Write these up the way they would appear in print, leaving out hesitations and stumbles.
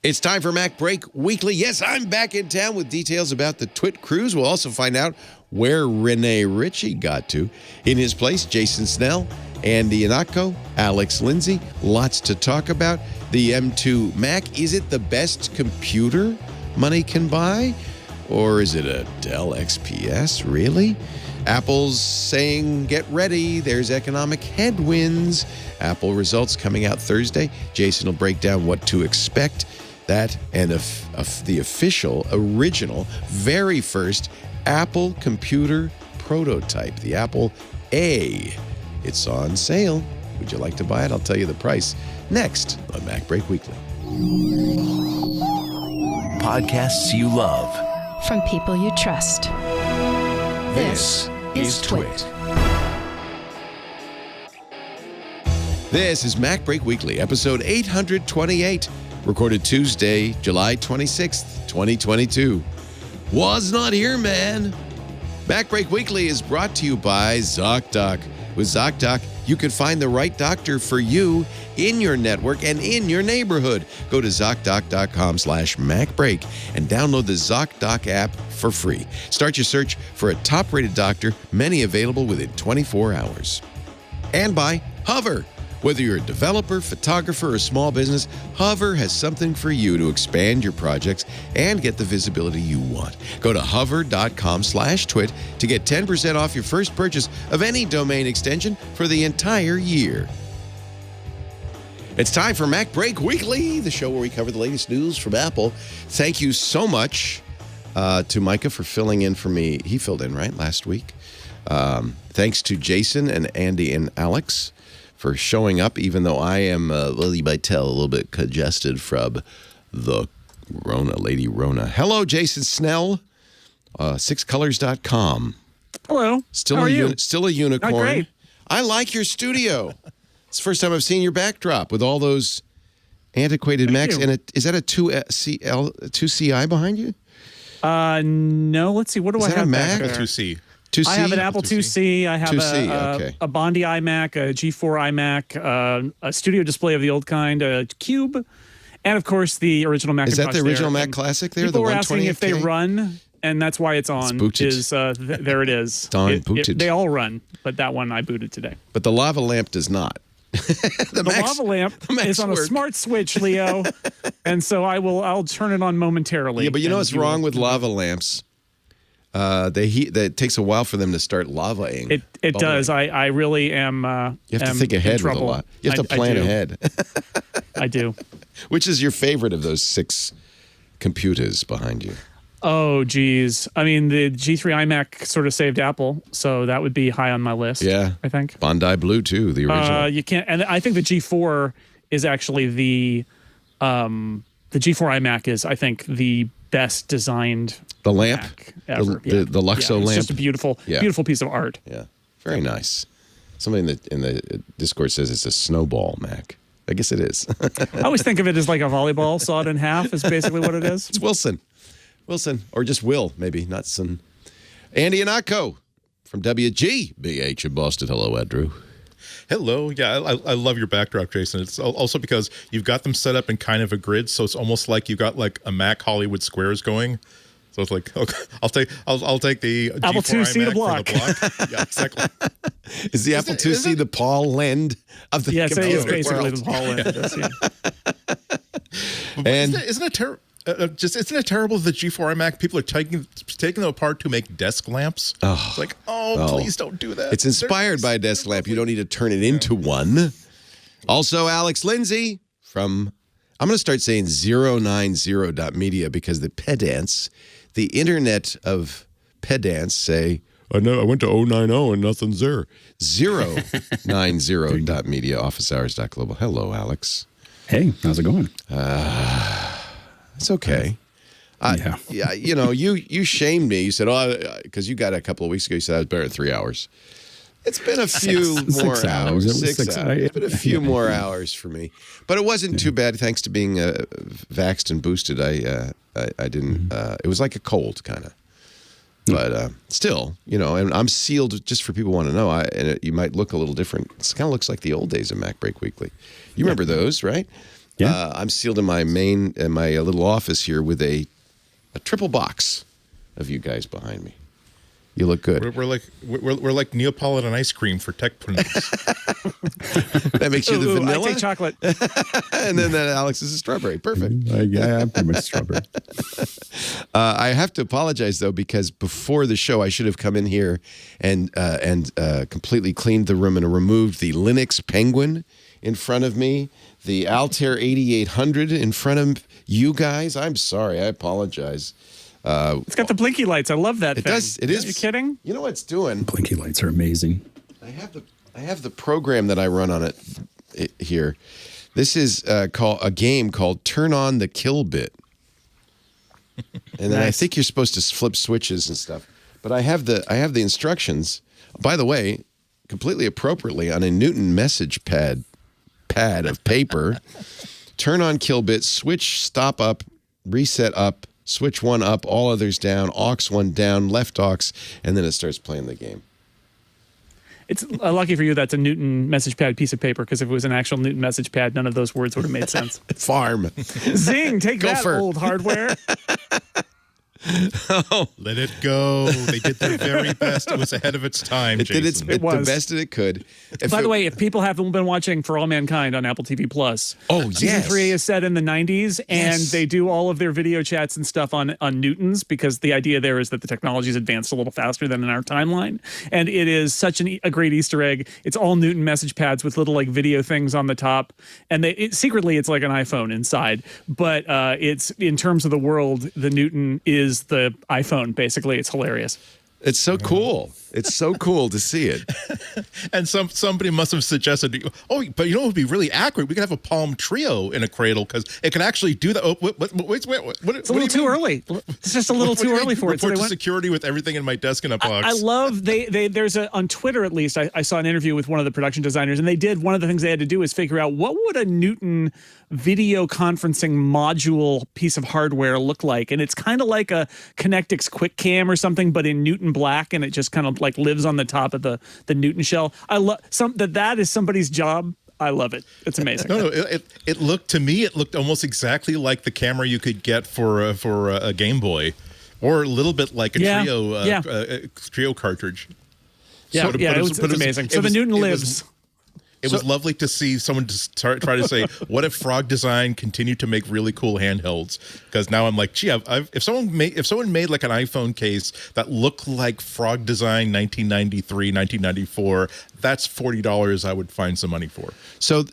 It's time for Macbreak Weekly. Yes, I'm back in town with details about the TWiT cruise. We'll also find out where Rene Ritchie got to. In his place, Jason Snell, Andy Ihnatko, Alex Lindsay. Lots to talk about. The M2 Mac, is it the best computer money can buy? Or is it a Dell Xps? Really? Apple's saying, get ready, there's economic headwinds. Apple results coming out Thursday. Jason will break down what to expect. That and the official, original, very first Apple computer prototype, the Apple A. It's on sale. Would you like to buy it? I'll tell you the price next on Macbreak Weekly. Podcasts you love. From people you trust. This is TWiT. This is Macbreak Weekly, episode 828, recorded Tuesday, July 26th, 2022. Was not here, man. Macbreak Weekly is brought to you by ZocDoc. With ZocDoc, you can find the right doctor for you in your network and in your neighborhood. Go to ZocDoc.com/MacBreak and download the ZocDoc app for free. Start your search for a top-rated doctor, many available within 24 hours. And by Hover. Whether you're a developer, photographer, or small business, Hover has something for you to expand your projects and get the visibility you want. Go to hover.com/TWiT to get 10% off your first purchase of any domain extension for the entire year. It's time for Macbreak Weekly, the show where we cover the latest news from Apple. Thank you so much to Micah for filling in for me. He filled in, right, last week. Thanks to Jason and Andy and Alex for showing up, even though I am, well, you might tell, a little bit congested from the Lady Rona. Hello, Jason Snell, 6colors.com. Hello. Still How are you? Still a unicorn. Oh, great. I like your studio. It's the first time I've seen your backdrop with all those antiquated Macs. And is that a 2CI behind you? No. Let's see. What do I have? Is that a Mac? Back there? 2C. 2C? I have an Apple 2C. I have 2C, a Bondi iMac, a G4 iMac, a studio display of the old kind, a Cube, and of course the original Macintosh. Is that the original there. Mac Classic there? People the were asking if they 128K? run, and that's why it's on. booted. There it is. Booted. They all run, but that one I booted today. But the lava lamp does not. The lava lamp is on a smart switch, Leo, and so I'll turn it on momentarily. Yeah, but you know what's wrong with lava lamps? It takes a while for them to start lavaing. It does. I really am. You have to think ahead with a trouble. lot. You have to plan ahead. I do. Which is your favorite of those 6 computers behind you? Oh, geez. I mean, the G3 iMac sort of saved Apple, so that would be high on my list. Yeah, I think. Bondi Blue too, the original. You can't, and I think the G4 is actually the G4 iMac is, I think, the best designed. The lamp, Mac ever. the Luxo lamp. It's just a beautiful piece of art. Yeah, very nice. Somebody in the Discord says it's a snowball Mac. I guess it is. I always think of it as like a volleyball sawed in half is basically what it is. It's Wilson, or just Will, maybe, not Son. Andy Ihnatko from WGBH in Boston. Hello, Andrew. Hello. Yeah, I love your backdrop, Jason. It's also because you've got them set up in kind of a grid, so it's almost like you've got like a Mac Hollywood Squares going. So it's like, okay, I'll take the Apple G4 IIc the iMac block. from the block. Yeah, exactly. Is the Apple IIc the Paul end of the Yes, it computer is basically world? the Paul end. But isn't it terrible? Isn't it terrible that the G4 iMac people are taking them apart to make desk lamps? Oh, it's like, please don't do that. It's inspired by a desk lamp. You don't need to turn it into one. Also, Alex Lindsay from, I'm going to start saying 090.media because the pedants, the internet of pedants say, I know I went to 090 and nothing's there. 090.media, officehours.global. Hello, Alex. Hey, how's it going? It's okay. Yeah, you know, you shamed me. You said, because you got a couple of weeks ago, you said I was better at 3 hours. It's been a few more 6 hours. hours. 6 hours. It's been a few more hours for me. But it wasn't too bad. Thanks to being vaxxed and boosted, I didn't, it was like a cold kind of. But still, you know, and I'm sealed, just for people who want to know, you might look a little different. It kind of looks like the old days of Macbreak Weekly. You remember those, right? Yeah. I'm sealed in my little office here with a triple box of you guys behind me. You look good. We're like Neapolitan ice cream for tech pundits. That makes you the vanilla. I take chocolate. And then that Alex is a strawberry. Perfect. I'm pretty much strawberry. I have to apologize though, because before the show I should have come in here and completely cleaned the room and removed the Linux Penguin in front of me, the Altair 8800 in front of you guys. I'm sorry. I apologize. It's got the blinky lights. I love that It thing. does. It is. Are you kidding? You know what it's doing? Blinky lights are amazing. I have the program that I run on it here. This is called a game called Turn On the Kill Bit. And then I think you're supposed to flip switches and stuff. But I have the instructions, by the way, completely appropriately on a Newton MessagePad pad of paper. Turn on kill bit, switch stop up, reset up, switch one up, all others down, aux one down, left aux, and then it starts playing the game. It's lucky for you that's a Newton MessagePad piece of paper, because if it was an actual Newton MessagePad, none of those words would have made sense. Farm. Zing, take that, Gopher. old hardware. Let it go. They did their very best. It was ahead of its time, It did Jason. the was. best that it could. By the way, if people haven't been watching For All Mankind on Apple TV Plus, Oh, season yes. 3 is set in the 90s, and Yes. they do all of their video chats and stuff on Newtons, because the idea there is that the technology is advanced a little faster than in our timeline, and it is such a great Easter egg. It's all Newton message pads with little like video things on the top, and secretly it's like an iPhone inside, but it's in terms of the world, the Newton is the iPhone. Basically, it's hilarious. It's so cool. It's so cool to see it. And somebody must have suggested, but you know what would be really accurate? We could have a Palm Trio in a cradle, because it can actually do that. Oh, wait, It's a little too early. It's just a little too early for it. So Report they to went, security with everything in my desk in a box. I love there's on Twitter, at least I saw an interview with one of the production designers, and they did, one of the things they had to do is figure out what would a Newton video conferencing module piece of hardware look like, and it's kind of like a Connectix Quick Cam or something, but in Newton black, and it just kind of like lives on the top of the Newton shell. I love that is somebody's job. I love it. It's amazing. No, it looked, to me, it looked almost exactly like the camera you could get for a Game Boy, or a little bit like a Trio cartridge. Yeah, So, it was amazing. So the Newton lives. It was lovely to see someone just try to say, what if Frog Design continued to make really cool handhelds? Because now I'm like, gee, if someone made like an iPhone case that looked like Frog Design 1993, 1994, that's $40 I would find some money for. So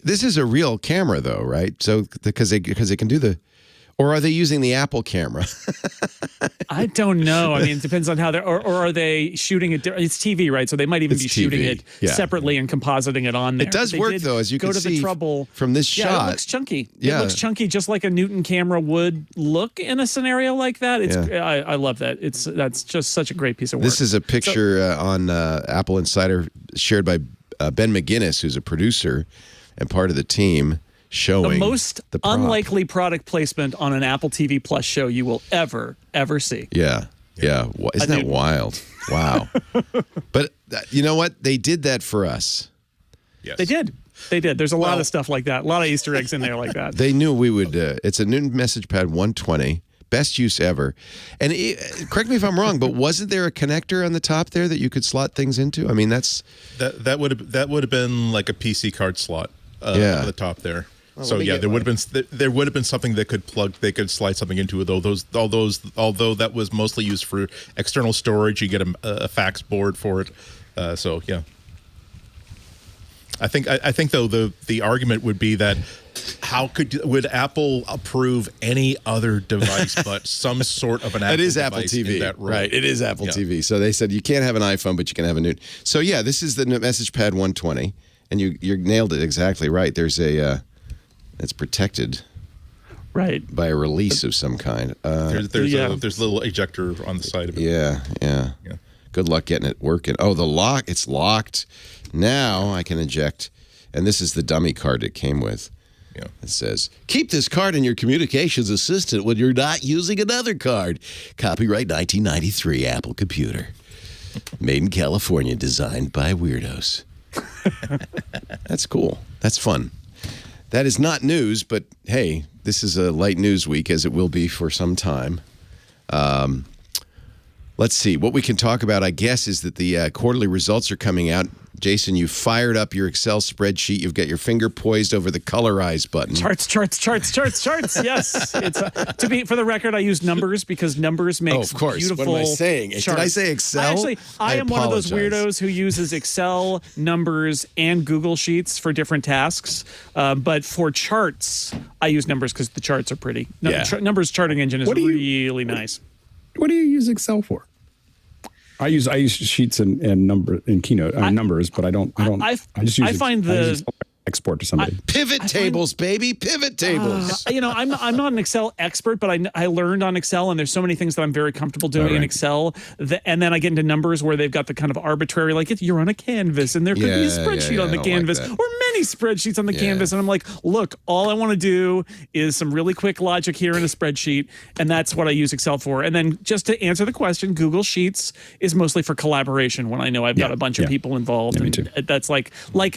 this is a real camera, though, right? So because they can do the, or are they using the Apple camera? I don't know. I mean, it depends on how they're, or are they shooting it? It's TV, right? So they might even It's be shooting TV, it separately and compositing it on there. It does They work, did though, as you go can to see the trouble from this Yeah, shot. it looks chunky. Yeah. It looks chunky, just like a Newton camera would look in a scenario like that. It's I love that. That's just such a great piece of work. This is a picture on Apple Insider shared by Ben McGinnis, who's a producer and part of the team, showing the most the prop. unlikely product placement on an Apple TV Plus show you will ever see. Yeah. Isn't that wild? Wow. But you know what? They did that for us. Yes. They did. There's a lot of stuff like that. A lot of Easter eggs in there like that. They knew we would. It's a Newton MessagePad 120. Best use ever. And correct me if I'm wrong, but wasn't there a connector on the top there that you could slot things into? I mean, that would have been like a PC card slot at the top there. So yeah, there would have been something that they could slide something into. Although that was mostly used for external storage, you get a fax board for it. So yeah, I think though the argument would be that would Apple approve any other device but some sort of an Apple it is device Apple TV, in that role? right? It is Apple TV. So they said you can't have an iPhone, but you can have a Newton. So yeah, this is the MessagePad 120, and you nailed it exactly right. There's it's protected, right, by a release of some kind. There's a little ejector on the side of it. Yeah. Good luck getting it working. Oh, the lock, it's locked. Now I can eject, and this is the dummy card it came with. Yeah. It says, keep this card in your communications assistant when you're not using another card. Copyright 1993 Apple computer. Made in California, designed by weirdos. That's cool. That's fun. That is not news, but hey, this is a light news week, as it will be for some time. Let's see. What we can talk about, I guess, is that the quarterly results are coming out. Jason, you fired up your Excel spreadsheet. You've got your finger poised over the colorize button. Charts. Yes. It's to be for the record, I use numbers because numbers makes beautiful. What am I saying? Charts. Did I say Excel? I am one of those weirdos who uses Excel, numbers, and Google Sheets for different tasks. But for charts, I use numbers because the charts are pretty. Numbers charting engine is really nice. What do you use Excel for? I use sheets and Keynote numbers, but I just use export to somebody. Pivot tables, baby. Pivot tables. I'm not an Excel expert, but I learned on Excel, and there's so many things that I'm very comfortable doing in Excel. And then I get into numbers where they've got the kind of arbitrary, like if you're on a canvas and there could be a spreadsheet on the canvas, or many spreadsheets on the canvas. And I'm like, look, all I want to do is some really quick logic here in a spreadsheet, and that's what I use Excel for. And then just to answer the question, Google Sheets is mostly for collaboration when I know I've got a bunch of people involved. Yeah, me too. That's like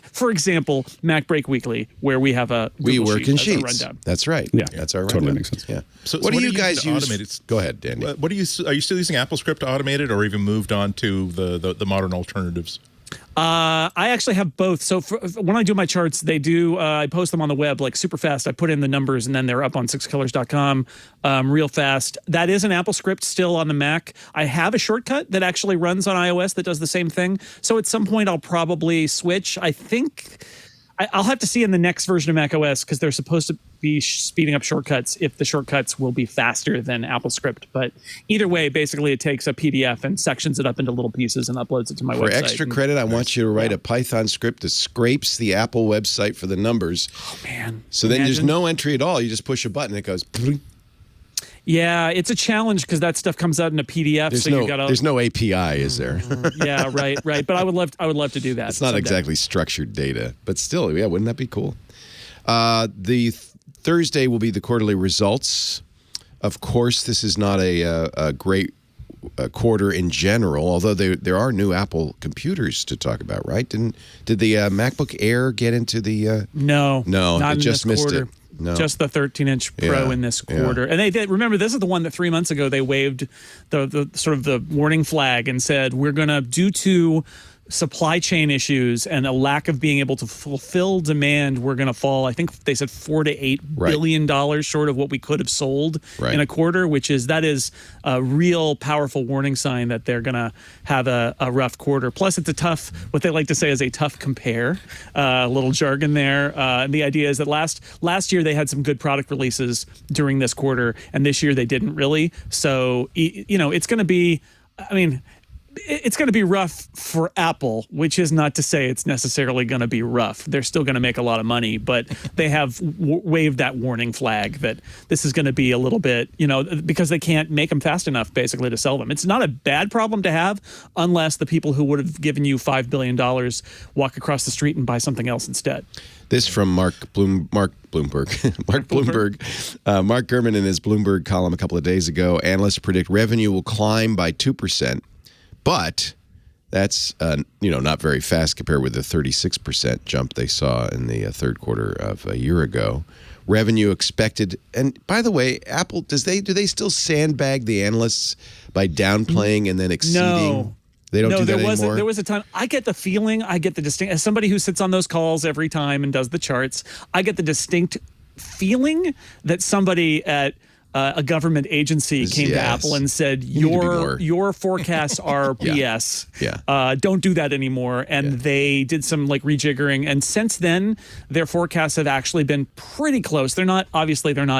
for example, Macbreak Weekly, where we have a we Google work in sheet sheets. rundown. That's right. Yeah, that's our rundown. Totally makes sense. Yeah. So what do you are guys use? Automated? Go ahead, Danny. What are you still using AppleScript to automate it, or even moved on to the modern alternatives? I actually have both. So when I do my charts, I post them on the web like super fast. I put in the numbers and then they're up on sixcolors.com real fast. That is an Apple script still on the Mac. I have a shortcut that actually runs on iOS that does the same thing. So at some point I'll probably switch. I think I'll have to see in the next version of macOS because they're supposed to be speeding up shortcuts if the shortcuts will be faster than AppleScript. But either way, basically it takes a PDF and sections it up into little pieces and uploads it to my website. For extra credit, I want you to write a Python script that scrapes the Apple website for the numbers. Oh, man. So then there's no entry at all. You just push a button, it goes... Yeah, it's a challenge because that stuff comes out in a PDF. There's no API, is there? Yeah, right. But I would love to do that. It's not exactly structured data, but still, yeah, wouldn't that be cool? The Thursday will be the quarterly results. Of course, this is not a great quarter in general, although there are new Apple computers to talk about, right? Did the MacBook Air get into the? No, it just missed quarter. it. No. Just the 13-inch Pro in this quarter. And they did. Remember, this is the one that 3 months ago they waved the sort of the warning flag and said, we're going to, due to supply chain issues and a lack of being able to fulfill demand, we're going to fall, I think they said $4 to $8 billion short of what we could have sold in a quarter, that is a real powerful warning sign that they're going to have a rough quarter. Plus, it's a tough, what they like to say is a tough compare, a little jargon there. And the idea is that last year they had some good product releases during this quarter, and this year they didn't really. So, it's going to be, it's going to be rough for Apple, which is not to say it's necessarily going to be rough. They're still going to make a lot of money, but they have waved that warning flag that this is going to be a little bit, because they can't make them fast enough, basically, to sell them. It's not a bad problem to have unless the people who would have given you $5 billion walk across the street and buy something else instead. This from Mark Bloomberg. Mark Gurman in his Bloomberg column a couple of days ago. Analysts predict revenue will climb by 2%. But that's, not very fast compared with the 36% jump they saw in the third quarter of a year ago. Revenue expected. And by the way, Apple, do they still sandbag the analysts by downplaying and then exceeding? No. They don't do that anymore? There was a time, I get the distinct, as somebody who sits on those calls every time and does the charts, I get the distinct feeling that somebody at a government agency came to Apple and said, your forecasts are BS. Don't do that anymore. And they did some rejiggering. And since then, their forecasts have actually been pretty close. They're not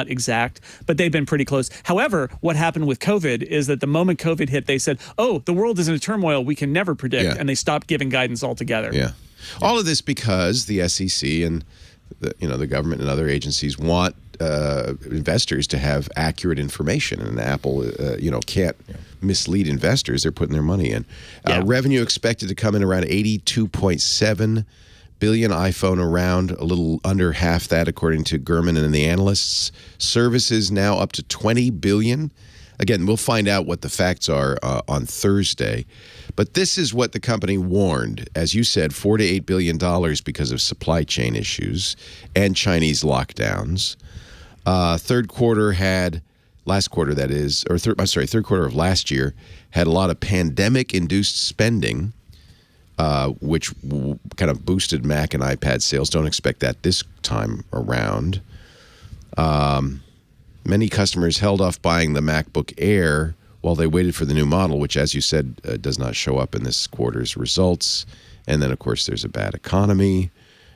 exact, but they've been pretty close. However, what happened with COVID is that the moment COVID hit, they said, the world is in a turmoil we can never predict. And they stopped giving guidance altogether. Yeah. All of this because the SEC and the government and other agencies want investors to have accurate information, and Apple, can't mislead investors. They're putting their money in. Revenue expected to come in around 82.7 billion. iPhone around a little under half that, according to Gurman and the analysts. Services now up to 20 billion. Again, we'll find out what the facts are on Thursday. But this is what the company warned. As you said, $4 to $8 billion because of supply chain issues and Chinese lockdowns. Third quarter of last year had a lot of pandemic-induced spending, which kind of boosted Mac and iPad sales. Don't expect that this time around. Many customers held off buying the MacBook Air while they waited for the new model, which, as you said, does not show up in this quarter's results. And then, of course, there's a bad economy.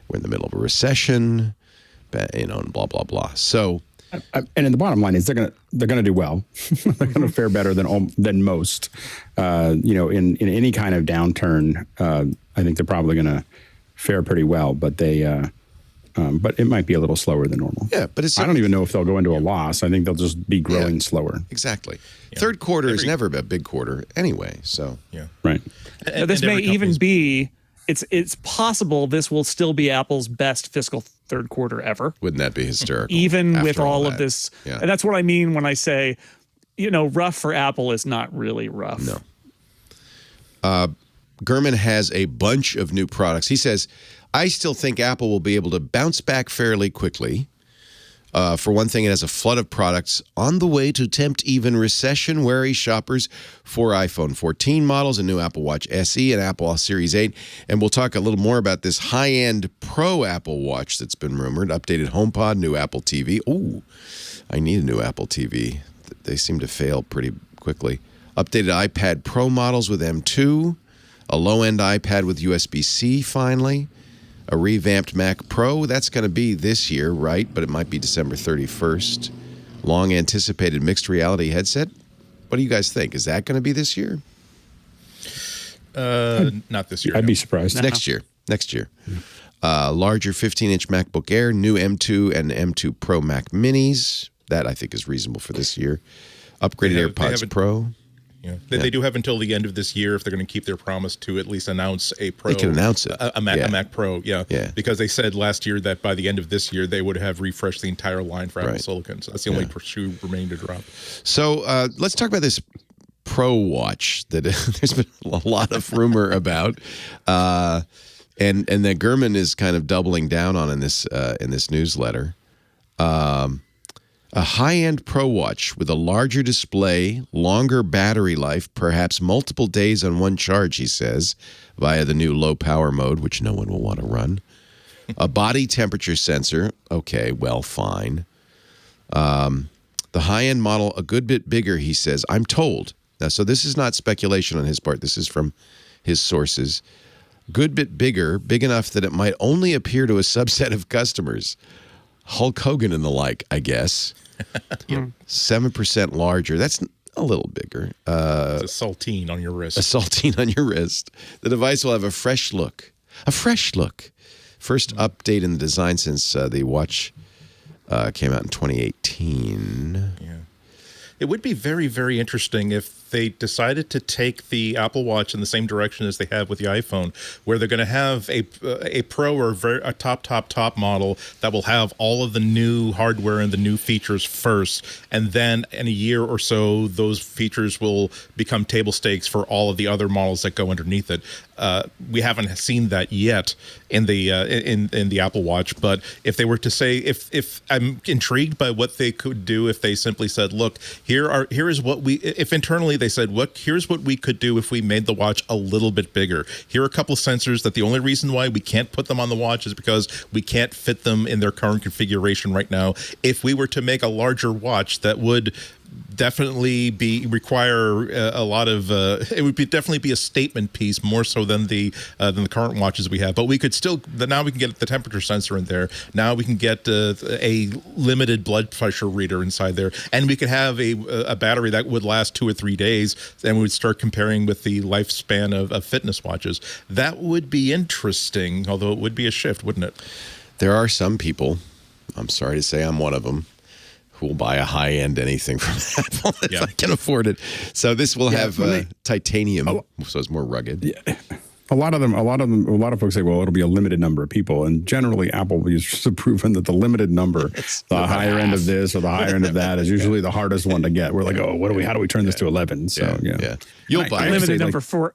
We're in the middle of a recession, and blah, blah, blah. So, and in the bottom line is they're gonna do well. They're gonna fare better than most. In any kind of downturn, I think they're probably gonna fare pretty well. But but it might be a little slower than normal. Yeah, but I don't even know if they'll go into a loss. I think they'll just be growing slower. Exactly. Yeah. Third quarter is never a big quarter anyway. So right. And this may even be. It's possible this will still be Apple's best fiscal third quarter ever. Wouldn't that be hysterical? Even with all of this. Yeah. And that's what I mean when I say, rough for Apple is not really rough. No. Gurman has a bunch of new products. He says, I still think Apple will be able to bounce back fairly quickly. For one thing, it has a flood of products on the way to tempt even recession-wary shoppers for iPhone 14 models, a new Apple Watch SE, and Apple Series 8. And we'll talk a little more about this high-end Pro Apple Watch that's been rumored. Updated HomePod, new Apple TV. Ooh, I need a new Apple TV. They seem to fail pretty quickly. Updated iPad Pro models with M2. A low-end iPad with USB-C, finally. A revamped Mac Pro, that's going to be this year, right? But it might be December 31st. Long-anticipated mixed reality headset. What do you guys think? Is that going to be this year? Not this year. I'd be surprised. No. Next year. Larger 15-inch MacBook Air, new M2 and M2 Pro Mac Minis. That, I think, is reasonable for this year. Upgraded AirPods Pro. Yeah. They do have until the end of this year if they're going to keep their promise to at least announce a Pro. They can announce it. A Mac Pro, yeah. Because they said last year that by the end of this year, they would have refreshed the entire line for Apple Silicon. So that's the only shoe remaining to drop. So let's talk about this Pro Watch that there's been a lot of rumor about. And that Gurman is kind of doubling down on in this newsletter. A high-end Pro Watch with a larger display, longer battery life, perhaps multiple days on one charge, he says, via the new low-power mode, which no one will want to run. A body temperature sensor. Okay, well, fine. The high-end model, a good bit bigger, he says. I'm told. Now, so this is not speculation on his part. This is from his sources. Good bit bigger, big enough that it might only appear to a subset of customers. Hulk Hogan and the like, I guess. 7% larger. That's a little bigger. It's a saltine on your wrist. A saltine on your wrist. The device will have a fresh look. First update in the design since the watch came out in 2018. Yeah. It would be very, very interesting if they decided to take the Apple Watch in the same direction as they have with the iPhone, where they're going to have a Pro or a top model that will have all of the new hardware and the new features first, and then in a year or so, those features will become table stakes for all of the other models that go underneath it. We haven't seen that yet in the Apple Watch, but if they were to say, if I'm intrigued by what they could do if they simply said, look, here is what if internally they said, here's what we could do if we made the watch a little bit bigger. Here are a couple of sensors that the only reason why we can't put them on the watch is because we can't fit them in their current configuration right now. If we were to make a larger watch, that would definitely require a lot of it would definitely be a statement piece more so than the current watches we have. But we could still now we can get the temperature sensor in there. Now we can get a limited blood pressure reader inside there, and we could have a battery that would last 2 or 3 days. Then we would start comparing with the lifespan of fitness watches. That would be interesting, although it would be a shift, wouldn't it? There are some people, I'm sorry to say I'm one of them, who will buy a high-end anything from Apple if I can afford it. So this will have titanium, so it's more rugged. Yeah. A lot of folks say, well, it'll be a limited number of people. And generally, Apple users have proven that the limited number, the higher end of this or the higher end of that is usually the hardest one to get. We're like, oh, how do we turn this to 11? So, yeah. You'll buy limited number for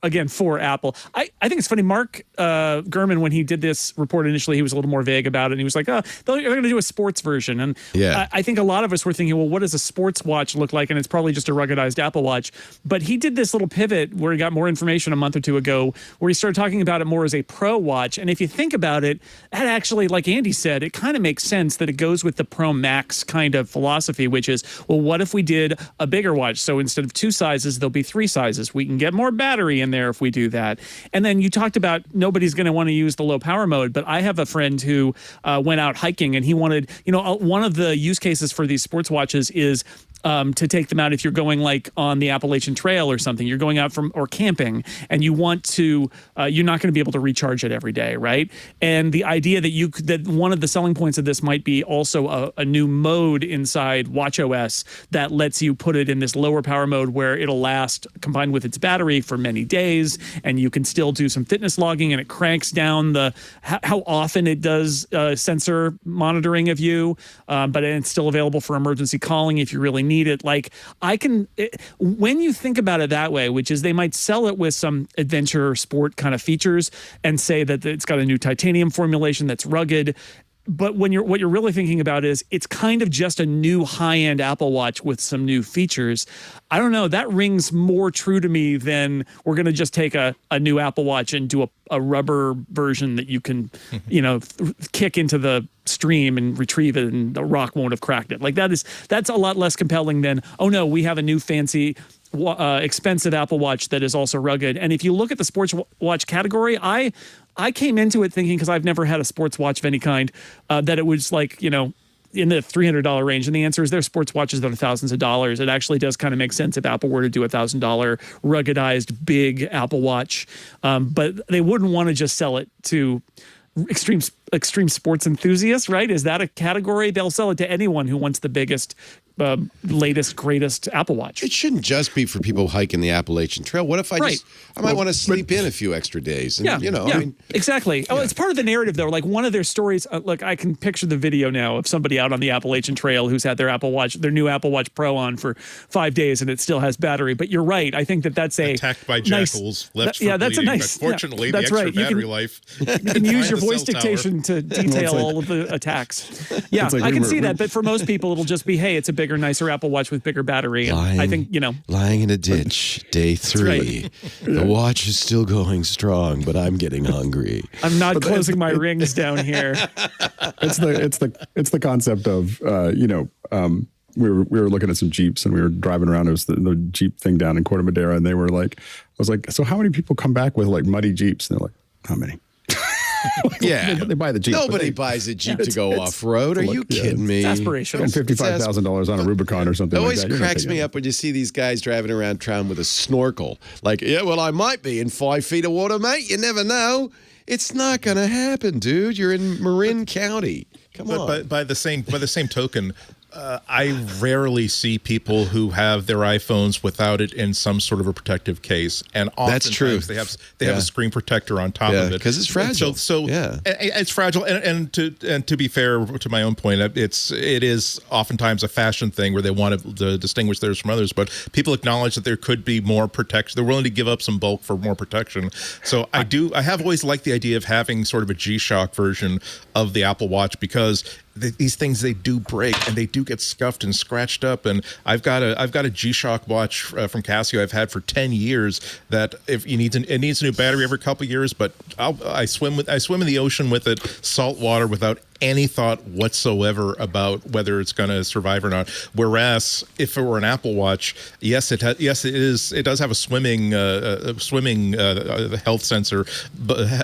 Apple. I think it's funny. Mark Gurman, when he did this report initially, he was a little more vague about it. And he was like, oh, they're going to do a sports version. And I think a lot of us were thinking, well, what does a sports watch look like? And it's probably just a ruggedized Apple Watch. But he did this little pivot where he got more information a month or two ago, where he started talking about it more as a Pro watch. And if you think about it, that actually, like Andy said, it kind of makes sense that it goes with the Pro Max kind of philosophy, which is, well, what if we did a bigger watch? So instead of 2 sizes, there'll be 3 sizes. We can get more battery in there if we do that. And then you talked about nobody's going to want to use the low power mode, but I have a friend who went out hiking and he wanted, one of the use cases for these sports watches is to take them out if you're going like on the Appalachian Trail or something. You're going out or camping, and you want to. You're not going to be able to recharge it every day, right? And the idea that one of the selling points of this might be also a new mode inside watchOS that lets you put it in this lower power mode where it'll last combined with its battery for many days, and you can still do some fitness logging, and it cranks down how often it does sensor monitoring of you, but it's still available for emergency calling if you really need it. Like when you think about it that way, which is they might sell it with some adventure or sport kind of features and say that it's got a new titanium formulation that's rugged. But what you're really thinking about is it's kind of just a new high-end Apple Watch with some new features. I don't know. That rings more true to me than we're going to just take a new Apple Watch and do a rubber version that you can, kick into the stream and retrieve it, and the rock won't have cracked it. Like that's a lot less compelling than, oh no, we have a new fancy expensive Apple Watch that is also rugged. And if you look at the sports watch category, I came into it thinking, because I've never had a sports watch of any kind, that it was like, in the $300 range. And the answer is there's sports watches that are thousands of dollars. It actually does kind of make sense if Apple were to do $1,000 ruggedized big Apple Watch. But they wouldn't want to just sell it to extreme sports enthusiasts, right? Is that a category? They'll sell it to anyone who wants the biggest, latest, greatest Apple Watch. It shouldn't just be for people hiking the Appalachian Trail. What if I might want to sleep in a few extra days? And, I mean, exactly. Oh, it's part of the narrative, though. Like one of their stories, look, I can picture the video now of somebody out on the Appalachian Trail who's had their new Apple Watch Pro on for 5 days, and it still has battery. But you're right. I think that's attacked by jackals, left for that's bleeding. a nice. But fortunately, that's the extra right. battery life. You can use your voice dictation to detail all of the attacks. Yeah, I can see that. But for most people, it'll just be, hey, it's a bigger, nicer Apple Watch with bigger battery. And I think, lying in a ditch, day 3. Right. The watch is still going strong, but I'm getting hungry. I'm not closing my rings down here. It's the concept of we were looking at some Jeeps and we were driving around. It was the Jeep thing down in Corte Madera, and I was like, so how many people come back with like muddy Jeeps? And they're like, how many? Yeah, they buy the Jeep. Nobody buys a Jeep to go off road. Are you kidding me? It's aspirational. And $55,000 on a Rubicon or something. It always like that. cracks me up when you see these guys driving around town with a snorkel. Like, yeah, well, I might be in 5 feet of water, mate. You never know. It's not going to happen, dude. You're in Marin County. Come on. But by the same token, I rarely see people who have their iPhones without it in some sort of a protective case, and that's true. They have a screen protector on top of it because it's fragile. So it's fragile. And to be fair to my own point, it is oftentimes a fashion thing where they want to distinguish theirs from others. But people acknowledge that there could be more protection. They're willing to give up some bulk for more protection. So I have always liked the idea of having sort of a G-Shock version of the Apple Watch, because these things, they do break and they do get scuffed and scratched up. And I've got a G-Shock watch from Casio I've had for 10 years that it needs a new battery every couple of years, but I swim in the ocean with it, salt water, without any thought whatsoever about whether it's going to survive or not. Whereas if it were an Apple Watch, it does have a swimming health sensor,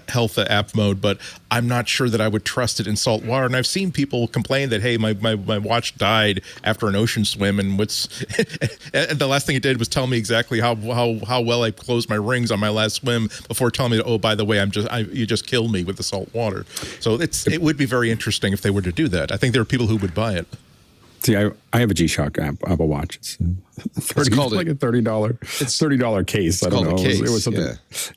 health app mode, but I'm not sure that I would trust it in salt water. And I've seen people complain that, hey, my watch died after an ocean swim, and and the last thing it did was tell me exactly how well I closed my rings on my last swim before telling me, oh, by the way, you just killed me with the salt water. So it would be very interesting if they were to do that. I think there are people who would buy it. See, I have a G-Shock Apple Watch. It's like a $30. It's $30 case. I don't know. Case. It was something.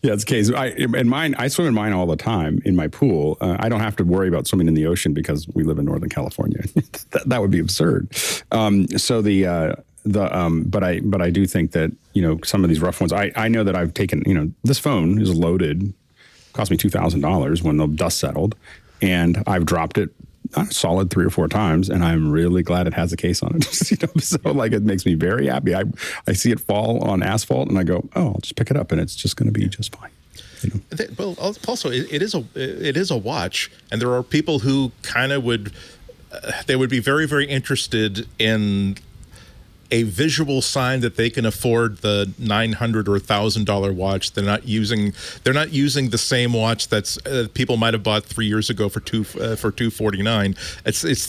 Yeah, it's a case. I swim in mine all the time in my pool. I don't have to worry about swimming in the ocean because we live in Northern California. that would be absurd. But I do think that, some of these rough ones, I know that I've taken, this phone is loaded, cost me $2,000 when the dust settled, and I've dropped it a solid 3 or 4 times, and I'm really glad it has a case on it. So it makes me very happy. I see it fall on asphalt, and I go, oh, I'll just pick it up, and it's just going to be just fine. Well, also, it is a watch, and there are people who kind of would be very, very interested in a visual sign that they can afford the $900 or $1,000 watch. They're not using the same watch that's people might have bought 3 years ago for $249. It's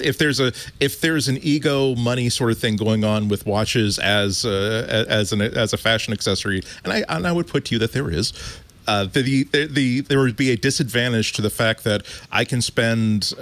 if there's an ego money sort of thing going on with watches as a fashion accessory, and I would put to you that there is. There would be a disadvantage to the fact that I can spend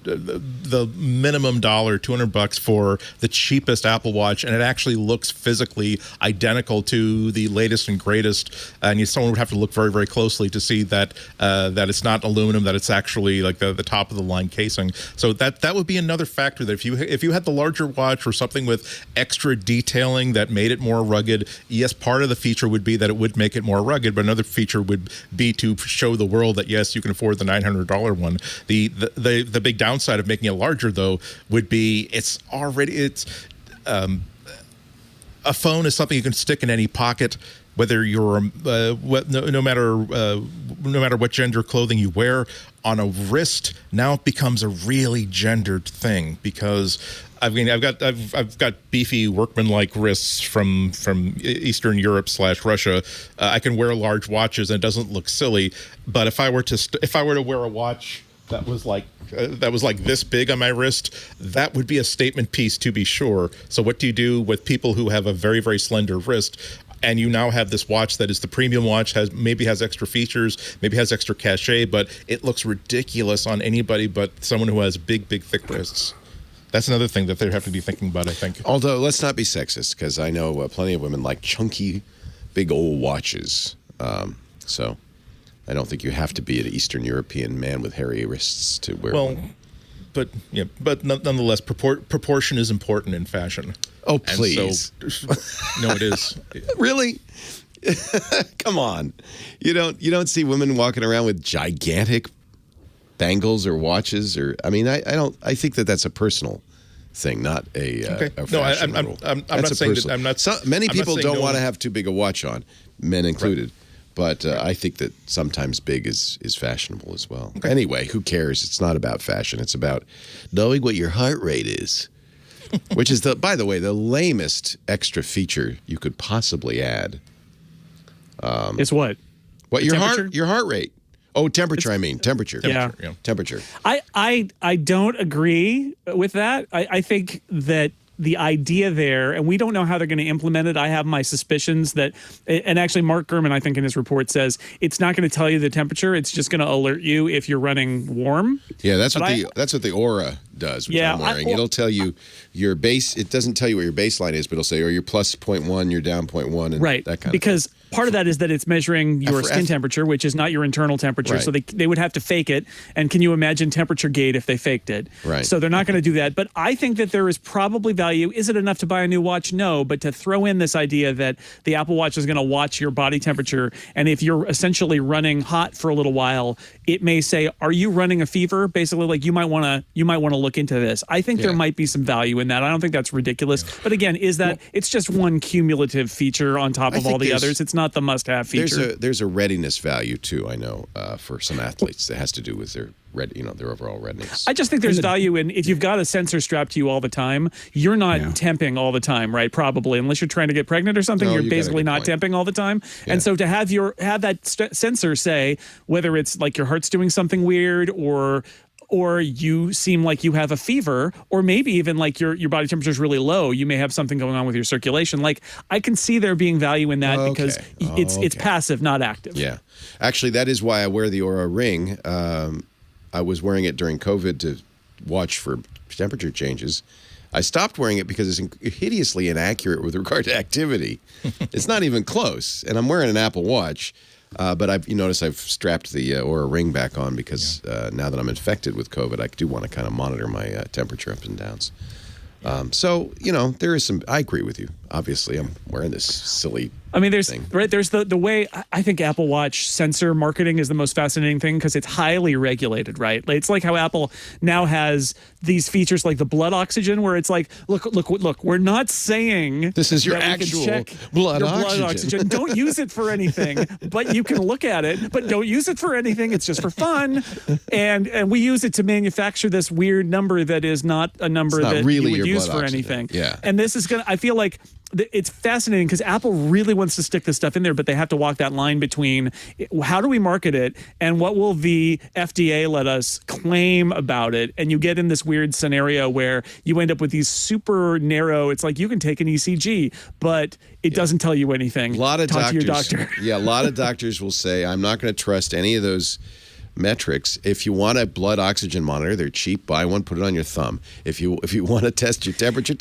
the minimum $200 for the cheapest Apple Watch, and it actually looks physically identical to the latest and greatest. And someone would have to look very, very closely to see that it's not aluminum, that it's actually like the top of the line casing. So that would be another factor, that if you had the larger watch or something with extra detailing that made it more rugged, yes, part of the feature would be that it would make it more rugged, but another feature would be to show the world that yes, you can afford the $900 one. The big downside of making it larger, though, would be a phone is something you can stick in any pocket, whether you're no matter what gender clothing you wear. On a wrist, now it becomes a really gendered thing, because I've got beefy workman-like wrists from Eastern Europe / Russia. I can wear large watches and it doesn't look silly. But if I were to wear a watch that was like this big on my wrist, that would be a statement piece, to be sure. So what do you do with people who have a very, very slender wrist? And you now have this watch that is the premium watch, maybe has extra features, maybe has extra cachet, but it looks ridiculous on anybody but someone who has big, big, thick wrists. That's another thing that they have to be thinking about, I think. Although, let's not be sexist, because I know plenty of women like chunky, big old watches. So I don't think you have to be an Eastern European man with hairy wrists to wear one. But nonetheless, proportion is important in fashion. Oh, please. No, it is. Really? Come on. You don't see women walking around with gigantic bangles or watches, or I think that's a personal thing, not a fashion rule. I'm not saying that I'm not. Many people don't want to have too big a watch on, men included. Right. But I think that sometimes big is fashionable as well. Okay. Anyway, who cares? It's not about fashion. It's about knowing what your heart rate is, which is, by the way, the lamest extra feature you could possibly add. Is what? What, your heart rate? Oh, temperature. Temperature. Yeah. Temperature. I don't agree with that. I think that the idea there, and we don't know how they're going to implement it. I have my suspicions that, and actually Mark Gurman, I think in his report says it's not going to tell you the temperature. It's just going to alert you if you're running warm. Yeah, that's what the Aura does, which I'm wearing. It'll tell you your base. It doesn't tell you what your baseline is, but it'll say, you're plus 0.1, you're down 0.1, and right. that kind because part of that is that it's measuring your skin temperature, which is not your internal temperature. Right. So they would have to fake it. And can you imagine temperature gate if they faked it? Right. So they're not going to do that. But I think that there is probably value. Is it enough to buy a new watch? No. But to throw in this idea that the Apple Watch is going to watch your body temperature, and if you're essentially running hot for a little while, it may say, "Are you running a fever?" Basically, like you might want to look into this. I think there might be some value in that. I don't think that's ridiculous. Yeah. But again, it's just one cumulative feature on top of all the others. It's not the must-have feature. There's a readiness value too. I know for some athletes that has to do with their their overall readiness. I just think there's value in, if you've got a sensor strapped to you all the time, you're not temping all the time, right? Probably, unless you're trying to get pregnant or something, you're basically not temping all the time. Yeah. And so to have that sensor say whether it's like your heart's doing something weird, or you seem like you have a fever, or maybe even like your body temperature is really low, you may have something going on with your circulation. Like, I can see there being value in that because it's passive, not active. Yeah. Actually, that is why I wear the Oura Ring. I was wearing it during COVID to watch for temperature changes. I stopped wearing it because it's hideously inaccurate with regard to activity. It's not even close. And I'm wearing an Apple Watch, but you notice I've strapped the Oura Ring back on because now that I'm infected with COVID, I do want to kind of monitor my temperature ups and downs. So, there is I agree with you. Obviously, I'm wearing this silly there's thing. Right. There's the way I think Apple Watch sensor marketing is the most fascinating thing because it's highly regulated, right? It's like how Apple now has these features like the blood oxygen, where it's like, look, we're not saying this is your that we can actual check blood your oxygen. Don't use it for anything, but you can look at it, but don't use it for anything. It's just for fun. And we use it to manufacture this weird number that is not a number that really you would your use blood for oxygen. anything. Yeah. And this is I feel like it's fascinating because Apple really wants to stick this stuff in there, but they have to walk that line between how do we market it and what will the FDA let us claim about it. And you get in this weird scenario where you end up with these super narrow, it's like you can take an ECG, but it doesn't tell you anything. A lot of Talk doctors, to your doctor. a lot of doctors will say, I'm not going to trust any of those metrics. If you want a blood oxygen monitor, they're cheap. Buy one, put it on your thumb. If you want to test your temperature,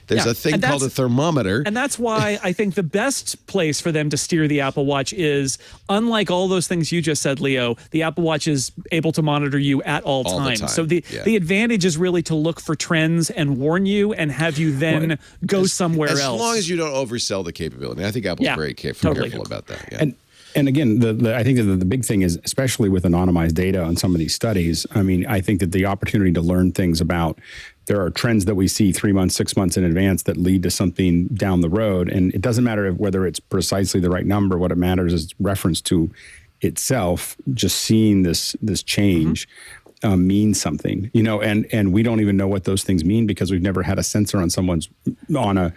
there's a thing called a thermometer. And that's why I think the best place for them to steer the Apple Watch is, unlike all those things you just said, Leo, the Apple Watch is able to monitor you at all times. time. So the advantage is really to look for trends and warn you and have you then go somewhere else. As long as you don't oversell the capability. I think Apple's very careful about that. Yeah. And again, I think that the big thing is, especially with anonymized data on some of these studies, I think that the opportunity to learn things about, there are trends that we see 3 months, 6 months in advance that lead to something down the road. And it doesn't matter whether it's precisely the right number. What it matters is reference to itself. Just seeing this change means something, and we don't even know what those things mean because we've never had a sensor on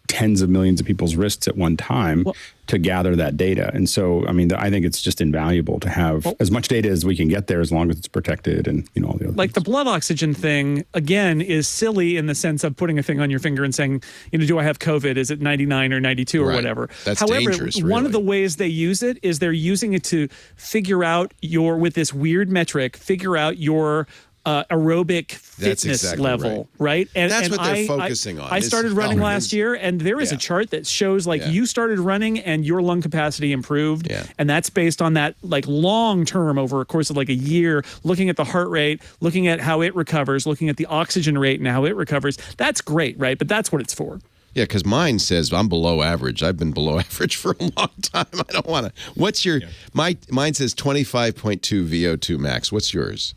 tens of millions of people's wrists at one time to gather that data. And so, I think it's just invaluable to have as much data as we can get there, as long as it's protected and, all the other like things. The blood oxygen thing, again, is silly in the sense of putting a thing on your finger and saying, do I have COVID? Is it 99 or 92 or whatever? That's However, dangerous, one really. of the ways they use it is they're using it to figure out with this weird metric, figure out your aerobic fitness level, right? And that's what they're focusing on. I started running last year, and there is a chart that shows you started running and your lung capacity improved, and that's based on that long term over a course of a year, looking at the heart rate, looking at how it recovers, looking at the oxygen rate and how it recovers. That's great, right? But that's what it's for. Yeah, because mine says I'm below average. I've been below average for a long time. I don't want to. What's your? Mine says 25.2 VO2 max. What's yours?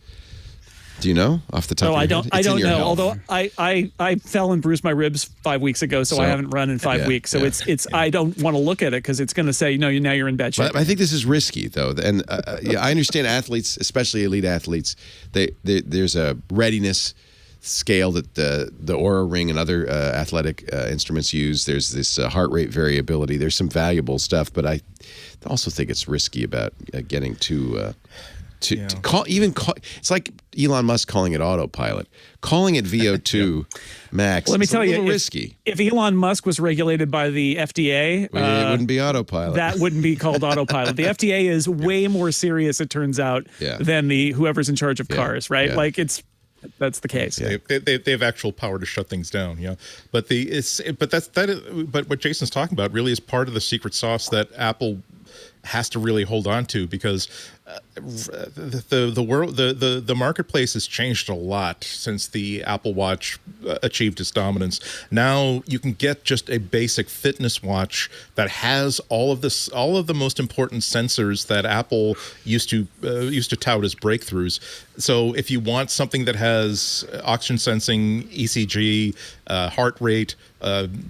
Do you know off the top of your head? I don't know. Health. Although I fell and bruised my ribs 5 weeks ago, so I haven't run in 5 weeks. So it's I don't want to look at it because it's going to say, no, now you're in bad shape. But I think this is risky, though. And I understand athletes, especially elite athletes, there's a readiness scale that the Oura Ring and other athletic instruments use. There's this heart rate variability. There's some valuable stuff, but I also think it's risky about getting too... To call, it's like Elon Musk calling it autopilot, calling it VO2 max. Let me tell you, risky. If Elon Musk was regulated by the FDA, it wouldn't be autopilot. That wouldn't be called autopilot. The FDA is way more serious, it turns out, than whoever's in charge of cars, right? Yeah. That's the case. Yeah. They have actual power to shut things down. But what Jason's talking about really is part of the secret sauce that Apple has to really hold on to, because the marketplace has changed a lot since the Apple Watch achieved its dominance. Now you can get just a basic fitness watch that has all of the most important sensors that Apple used to tout as breakthroughs. So if you want something that has oxygen sensing, ECG, heart rate,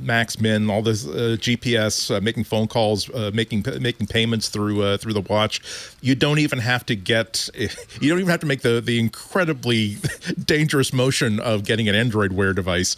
max min, all this GPS, making phone calls, making payments through the watch, you don't even have to make the incredibly dangerous motion of getting an Android Wear device,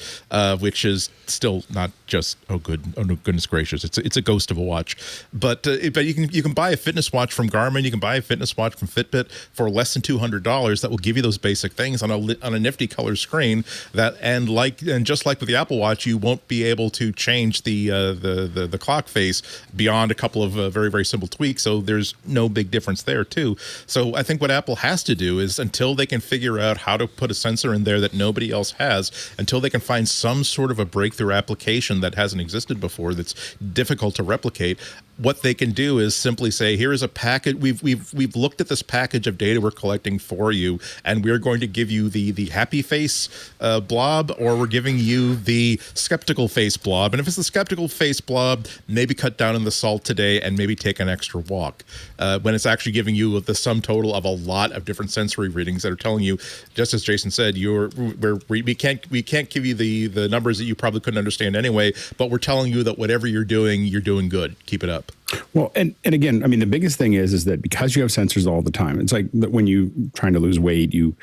which is still not just goodness gracious, it's a ghost of a watch. But you can buy a fitness watch from Garmin, you can buy a fitness watch from Fitbit for less than $200 that will give you those basic things on a nifty color screen. And just like with the Apple Watch, you won't be able to change the clock face beyond a couple of very, very simple tweaks. So there's no big difference there too. too. So I think what Apple has to do is, until they can figure out how to put a sensor in there that nobody else has, until they can find some sort of a breakthrough application that hasn't existed before that's difficult to replicate, what they can do is simply say, here is a packet. We've looked at this package of data we're collecting for you, and we're going to give you the happy face blob, or we're giving you the skeptical face blob. And if it's the skeptical face blob, maybe cut down on the salt today and maybe take an extra walk. When it's actually giving you the sum total of a lot of different sensory readings that are telling you, just as Jason said, we can't give you the numbers that you probably couldn't understand anyway, but we're telling you that whatever you're doing good. Keep it up. Well, and again, I mean, the biggest thing is that because you have sensors all the time, it's like when you trying to lose weight, you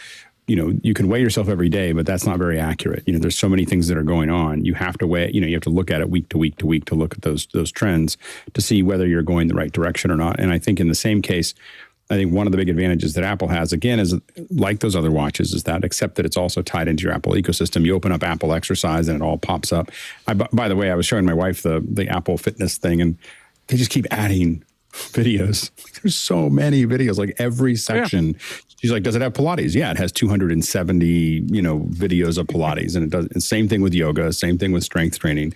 can weigh yourself every day, but that's not very accurate. There's so many things that are going on. You have to weigh, you have to look at it week to week to week to look at those trends to see whether you're going the right direction or not. And I think in the same case, I think one of the big advantages that Apple has, again, is like those other watches, is that except that it's also tied into your Apple ecosystem. You open up Apple Exercise and it all pops up. By the way, I was showing my wife the Apple Fitness thing, and they just keep adding videos. There's so many videos, like every section. Yeah. She's like, does it have Pilates? Yeah, it has 270, videos of Pilates. And it does. And same thing with yoga, same thing with strength training.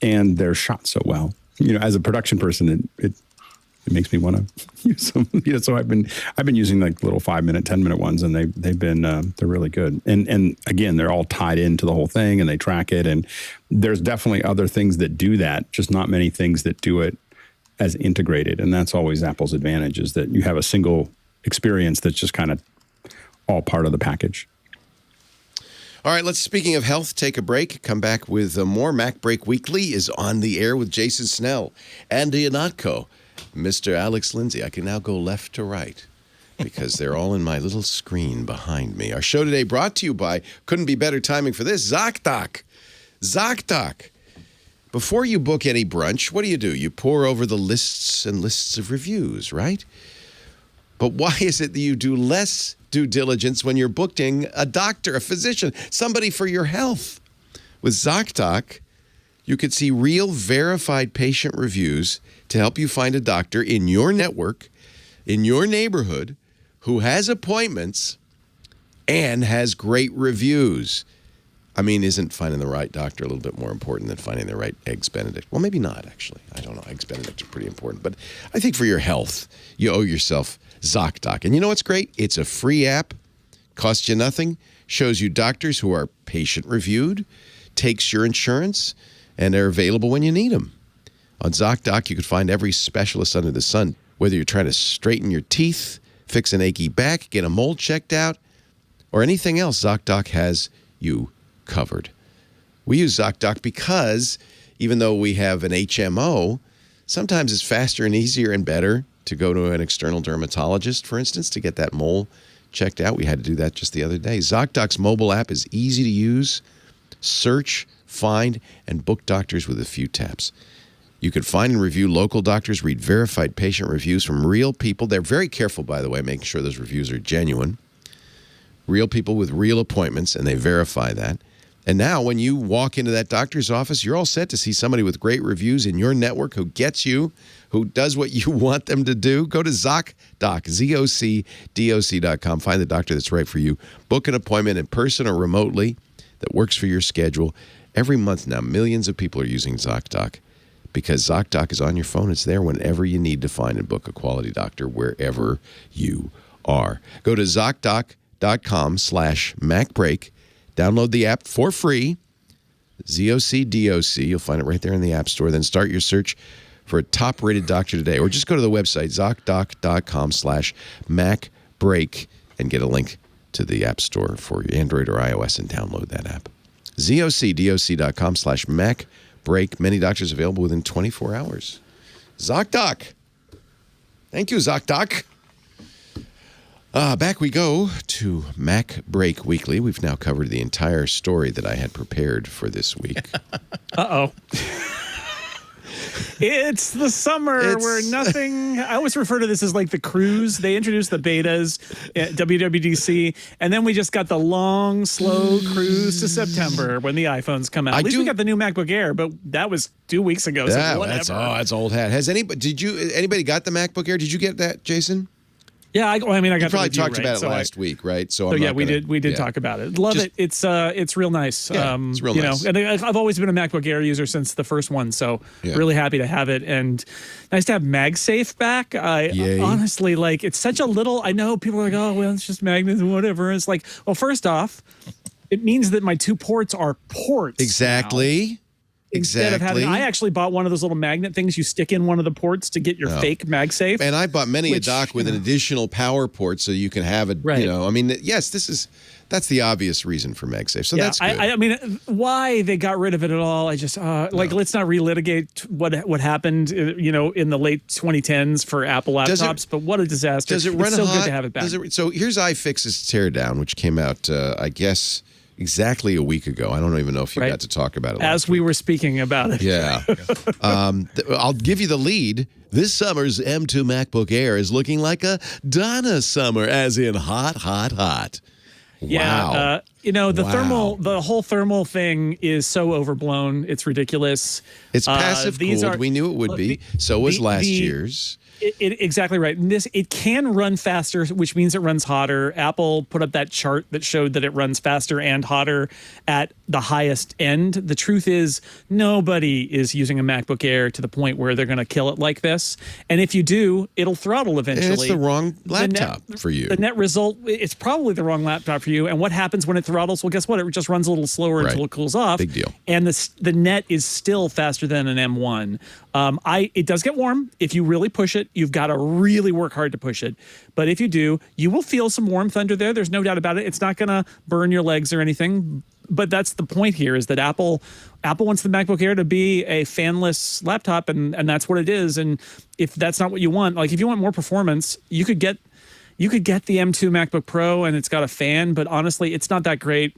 And they're shot so well. As a production person, it makes me want to use them. So I've been using like little 5-minute, 10-minute ones, and they've been they're really good. And again, they're all tied into the whole thing, and they track it. And there's definitely other things that do that, just not many things that do it as integrated. And that's always Apple's advantage, is that you have a single experience that's just kind of all part of the package. All right, speaking of health, take a break. Come back with more. Macbreak Weekly is on the air with Jason Snell and Ihnatko. Mr. Alex Lindsay. I can now go left to right because they're all in my little screen behind me. Our show today brought to you by, couldn't be better timing for this, ZocDoc. ZocDoc. Before you book any brunch, what do? You pore over the lists and lists of reviews, right? But why is it that you do less due diligence when you're booking a doctor, a physician, somebody for your health? With ZocDoc, you could see real verified patient reviews to help you find a doctor in your network, in your neighborhood, who has appointments and has great reviews. I mean, isn't finding the right doctor a little bit more important than finding the right Eggs Benedict? Well, maybe not, actually. I don't know. Eggs Benedict are pretty important. But I think for your health, you owe yourself ZocDoc. And you know what's great? It's a free app, costs you nothing, shows you doctors who are patient-reviewed, takes your insurance, and they're available when you need them. On ZocDoc, you can find every specialist under the sun, whether you're trying to straighten your teeth, fix an achy back, get a mole checked out, or anything else, ZocDoc has you covered. We use ZocDoc because even though we have an HMO, sometimes it's faster and easier and better to go to an external dermatologist, for instance, to get that mole checked out. We had to do that just the other day. ZocDoc's mobile app is easy to use. Search, find, and book doctors with a few taps. You can find and review local doctors, read verified patient reviews from real people. They're very careful, by the way, making sure those reviews are genuine. Real people with real appointments, and they verify that. And now when you walk into that doctor's office, you're all set to see somebody with great reviews in your network who gets you, who does what you want them to do. Go to ZocDoc, ZocDoc.com. Find the doctor that's right for you. Book an appointment in person or remotely that works for your schedule. Every month now, millions of people are using ZocDoc because ZocDoc is on your phone. It's there whenever you need to find and book a quality doctor wherever you are. Go to ZocDoc.com/MacBreak. Download the app for free, ZocDoc. You'll find it right there in the App Store. Then start your search for a top-rated doctor today. Or just go to the website, ZocDoc.com/MacBreak, and get a link to the App Store for Android or iOS and download that app. ZocDoc.com/MacBreak. Many doctors available within 24 hours. ZocDoc. Thank you, ZocDoc. Back we go to Macbreak Weekly. We've now covered the entire story that I had prepared for this week. Uh-oh. It's the summer where nothing... I always refer to this as like the cruise. They introduced the betas at WWDC, and then we just got the long, slow cruise to September when the iPhones come out. At least we got the new MacBook Air, but that was 2 weeks ago. Yeah, so whatever. that's old hat. Has anybody got the MacBook Air? Did you get that, Jason? Yeah, I got You the probably review, talked right? about it So last week, right? So So I'm yeah, not we gonna- did yeah. talk about it. Love Just- it. It's real nice. Yeah, it's real nice. And I've always been a MacBook Air user since the first one, so Yeah. really happy to have it, and nice to have MagSafe back. Yay. Honestly, like, it's such a little. I know people are like, oh well, it's just magnets and whatever. It's like, well, first off, it means that my two ports are ports now. Exactly. Instead of having, I actually bought one of those little magnet things you stick in one of the ports to get your fake MagSafe. And I bought many a Which, dock with you an know. additional power port so you can have it. Right. You know, I mean, yes, that's the obvious reason for MagSafe. So Yeah, that's good. I mean, why they got rid of it at all? I just let's not relitigate what happened, in the late 2010s for Apple laptops. But what a disaster! Does it run it's so hot? good to have it back. So here's iFix's teardown, which came out, I guess, exactly a week ago. I don't even know if you Right. got to talk about it. As we were speaking about it. Yeah. I'll give you the lead. This summer's M2 MacBook Air is looking like a Donna summer, as in hot, hot, hot. Yeah, Wow. the whole thermal thing is so overblown. It's ridiculous. It's passive cooled. We knew it would be. So was last year's. Exactly right. And it can run faster, which means it runs hotter. Apple put up that chart that showed that it runs faster and hotter at the highest end. The truth is, nobody is using a MacBook Air to the point where they're going to kill it like this. And if you do, it'll throttle eventually. And it's the wrong laptop for you. The net result, it's probably the wrong laptop for you. And what happens when it throttles? Well, guess what? It just runs a little slower Right. until it cools off. Big deal. And the net is still faster than an M1. It does get warm. If you really push it, you've got to really work hard to push it. But if you do, you will feel some warmth under there. There's no doubt about it. It's not going to burn your legs or anything. But that's the point here, is that Apple wants the MacBook Air to be a fanless laptop, and that's what it is. And if that's not what you want, like if you want more performance, you could get the M2 MacBook Pro, and it's got a fan. But honestly, it's not that great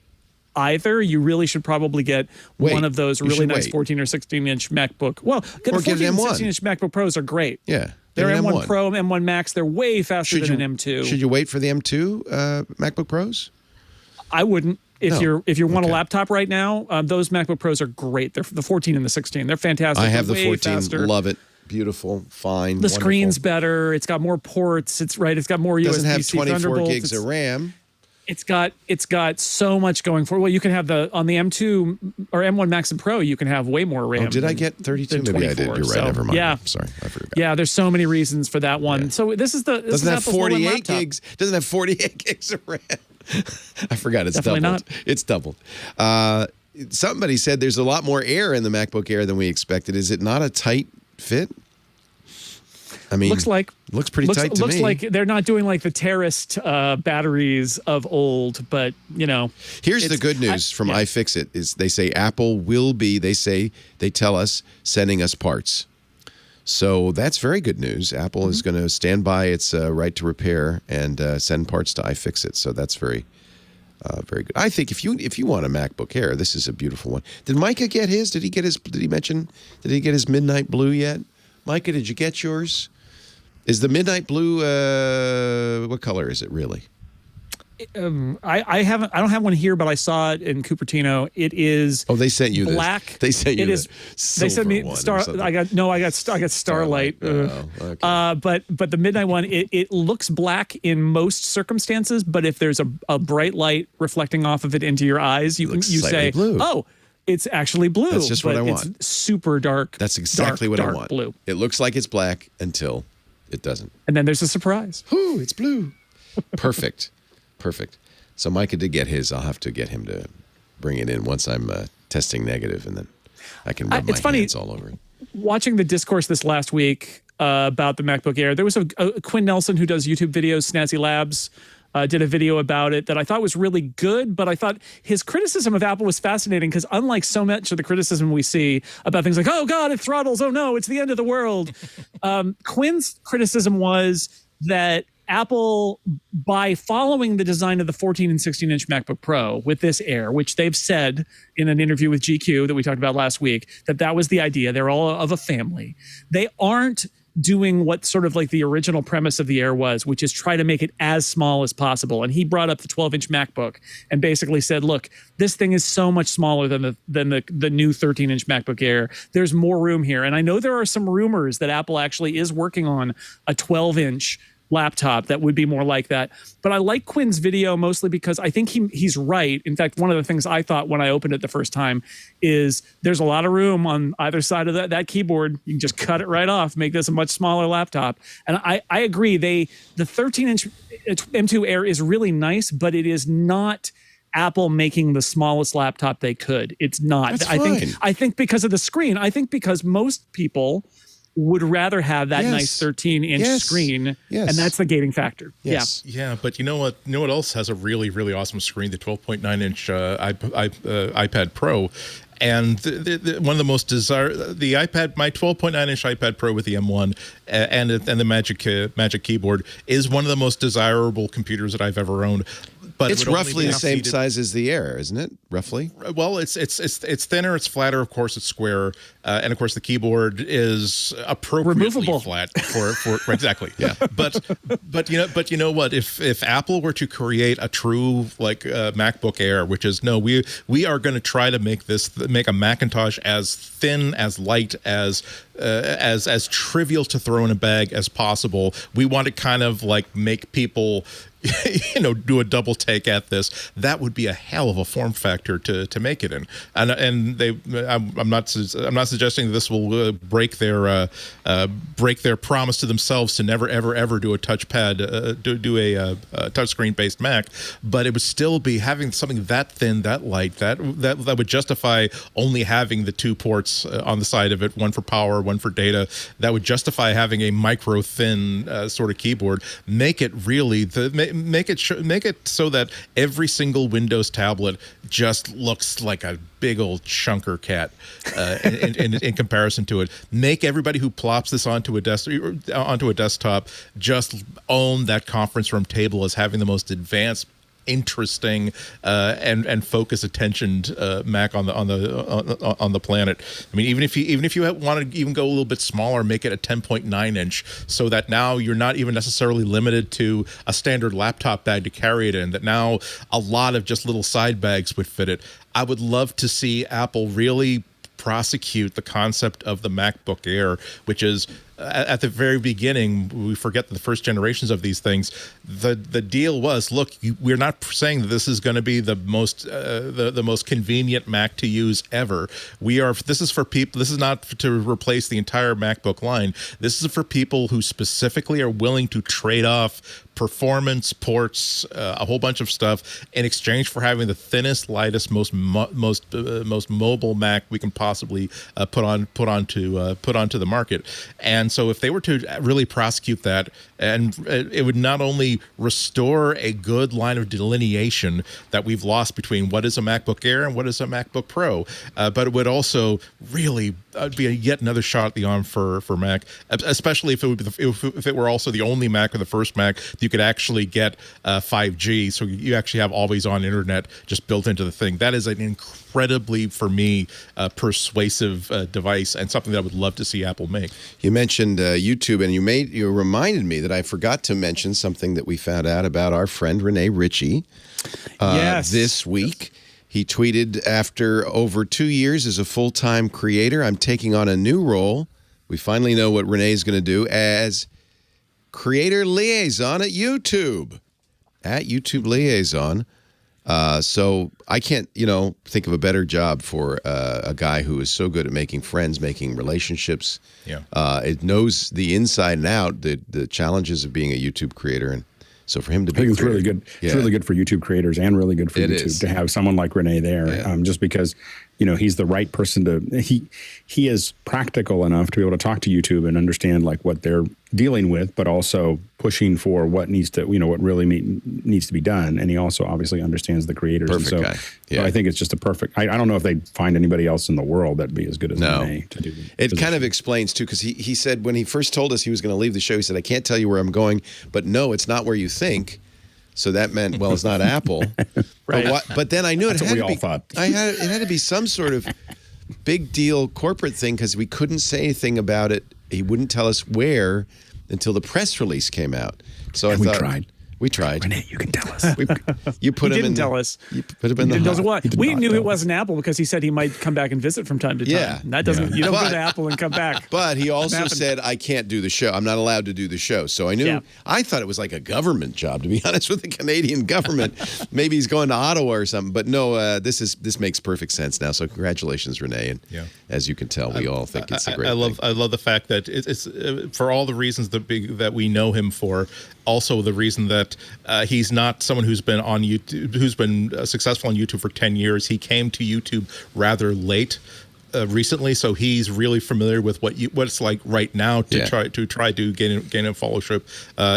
either. You really should probably get one of those really nice 14 or 16-inch MacBook. Well, the 14 and 16-inch MacBook Pros are great. Yeah. They're an M1 Pro, M1 Max. They're way faster than an M2. Should you wait for the M2 MacBook Pros? I wouldn't. If No. you want Okay. a laptop right now, those MacBook Pros are great. They're the 14 and the 16. They're fantastic. I have the They're way 14. faster. Love it. Beautiful. Fine. The screen's wonderful. better. It's got more ports. It's got more Doesn't have USB-C 24 Thunderbolts. gigs of RAM. It's got so much going for it. Well, you can have on the M2 or M1 Max and Pro, you can have way more RAM. Oh, did I get 32? than Maybe I did. 24, You're right. so, Never mind. yeah. Sorry. I forgot. Yeah, there's so many reasons for that one. Yeah. So this is Doesn't have Apple's low-end 48 laptop. gigs. Doesn't have 48 gigs of RAM. I forgot. It's Definitely doubled. not. It's doubled. Somebody said there's a lot more air in the MacBook Air than we expected. Is it not a tight fit? I mean, looks pretty tight to me. Looks like they're not doing like the Terraced batteries of old, but Here's the good news from iFixit is they say Apple will be, they tell us, sending us parts. So that's very good news. Apple is going to stand by its right to repair and send parts to iFixit. So that's very good. I think if you want a MacBook Air, this is a beautiful one. Did Micah get his? Did he get his midnight blue yet? Micah, did you get yours? Is the midnight blue what color is it really? I don't have one here, but I saw it in Cupertino. It is. Oh, they sent you black. This. They sent you. It is. They sent me star. I got Starlight. Oh, okay. But the midnight one, it looks black in most circumstances. But if there's a bright light reflecting off of it into your eyes, you say, blue. "Oh, it's actually blue." That's just what I want. It's super dark. That's exactly what I want. Blue. It looks like it's black until it doesn't. And then there's a surprise. Ooh, it's blue. Perfect. So Micah did get his. I'll have to get him to bring it in once I'm testing negative, and then I can rub my hands all over it. Watching the discourse this last week about the MacBook Air, there was a Quinn Nelson who does YouTube videos, Snazzy Labs, did a video about it that I thought was really good, but I thought his criticism of Apple was fascinating because unlike so much of the criticism we see about things like, oh God, it throttles, oh no, it's the end of the world. Quinn's criticism was that Apple, by following the design of the 14 and 16-inch MacBook Pro with this Air, which they've said in an interview with GQ that we talked about last week, that was the idea. They're all of a family. They aren't doing what sort of like the original premise of the Air was, which is try to make it as small as possible. And he brought up the 12-inch MacBook and basically said, look, this thing is so much smaller than the new 13-inch MacBook Air. There's more room here. And I know there are some rumors that Apple actually is working on a 12-inch laptop that would be more like that. But I like Quinn's video mostly because I think he's right. In fact, one of the things I thought when I opened it the first time is there's a lot of room on either side of that keyboard. You can just cut it right off, make this a much smaller laptop. And I agree. The 13-inch M2 Air is really nice, but it is not Apple making the smallest laptop they could. It's not. That's fine. I think because of the screen. I think because most people would rather have that nice 13-inch screen, and that's the gating factor. Yes. Yeah, but you know what? You know what else has a really, really awesome screen? The 12.9-inch iPad Pro. And one of the most the iPad, my 12.9-inch iPad Pro with the M1 and the Magic Keyboard is one of the most desirable computers that I've ever owned. But it's roughly the same size as the Air, isn't it? Roughly. Well, it's thinner, it's flatter. Of course, it's square, and of course, the keyboard is appropriately removable. flat for exactly. Yeah. But you know what? If Apple were to create a true MacBook Air, which is we are going to try to make a Macintosh as thin, as light, as trivial to throw in a bag as possible. We want to kind of make people do a double take at this. That would be a hell of a form factor to make it in. And I'm not suggesting that this will break their promise to themselves to never ever do a touchpad do a touchscreen based Mac. But it would still be having something that thin, that light, that would justify only having the two ports on the side of it, one for power, one for data. That would justify having a micro thin sort of keyboard. Make it really make it so that every single Windows tablet just looks like a big old chunker cat in comparison to it. Make everybody who plops this onto a desktop just own that conference room table as having the most advanced, interesting and focused attentioned Mac on the planet. I mean, even if you want to even go a little bit smaller, make it a 10.9-inch, so that now you're not even necessarily limited to a standard laptop bag to carry it in. That now a lot of just little side bags would fit it. I would love to see Apple really prosecute the concept of the MacBook Air, which is at the very beginning, we forget the first generations of these things. The deal was, look, we're not saying that this is going to be the most convenient Mac to use ever. This is for people. This is not to replace the entire MacBook line. This is for people who specifically are willing to trade off performance, ports, a whole bunch of stuff in exchange for having the thinnest, lightest, most mobile Mac we can possibly put onto the market. And so if they were to really prosecute that, and it would not only restore a good line of delineation that we've lost between what is a MacBook Air and what is a MacBook Pro, but it would also really be yet another shot at the arm for Mac, especially if it were also the only Mac or the first Mac that you could actually get 5G, so you actually have always-on internet just built into the thing. That is an incredibly, for me, persuasive device, and something that I would love to see Apple make. You mentioned YouTube, and you reminded me that I forgot to mention something that we found out about our friend Rene Ritchie this week. He tweeted, after over 2 years as a full-time creator, I'm taking on a new role. We finally know what Rene is going to do as creator liaison at YouTube. At YouTube Liaison. So I can't, think of a better job for a guy who is so good at making friends, making relationships. Yeah. It knows the inside and out, the challenges of being a YouTube creator. And so for him to be, I think it's really good. Yeah. It's really good for YouTube creators and really good for YouTube to have someone like Rene there. Yeah. Just because, he's the right person he is practical enough to be able to talk to YouTube and understand what they're dealing with, but also pushing for what needs to, what really needs to be done. And he also obviously understands the creators. Perfect and so, guy. Yeah. So I think it's just a perfect, I don't know if they'd find anybody else in the world that'd be as good as Rene to do it. It kind of explains too, because he said when he first told us he was going to leave the show, he said, I can't tell you where I'm going, but no, it's not where you think. So that meant, well, it's not Apple. Right. But then I knew it had to be. Thought. It had to be some sort of big deal corporate thing, because we couldn't say anything about it. He wouldn't tell us where until the press release came out. So I thought, We tried. Rene, you can tell us. You put He him in. didn't tell us. You put him in the. He doesn't hot. want. did We not knew tell it wasn't Apple because he said he might come back and visit from time to time. Yeah. And that doesn't. You don't go But- to Apple and come back. But he also happened. said, I can't do the show. I'm not allowed to do the show. So I knew, Yeah. I thought it was like a government job, to be honest with the Canadian government. Maybe he's going to Ottawa or something. But no, this makes perfect sense now. So congratulations, Renee. And as you can tell, we all think it's a great thing. I love the fact that it's for all the reasons that we know him for. Also, the reason that he's not someone who's been on YouTube, who's been successful on YouTube for 10 years. He came to YouTube rather late. Recently, so he's really familiar with what it's like right now to try to gain a followership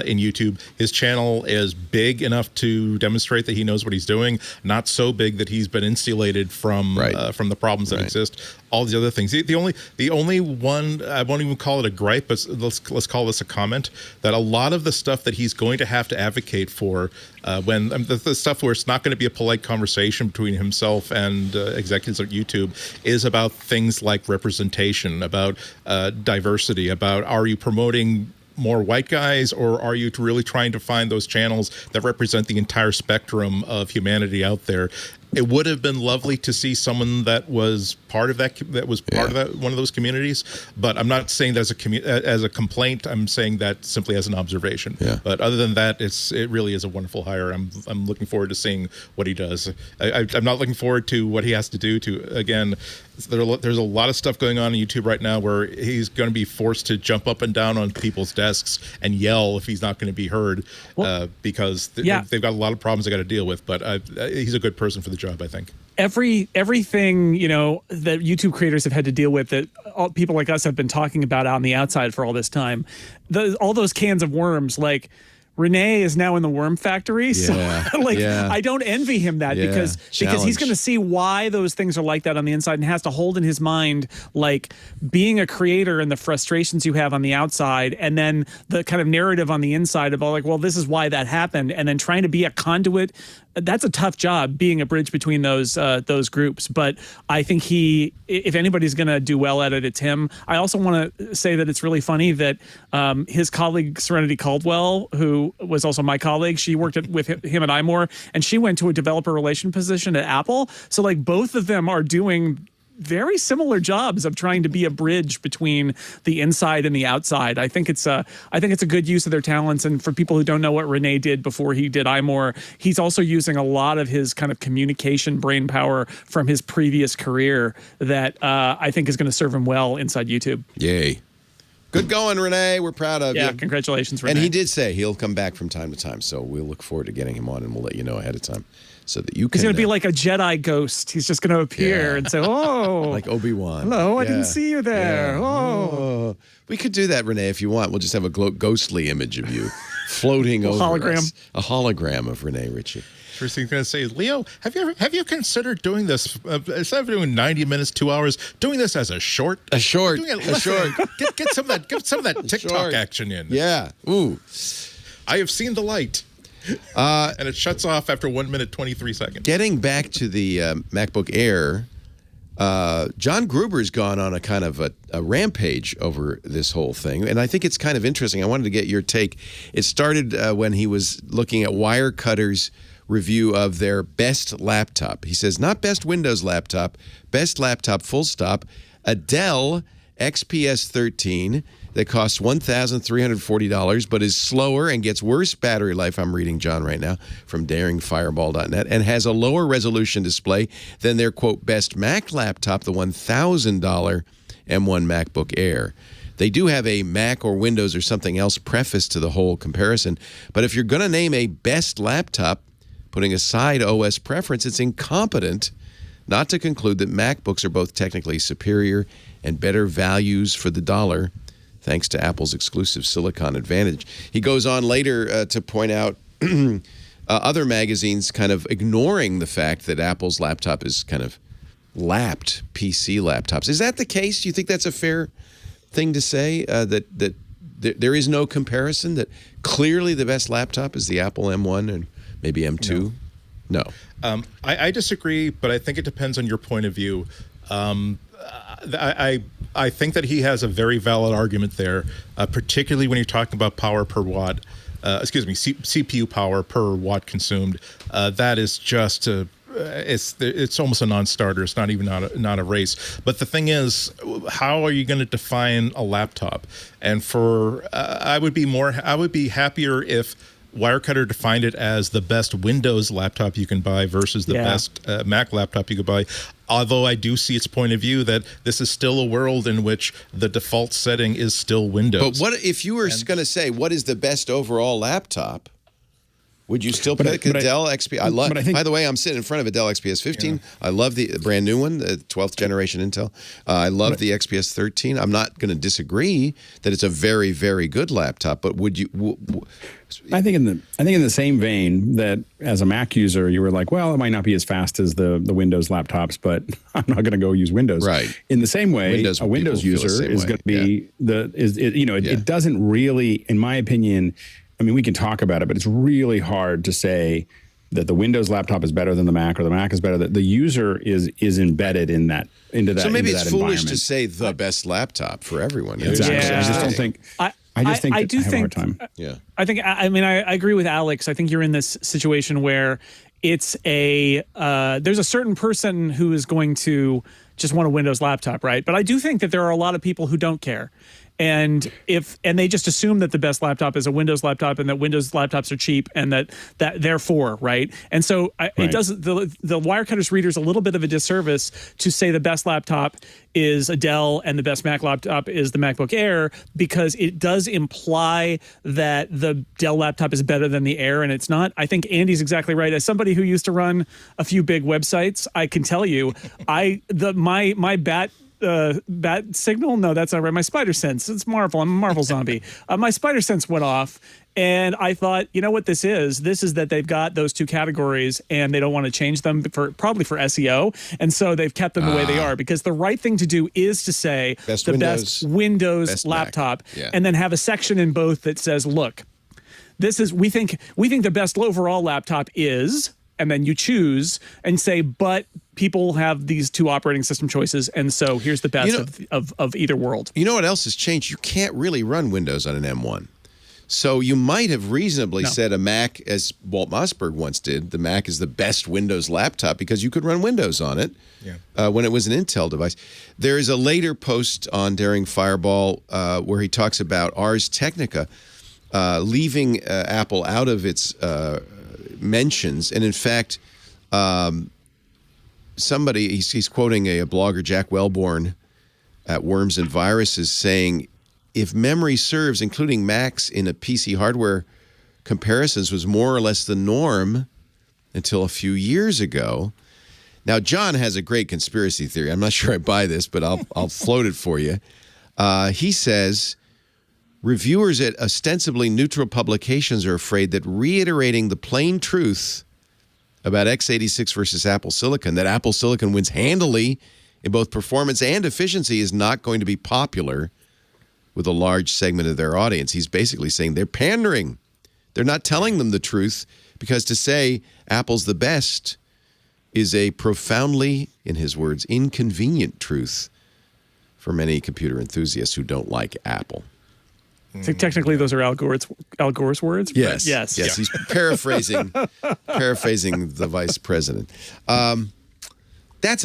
in YouTube. His channel is big enough to demonstrate that he knows what he's doing. Not so big that he's been insulated from the problems that exist. All these other things. The only one, I won't even call it a gripe, but let's call this a comment, that a lot of the stuff that he's going to have to advocate for when the stuff where it's not going to be a polite conversation between himself and executives at YouTube is about things like representation, about diversity, about are you promoting more white guys, or are you really trying to find those channels that represent the entire spectrum of humanity out there? It would have been lovely to see someone that was part of that one of those communities, but I'm not saying that as a complaint. I'm saying that simply as an observation. Yeah. But other than that, it really is a wonderful hire. I'm looking forward to seeing what he does. I'm not looking forward to what he has to do to, again, there's a lot of stuff going on YouTube right now where he's going to be forced to jump up and down on people's desks and yell if he's not going to be heard, because they've got a lot of problems they got to deal with. But he's a good person for the job, I think. Everything that YouTube creators have had to deal with, that all people like us have been talking about out on the outside for all this time, all those cans of worms, like Rene is now in the worm factory. So I don't envy him that because he's going to see why those things are like that on the inside and has to hold in his mind, like, being a creator and the frustrations you have on the outside, and then the kind of narrative on the inside of all, like, well, this is why that happened, and then trying to be a conduit. That's a tough job, being a bridge between those groups. But I think if anybody's going to do well at it, it's him. I also want to say that it's really funny that his colleague Serenity Caldwell, who was also my colleague, she worked with him at iMore, and she went to a developer relation position at Apple. So like both of them are doing very similar jobs of trying to be a bridge between the inside and the outside. I think it's a good use of their talents. And for people who don't know what Rene did before he did iMore, he's also using a lot of his kind of communication brain power from his previous career that I think is going to serve him well inside YouTube. Yay. Good going, Rene. We're proud of you. Yeah, congratulations, Rene. And he did say he'll come back from time to time, so we'll look forward to getting him on, and we'll let you know ahead of time so that you can. He's going to be like a Jedi ghost. He's just going to appear and say, "Oh, like Obi-Wan. Hello, I didn't see you there. Yeah. Oh, we could do that, Rene, if you want. We'll just have a ghostly image of you floating over hologram. us. A hologram of Rene Ritchie. First thing I'm going to say is, Leo, have you considered doing this instead of doing 90 minutes, 2 hours, doing this as a short? A short. Get some of that TikTok action in. Yeah. Ooh. I have seen the light. And it shuts off after 1 minute, 23 seconds. Getting back to the MacBook Air, John Gruber's gone on a kind of a rampage over this whole thing. And I think it's kind of interesting. I wanted to get your take. It started when he was looking at Wirecutter's review of their best laptop. He says, not best Windows laptop, best laptop, full stop, a Dell XPS 13 that costs $1,340 but is slower and gets worse battery life, I'm reading John right now, from daringfireball.net, and has a lower resolution display than their, quote, best Mac laptop, the $1,000 M1 MacBook Air. They do have a Mac or Windows or something else preface to the whole comparison, but if you're going to name a best laptop, putting aside OS preference, it's incompetent not to conclude that MacBooks are both technically superior and better values for the dollar, thanks to Apple's exclusive Silicon advantage. He goes on later to point out other magazines kind of ignoring the fact that Apple's laptop is kind of lapped PC laptops. Is that the case? Do you think that's a fair thing to say, that there is no comparison, that clearly the best laptop is the Apple M1 and maybe M2? No. I disagree, but I think it depends on your point of view. I think that he has a very valid argument there, particularly when you're talking about power per watt. CPU power per watt consumed. That is just it's almost a non-starter. It's not even not a race. But the thing is, how are you going to define a laptop? And I would be happier if Wirecutter defined it as the best Windows laptop you can buy versus the best Mac laptop you could buy. Although I do see its point of view that this is still a world in which the default setting is still Windows. But what if you were going to say what is the best overall laptop? Would you still pick a Dell XP? By the way, I'm sitting in front of a Dell XPS 15. Yeah. I love the brand new one, the 12th generation Intel. I love the XPS 13. I'm not going to disagree that it's a very, very good laptop. But would you? I think in the same vein that as a Mac user, you were like, well, it might not be as fast as the Windows laptops, but I'm not going to go use Windows. Right. In the same way, a Windows user is going to be it doesn't really, in my opinion. I mean, we can talk about it, but it's really hard to say that the Windows laptop is better than the Mac or the Mac is better. The user is embedded into that. So maybe it's foolish to say the best laptop for everyone. Exactly. Yeah. I just don't think. I just think I have a hard time. Yeah. I agree with Alex. I think you're in this situation where it's there's a certain person who is going to just want a Windows laptop, right? But I do think that there are a lot of people who don't care. And they just assume that the best laptop is a Windows laptop and that Windows laptops are cheap and that therefore, right? And so it does the Wirecutter's readers a little bit of a disservice to say the best laptop is a Dell and the best Mac laptop is the MacBook Air, because it does imply that the Dell laptop is better than the Air, and it's not. I think Andy's exactly right. As somebody who used to run a few big websites, I can tell you, my bat signal? No, that's not right. My spider sense. It's Marvel. I'm a Marvel zombie. My spider sense went off, and I thought, you know what this is? This is that they've got those two categories, and they don't want to change them probably for SEO, and so they've kept them the way they are, because the right thing to do is to say best Windows laptop, and then have a section in both that says, look, this is we think the best overall laptop is. And then you choose and say, but people have these two operating system choices, and so here's the best of either world. You know what else has changed? You can't really run Windows on an M1. So you might have reasonably said a Mac, as Walt Mossberg once did, the Mac is the best Windows laptop because you could run Windows on it when it was an Intel device. There is a later post on Daring Fireball where he talks about Ars Technica leaving Apple out of its mentions, and in fact he's quoting a blogger, Jack Wellborn at Worms and Viruses, saying if memory serves, including Macs in a PC hardware comparisons was more or less the norm until a few years ago. Now John has a great conspiracy theory. I'm not sure I buy this, but I'll float it for you. He says reviewers at ostensibly neutral publications are afraid that reiterating the plain truth about x86 versus Apple Silicon, that Apple Silicon wins handily in both performance and efficiency, is not going to be popular with a large segment of their audience. He's basically saying they're pandering. They're not telling them the truth, because to say Apple's the best is a profoundly, in his words, inconvenient truth for many computer enthusiasts who don't like Apple. So technically, those are Al Gore's words. Yes. He's paraphrasing the vice president. That's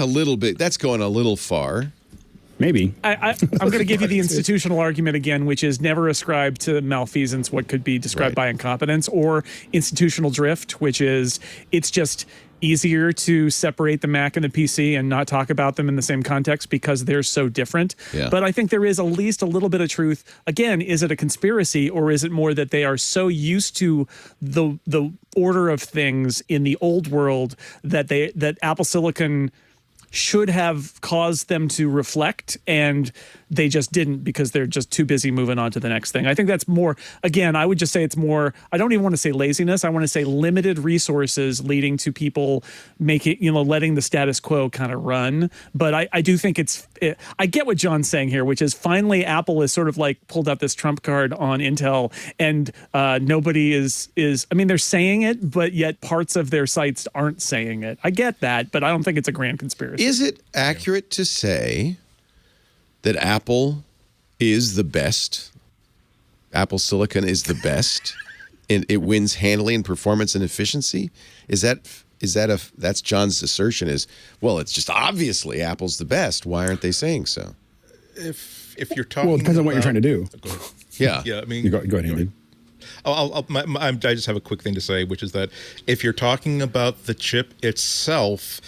going a little far. Maybe. I'm going to give you the institutional argument again, which is never ascribe to malfeasance what could be described by incompetence, or institutional drift, which is it's just easier to separate the Mac and the PC and not talk about them in the same context because they're so different. Yeah. But I think there is at least a little bit of truth. Again, is it a conspiracy, or is it more that they are so used to the order of things in the old world that Apple Silicon should have caused them to reflect, and they just didn't because they're just too busy moving on to the next thing. I think that's more, again, I would just say it's more, I don't even want to say laziness. I want to say limited resources leading to people letting the status quo kind of run. But I do think I get what John's saying here, which is finally Apple is sort of like pulled out this trump card on Intel, and nobody is, I mean, they're saying it, but yet parts of their sites aren't saying it. I get that, but I don't think it's a grand conspiracy. Is it accurate to say that Apple is the best? Apple Silicon is the best it wins handily and performance and efficiency? That's John's assertion is, well, it's just obviously Apple's the best. Why aren't they saying so? If you're talking, Well, it depends on what you're trying to do. Yeah. Yeah, I mean, Go ahead, Andy. I just have a quick thing to say, which is that if you're talking about the chip itself,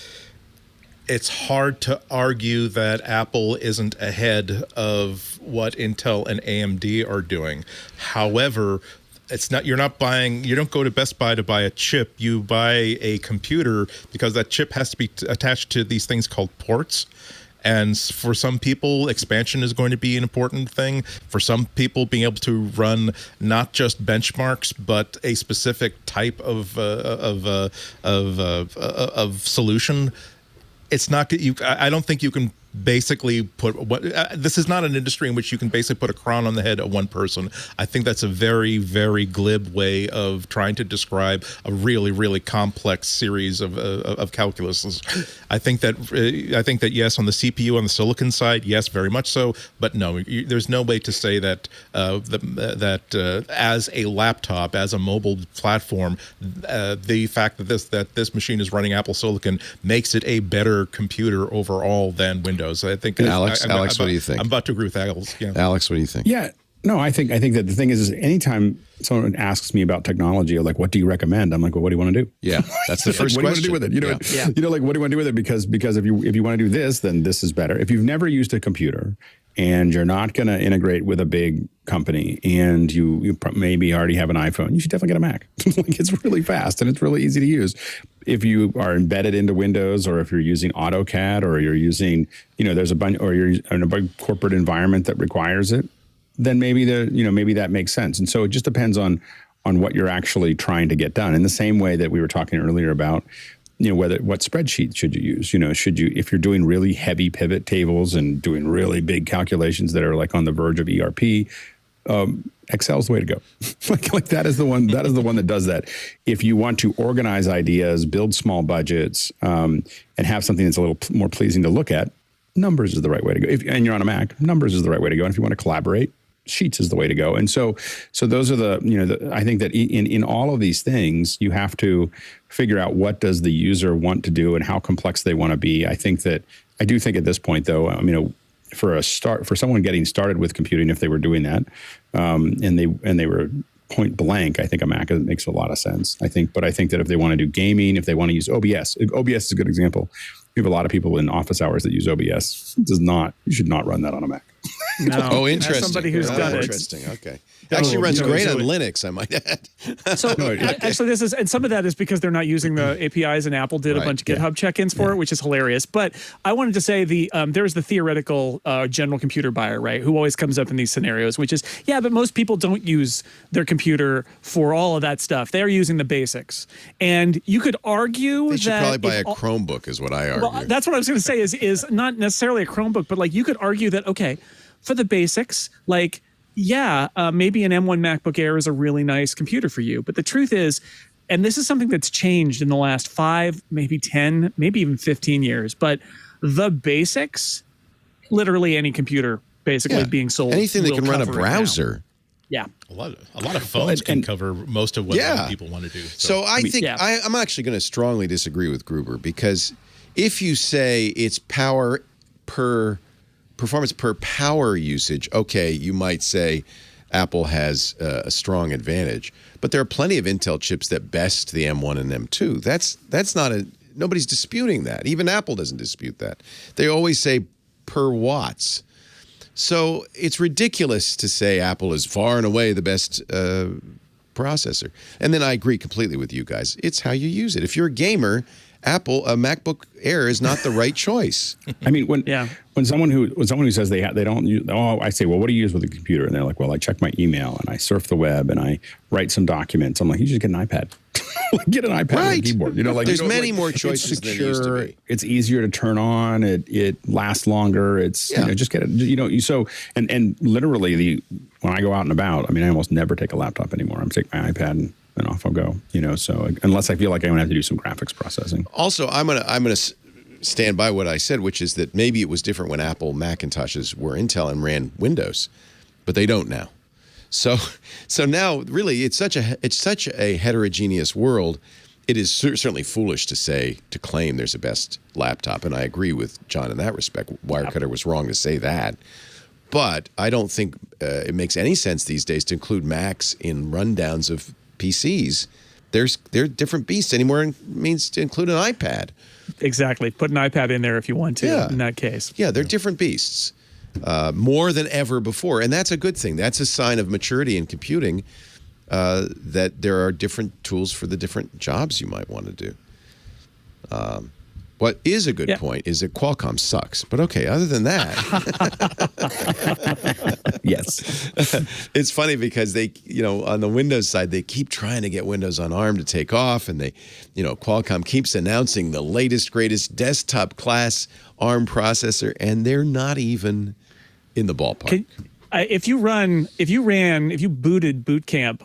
it's hard to argue that Apple isn't ahead of what Intel and AMD are doing. However, you don't go to Best Buy to buy a chip. You buy a computer because that chip has to be attached to these things called ports. And for some people, expansion is going to be an important thing. For some people, being able to run not just benchmarks, but a specific type of solution. It's not I don't think you can basically put this is not an industry in which you can basically put a crown on the head of one person. I think that's a very, very glib way of trying to describe a really, really complex series of calculuses. I think that yes, on the CPU, on the silicon side, yes, very much so. But no, there's no way to say that as a laptop, as a mobile platform, the fact that this machine is running Apple Silicon makes it a better computer overall than Windows. I think Alex, what do you think? I'm about to agree with Alex. Yeah. Alex, what do you think? Yeah, no, I think that the thing is anytime someone asks me about technology, or like, what do you recommend? I'm like, well, what do you want to do? Yeah, that's the first what question. do you want to do with it? You know, like, what do you want to do with it? Because if you want to do this, then this is better. If you've never used a computer and you're not going to integrate with a big company, and you maybe already have an iPhone, you should definitely get a Mac. Like, it's really fast and it's really easy to use. If you are embedded into Windows, or if you're using AutoCAD, or you're using, there's a bunch, or you're in a big corporate environment that requires it, then maybe that makes sense. And so it just depends on what you're actually trying to get done. In the same way that we were talking earlier about, what spreadsheet should you use? If you're doing really heavy pivot tables and doing really big calculations that are like on the verge of ERP, Excel's the way to go. like that is the one that does that. If you want to organize ideas, build small budgets, and have something that's a little more pleasing to look at, Numbers is the right way to go. And you're on a Mac, Numbers is the right way to go. And if you want to collaborate, Sheets is the way to go. And so those are I think that in all of these things, you have to figure out what does the user want to do and how complex they want to be. I do think at this point, though, for someone getting started with computing, if they were doing that, and they were point blank, I think a Mac makes a lot of sense. But I think that if they want to do gaming, if they want to use OBS is a good example. We have a lot of people in office hours that use OBS. You should not run that on a Mac. No. Oh, interesting. As somebody who's done it. Interesting. Okay. Actually runs great on Linux, I might add. So actually and some of that is because they're not using the APIs, and Apple did a bunch of GitHub check-ins for it, which is hilarious. But I wanted to say there's the theoretical general computer buyer, right, who always comes up in these scenarios, which is, but most people don't use their computer for all of that stuff. They're using the basics. And you could argue they should that probably buy a Chromebook is what I argue. Well, that's what I was going to say is not necessarily a Chromebook, but like you could argue that, okay, for the basics, like, maybe an M1 MacBook Air is a really nice computer for you. But the truth is, and this is something that's changed in the last 5, maybe 10, maybe even 15 years, but the basics, literally any computer basically being sold. Anything that can run a browser. Yeah. A lot of phones can cover most of what people want to do. So I think I'm actually going to strongly disagree with Gruber, because if you say it's performance per power usage, okay, you might say Apple has a strong advantage, but there are plenty of Intel chips that best the M1 and M2. That's not nobody's disputing that. Even Apple doesn't dispute that. They always say per watts. So it's ridiculous to say Apple is far and away the best processor. And then I agree completely with you guys. It's how you use it. If you're a gamer, a MacBook Air is not the right choice. I mean, when someone who says they don't use, I say, well, what do you use with a computer? And they're like, well, I check my email and I surf the web and I write some documents. I'm like, you should get an iPad. Get an iPad and a keyboard. There's many more choices than there used to be. It's easier to turn on. It lasts longer. It's just get it. And literally when I go out and about, I almost never take a laptop anymore. I'm taking my iPad and off I'll go. So unless I feel like I'm gonna have to do some graphics processing. Also, I'm gonna stand by what I said, which is that maybe it was different when Apple Macintoshes were Intel and ran Windows, but they don't now. So now, really, it's such a heterogeneous world. It is certainly foolish to claim there's a best laptop, and I agree with John in that respect. Wirecutter was wrong to say that, but I don't think it makes any sense these days to include Macs in rundowns of PCs. They're different beasts anymore. It means to include an iPad. Exactly. Put an iPad in there if you want to. In that case. Yeah, they're different beasts, more than ever before, and that's a good thing. That's a sign of maturity in computing. That there are different tools for the different jobs you might want to do. What is a good point is that Qualcomm sucks. But okay, other than that, Yes. it's funny because they, on the Windows side, they keep trying to get Windows on ARM to take off, and Qualcomm keeps announcing the latest, greatest desktop class ARM processor, and they're not even in the ballpark. If you booted Boot Camp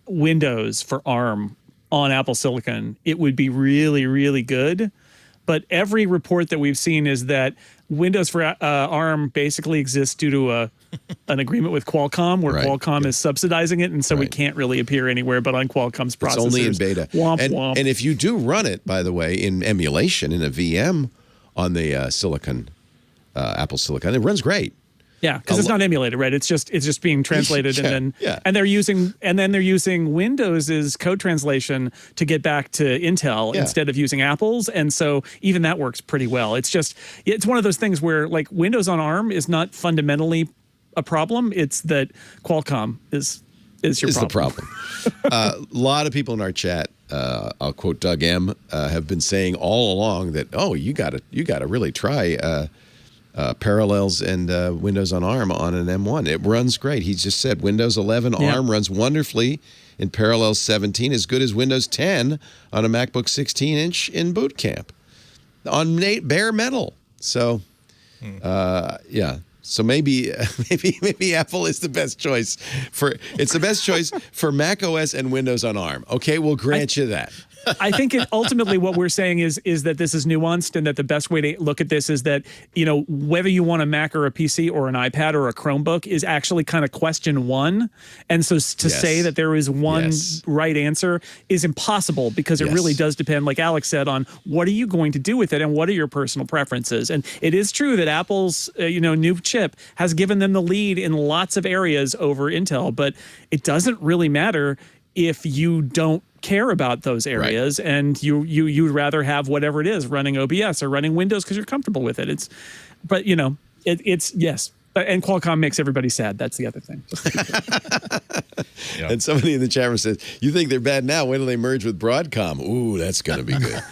Windows for ARM on Apple Silicon, it would be really, really good. But every report that we've seen is that Windows for ARM basically exists due to an agreement with Qualcomm, where Qualcomm is subsidizing it, and so we can't really appear anywhere but on Qualcomm's processors. It's only in beta. Womp, and if you do run it, by the way, in emulation, in a VM on the Silicon, Apple Silicon, it runs great. Yeah, because it's not emulated, right? It's just being translated, and they're using Windows's code translation to get back to Intel instead of using Apple's, and so even that works pretty well. It's one of those things where like Windows on ARM is not fundamentally a problem. It's that Qualcomm is your problem. The problem. A lot of people in our chat, I'll quote Doug M, have been saying all along that you got to really try. Parallels and Windows on ARM on an M1. It runs great. He just said Windows 11 ARM runs wonderfully in Parallels 17, as good as Windows 10 on a MacBook 16-inch in Boot Camp on bare metal. So, So maybe Apple is the best choice for Mac OS and Windows on ARM. Okay, we'll grant you that. I think ultimately what we're saying is that this is nuanced, and that the best way to look at this is that, whether you want a Mac or a PC or an iPad or a Chromebook is actually kind of question one. And so to say that there is one right answer is impossible, because it really does depend, like Alex said, on what are you going to do with it and what are your personal preferences. And it is true that Apple's new chip has given them the lead in lots of areas over Intel, but it doesn't really matter if you don't care about those areas, and you'd rather have whatever it is running OBS or running Windows because you're comfortable with it. It's yes. And Qualcomm makes everybody sad. That's the other thing. And somebody in the chat room says, you think they're bad now, wait till they merge with Broadcom. Ooh, that's going to be good.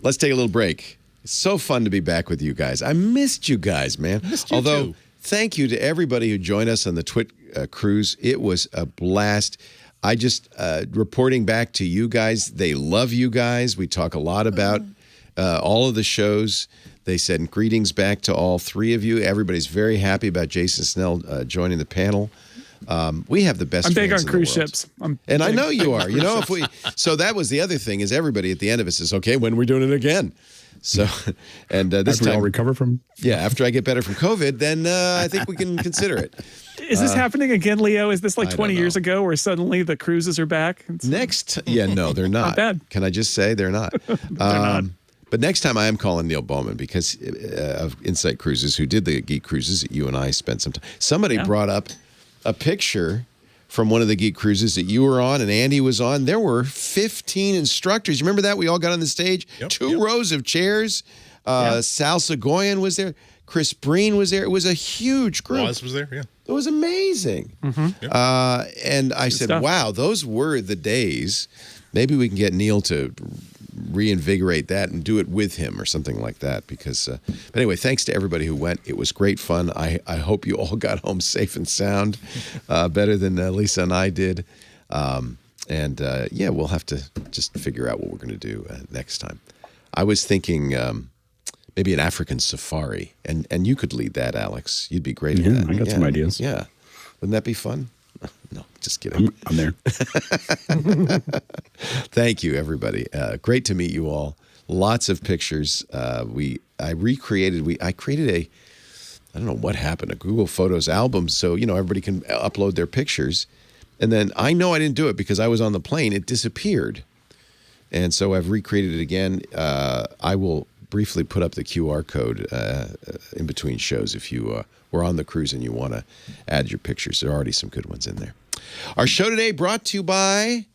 Let's take a little break. It's so fun to be back with you guys. I missed you guys, man. Although, thank you to everybody who joined us on the TWiT cruise. It was a blast. I just, reporting back to you guys, they love you guys. We talk a lot about all of the shows. They send greetings back to all three of you. Everybody's very happy about Jason Snell joining the panel. We have the best I'm big fans on in the cruise world. ships. And I know you are. So that was the other thing, is everybody at the end of it says, okay, when are we doing it again? So, and this after time, we all recover from? Yeah, after I get better from COVID, then I think we can consider it. Is this happening again, Leo? Is this like I 20 don't years know. ago where suddenly the cruises are back? No, they're not. Not bad. Can I just say they're not? They're not. But next time I am calling Neil Bowman, because of Insight Cruises, who did the Geek Cruises that you and I spent some time. Somebody brought up a picture from one of the Geek Cruises that you were on and Andy was on. There were 15 instructors. You remember that? We all got on the stage, two rows of chairs. Sal Segoyan was there. Chris Breen was there. It was a huge group. Woz was there, yeah. It was amazing. And I said, stuff. wow, those were the days. Maybe we can get Neil to reinvigorate that and do it with him or something like that. Because, but anyway, thanks to everybody who went. It was great fun. I hope you all got home safe and sound, better than Lisa and I did. We'll have to just figure out what we're going to do next time. I was thinking maybe an African safari, and you could lead that, Alex. You'd be great at that. I got some ideas. Yeah. Wouldn't that be fun? No, just kidding. I'm there. Thank you, everybody. Great to meet you all. Lots of pictures. I created I don't know what happened to Google Photos albums, so everybody can upload their pictures. And then I know I didn't do it because I was on the plane. It disappeared. And so I've recreated it again. I will briefly put up the QR code in between shows if you were on the cruise and you want to add your pictures. There are already some good ones in there. Our show today brought to you by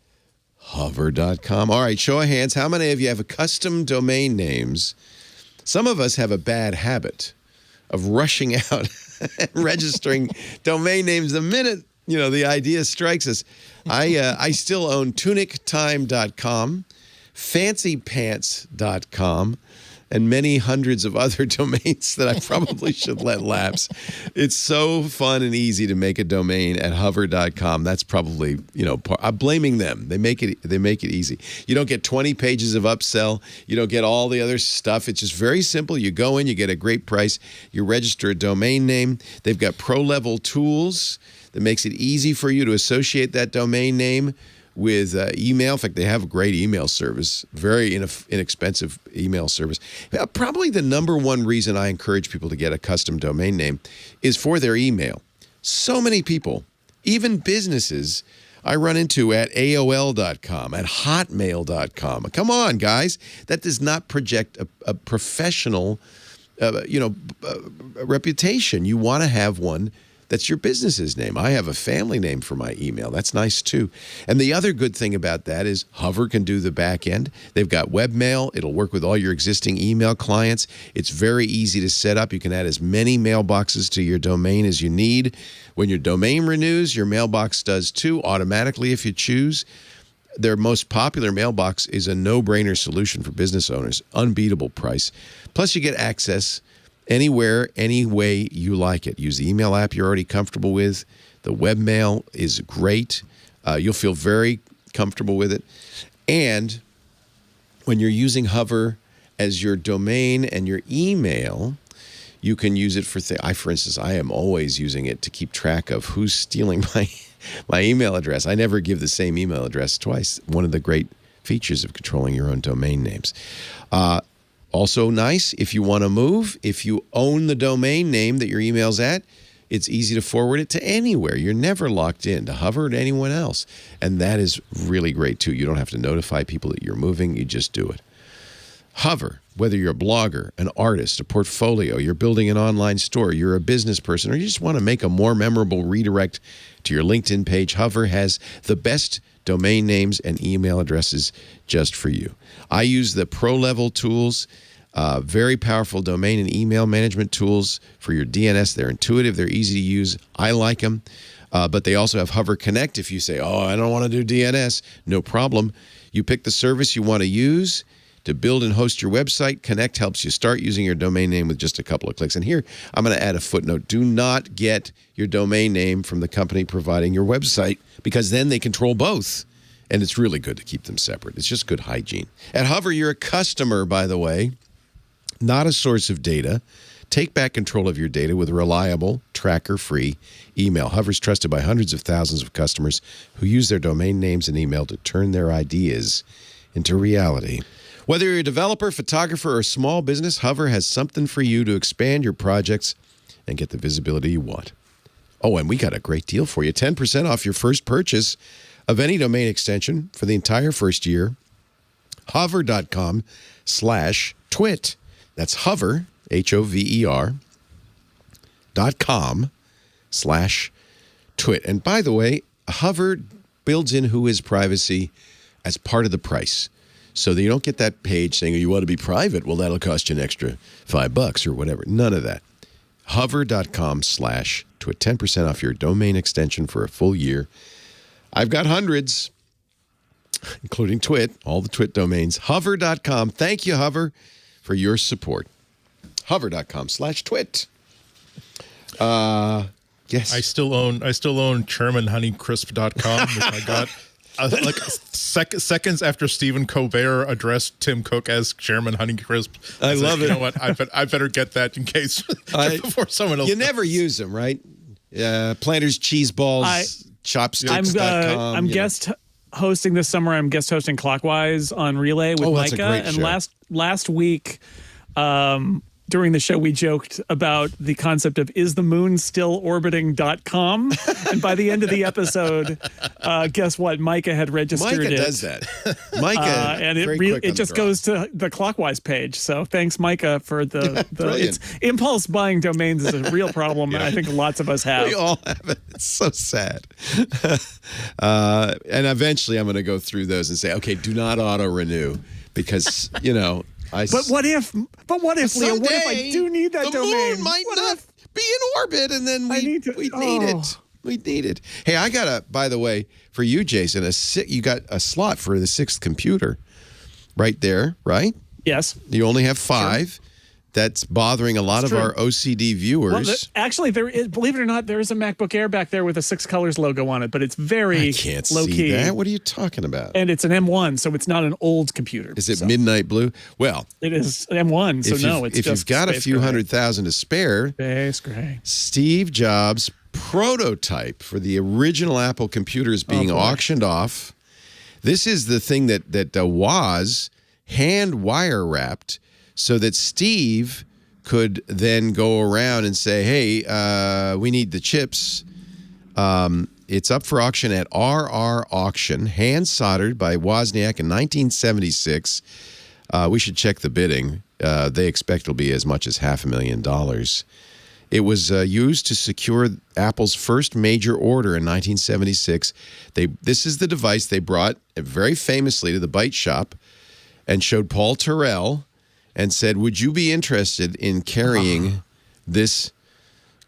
hover.com. All right, show of hands. How many of you have custom domain names? Some of us have a bad habit of rushing out and registering domain names the minute the idea strikes us. I still own tunictime.com, fancypants.com, and many hundreds of other domains that I probably should let lapse. It's so fun and easy to make a domain at hover.com. That's probably, I'm blaming them. They make it easy. You don't get 20 pages of upsell. You don't get all the other stuff. It's just very simple. You go in, you get a great price. You register a domain name. They've got pro-level tools that makes it easy for you to associate that domain name with email. In fact, they have a great email service, very inexpensive email service. Probably the number one reason I encourage people to get a custom domain name is for their email. So many people, even businesses, I run into at AOL.com, at Hotmail.com. Come on, guys. That does not project a professional, reputation. You want to have one that's your business's name. I have a family name for my email. That's nice, too. And the other good thing about that is Hover can do the back end. They've got webmail. It'll work with all your existing email clients. It's very easy to set up. You can add as many mailboxes to your domain as you need. When your domain renews, your mailbox does, too, automatically if you choose. Their most popular mailbox is a no-brainer solution for business owners. Unbeatable price. Plus, you get access anywhere, any way you like it. Use the email app you're already comfortable with. The webmail is great. You'll feel very comfortable with it. And when you're using Hover as your domain and your email, you can use it for for instance, I am always using it to keep track of who's stealing my email address. I never give the same email address twice. One of the great features of controlling your own domain names. Also nice, if you want to move, if you own the domain name that your email's at, it's easy to forward it to anywhere. You're never locked in to Hover or to anyone else. And that is really great, too. You don't have to notify people that you're moving. You just do it. Hover, whether you're a blogger, an artist, a portfolio, you're building an online store, you're a business person, or you just want to make a more memorable redirect to your LinkedIn page, Hover has the best domain names and email addresses just for you. I use the pro-level tools, very powerful domain and email management tools for your DNS. They're intuitive. They're easy to use. I like them. But they also have Hover Connect. If you say, I don't want to do DNS, no problem. You pick the service you want to use to build and host your website. Connect helps you start using your domain name with just a couple of clicks. And here, I'm going to add a footnote. Do not get your domain name from the company providing your website, because then they control both. And it's really good to keep them separate. It's just good hygiene. At Hover, you're a customer, by the way, not a source of data. Take back control of your data with reliable, tracker-free email. Hover's trusted by hundreds of thousands of customers who use their domain names and email to turn their ideas into reality. Whether you're a developer, photographer, or small business, Hover has something for you to expand your projects and get the visibility you want. Oh, and we got a great deal for you. 10% off your first purchase of any domain extension for the entire first year. Hover.com/twit. That's Hover, HOVER.com/twit. And by the way, Hover builds in Whois privacy as part of the price, so that you don't get that page saying, you want to be private? Well, that'll cost you an extra $5 or whatever. None of that. Hover.com/twit. 10% off your domain extension for a full year. I've got hundreds, including Twit, all the Twit domains. Hover.com. Thank you, Hover, for your support. Hover.com/twit. Yes. I still own ChermanHoneyCrisp.com, which I got seconds after Stephen Colbert addressed Tim Cook as Chairman Honeycrisp. I love it. You know what? I better get that in case before someone else. You never use them, right? Planters, cheese balls, chopsticks.com. I'm guest hosting this summer. I'm guest hosting Clockwise on Relay with Micah. That's a great show. And last week, during the show, we joked about the concept of is the moon still orbiting.com? And by the end of the episode, guess what? Micah had registered Micah it. does that. Micah, and it just goes to the clockwise page. So thanks, Micah, for the it's, impulse buying domains is a real problem. I think lots of us have. We all have it. It's so sad. And eventually I'm going to go through those and say, okay, do not auto renew because, But what if, Leah, what if I do need that domain? The moon might not be in orbit, and then we need it. We need it. Hey, I got by the way, for you, Jason, you got a slot for the 6th computer right there, right? Yes. You only have 5. Sure. That's bothering a lot of our OCD viewers. Well, actually, there is, believe it or not, there is a MacBook Air back there with a 6 colors logo on it, but it's very I can't low see key. that. What are you talking about? And it's an M1, so it's not an old computer. Is it midnight blue? Well, it is an M1, so it's if just you've got a few gray. 100,000 to spare, space gray. Steve Jobs' prototype for the original Apple computer is being auctioned off. This is the thing that was hand wire wrapped so that Steve could then go around and say, hey, we need the chips. It's up for auction at RR Auction, hand soldered by Wozniak in 1976. We should check the bidding. They expect it'll be as much as $500,000. It was used to secure Apple's first major order in 1976. This is the device they brought very famously to the Byte Shop and showed Paul Terrell and said, would you be interested in carrying this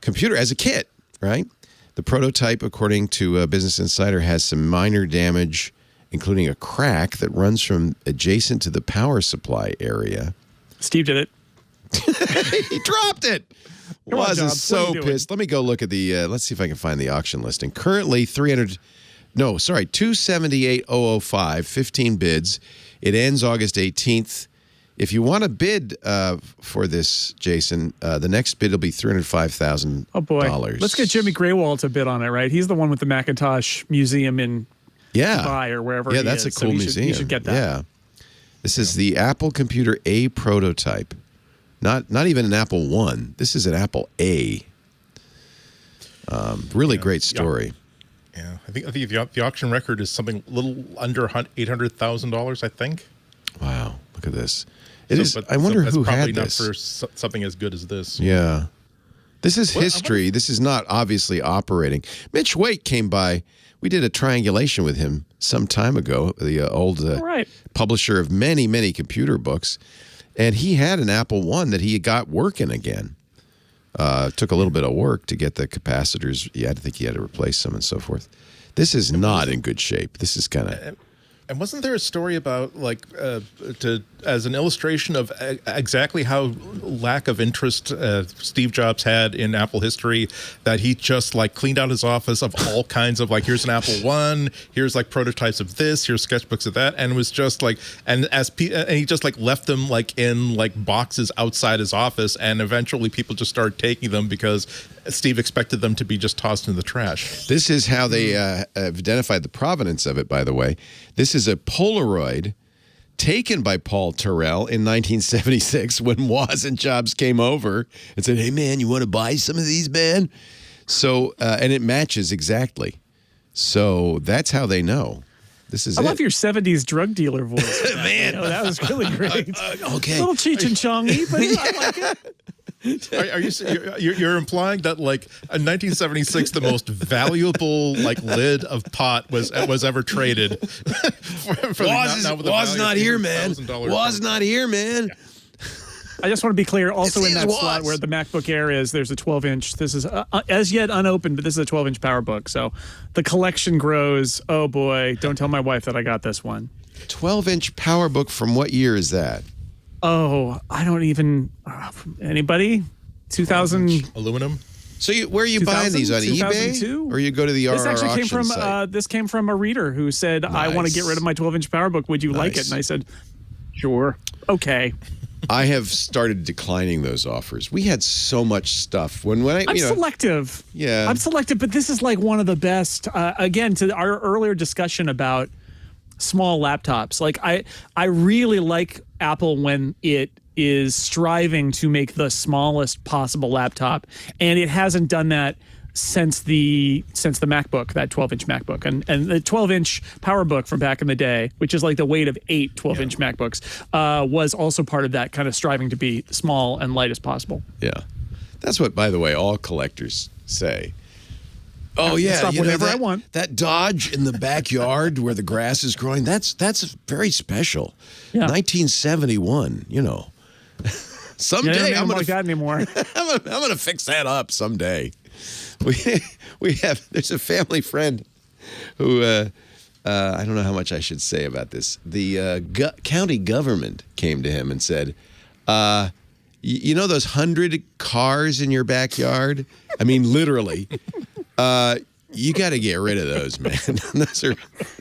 computer as a kit, right? The prototype, according to Business Insider, has some minor damage, including a crack that runs from adjacent to the power supply area. Steve did it. He dropped it. Woz is so pissed. Let me go look at the, let's see if I can find the auction listing. Currently 278,005, 15 bids. It ends August 18th. If you want to bid for this, Jason, the next bid will be $305,000. Oh, boy. Let's get Jimmy Graywall to bid on it, right? He's the one with the Macintosh Museum in Dubai or wherever. Yeah, that's a cool museum. You should get that. Yeah. This is the Apple Computer A prototype. Not even an Apple-1. This is an Apple A. Really great story. Yeah, I think the auction record is something a little under $800,000, I think. Wow, look at this. I wonder who had this. Probably not for something as good as this. Yeah. This is history. This is not obviously operating. Mitch Waite came by. We did a triangulation with him some time ago, the old publisher of many, many computer books. And he had an Apple-1 that he got working again. Took a little bit of work to get the capacitors. Yeah, I think he had to replace them and so forth. This is not in good shape. This is kind of... And wasn't there a story about, as an illustration of exactly how lack of interest Steve Jobs had in Apple history, that he just cleaned out his office of all kinds of here's an Apple-1, here's prototypes of this, here's sketchbooks of that, and was just and he just left them in boxes outside his office, and eventually people just started taking them because Steve expected them to be just tossed in the trash. This is how they identified the provenance of it, by the way. This is a Polaroid taken by Paul Terrell in 1976 when Woz and Jobs came over and said, hey, man, you want to buy some of these, man? So, and it matches exactly. So that's how they know. This is I love your 70s drug dealer voice. Man. That was really great. Okay. A little Cheech and Chong-y, but I like it. You're implying that in 1976 the most valuable lid of pot was ever traded? Woz not here, man. Woz not here, man. I just want to be clear. Also in that slot where the MacBook Air is, there's a 12-inch. This is as yet unopened, but this is a 12-inch PowerBook. So the collection grows. Oh boy! Don't tell my wife that I got this one. 12-inch PowerBook from what year is that? Oh, I don't even. Anybody? 2000 aluminum. So where are you buying these, on eBay, or you go to the RR This actually came from site? This came from a reader who said, "I want to get rid of my 12-inch PowerBook. Would you like it?" And I said, "Sure, okay." I have started declining those offers. We had so much stuff I'm selective. Yeah, I'm selective, but this is one of the best. Again, to our earlier discussion about small laptops, I really like Apple when it is striving to make the smallest possible laptop, and it hasn't done that since the MacBook, that 12-inch MacBook, and the 12-inch PowerBook from back in the day, which is like the weight of 8 12-inch MacBooks, was also part of that kind of striving to be small and light as possible. Yeah. That's what, by the way, all collectors say. Oh, yeah. Stop whenever I want. That Dodge in the backyard where the grass is growing, that's very special. Yeah. 1971, you know. Someday I'm like that anymore. I'm going to fix that up someday. There's a family friend who, I don't know how much I should say about this. The county government came to him and said, you know those 100 cars in your backyard? I mean, literally. You got to get rid of those, man.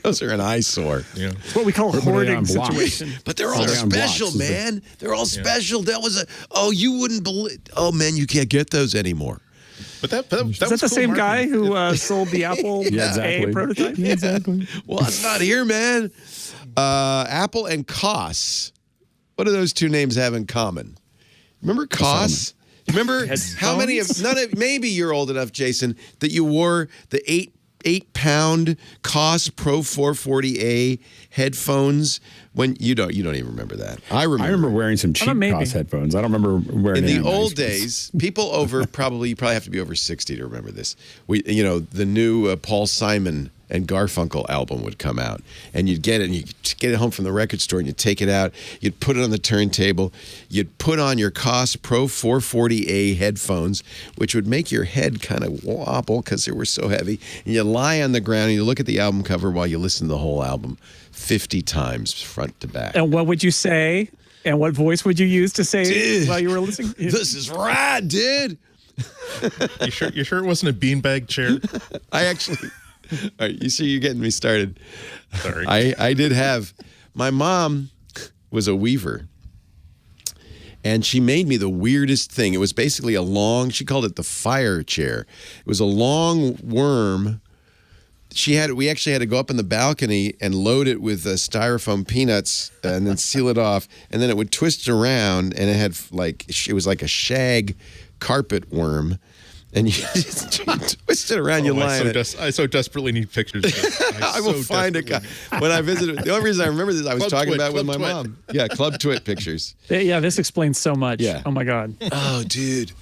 those are an eyesore. Yeah. It's what we call a hoarding situation. But they're all special, man. They're all special. That was you wouldn't believe. Oh, man, you can't get those anymore. But that is that the same guy who sold the Apple A prototype? Yeah, exactly. Well, it's not here, man. Apple and Koss. What do those two names have in common? Remember Koss? Remember how many of maybe you're old enough, Jason, that you wore the 8-pound Koss Pro 440A headphones when you don't even remember that. I remember wearing some cheap Koss headphones. I don't remember wearing in the old days. People you probably have to be over 60 to remember this. The new Paul Simon and Garfunkel album would come out, and you'd get it, and you'd get it home from the record store, and you'd take it out, you'd put it on the turntable, you'd put on your Koss Pro 440A headphones, which would make your head kind of wobble because they were so heavy, and you lie on the ground, and you look at the album cover while you listen to the whole album 50 times front to back. And what would you say, and what voice would you use to say while you were listening? This is rad, dude! You sure it wasn't a beanbag chair? I actually... All right, you see, you're getting me started. Sorry. I did have, my mom was a weaver, and she made me the weirdest thing. It was basically she called it the fire chair. It was a long worm. We actually had to go up in the balcony and load it with styrofoam peanuts and then seal it off. And then it would twist around, and it was like a shag carpet worm. And you just twist it around, you lie on it. I so desperately need pictures of this. I will find a guy. When I visited, the only reason I remember this, I was talking about it with my mom. Yeah, Club Twit pictures. Yeah, this explains so much. Yeah. Oh, my God. Oh, dude.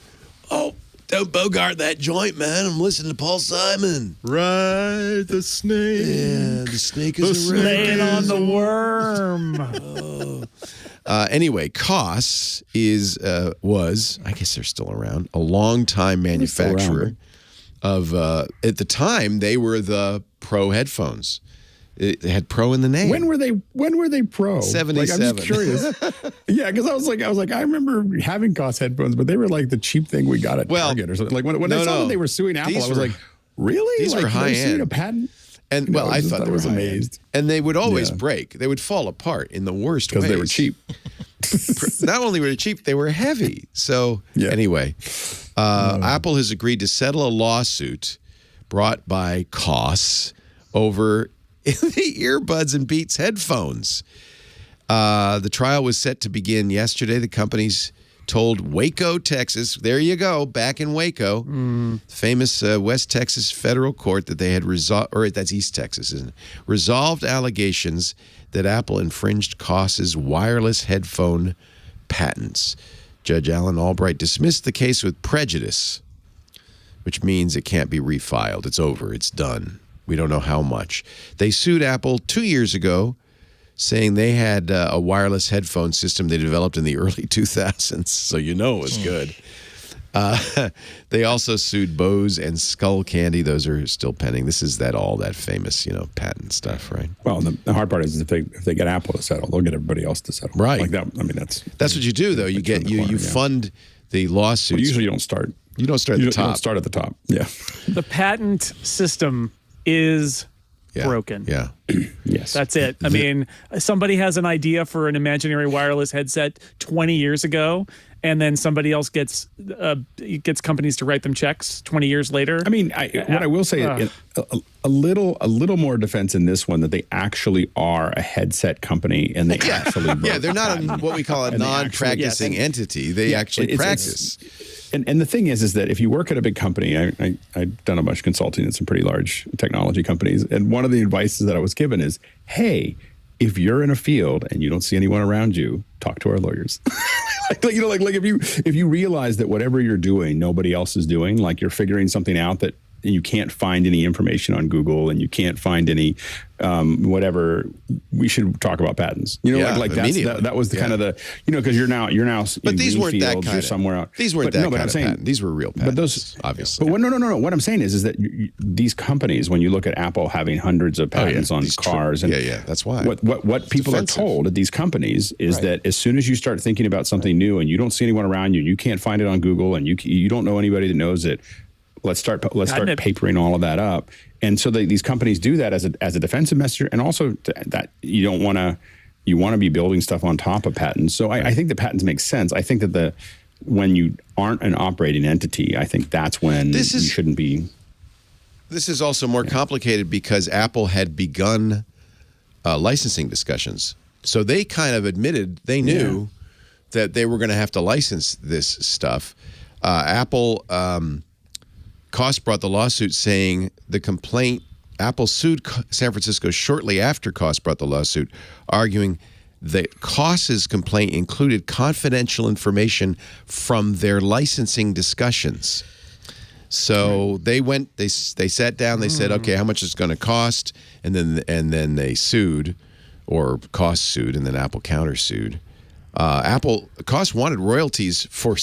Oh, don't bogart that joint, man. I'm listening to Paul Simon. Ride the snake. Yeah, the snake is laying on the worm. Anyway, Koss was, I guess they're still around, a long-time manufacturer of, at the time, they were the Pro headphones. They had Pro in the name. When were they Pro? 77. I'm just curious. Yeah, because I was like, I remember having Koss headphones, but they were like the cheap thing we got at Target or something. Like when I saw that they were suing Apple, I was like, really? These were high end. A patent? And I thought they was were amazed. And they would always break. They would fall apart in the worst ways. Because they were cheap. Not only were they cheap, they were heavy. So anyway, Apple has agreed to settle a lawsuit brought by Koss over the earbuds and Beats headphones. The trial was set to begin yesterday. The companies told Waco, Texas, there you go, back in Waco, famous West Texas federal court, that they had that's East Texas, isn't it? Resolved allegations that Apple infringed Koss's wireless headphone patents. Judge Alan Albright dismissed the case with prejudice, which means it can't be refiled. It's over. It's done. We don't know how much. They sued Apple 2 years ago, saying they had a wireless headphone system they developed in the early 2000s, so it was good. They also sued Bose and Skullcandy. Those are still pending. This is that famous, patent stuff, right? Well, the hard part is if they get Apple to settle, they'll get everybody else to settle. Right. Like that. I mean, that's what you do, though. You fund the lawsuits. Well, usually you don't start. You don't start at the top. You don't start at the top. Yeah. The patent system is broken. Yeah. Yes. That's it. I mean, somebody has an idea for an imaginary wireless headset 20 years ago, and then somebody else gets companies to write them checks 20 years later. I mean, what I will say, a little more defense in this one, that they actually are a headset company, and they actually they're not what we call a non-practicing entity. They actually practice. And the thing is that if you work at a big company, I've done a bunch of consulting in some pretty large technology companies, and one of the advices that I was given is, hey, if you're in a field and you don't see anyone around you, talk to our lawyers. If you realize that whatever you're doing, nobody else is doing, like you're figuring something out that you can't find any information on Google, and you can't find any whatever, we should talk about patents. That was the kind of the, because you're now but these weren't that kind you're somewhere out. These weren't that kind of patent. These were real patents. But those, obviously. But no. What I'm saying is that these companies, when you look at Apple having hundreds of patents on cars, and that's why. What people are told at these companies is that as soon as you start thinking about something new and you don't see anyone around you, and you can't find it on Google, and you don't know anybody that knows it, let's start papering all of that up. And so these companies do that as a defensive measure, and also that you want to be building stuff on top of patents. So I think the patents make sense. I think that when you aren't an operating entity, I think that's when you shouldn't be. This is also more complicated because Apple had begun licensing discussions. So they kind of admitted they knew that they were going to have to license this stuff. Apple. Koss brought the lawsuit saying the complaint, Apple sued San Francisco shortly after Koss brought the lawsuit, arguing that Koss's complaint included confidential information from their licensing discussions. So they sat down, they said, okay, how much is it going to cost? And then they sued, or Koss sued, and then Apple countersued. Koss wanted royalties for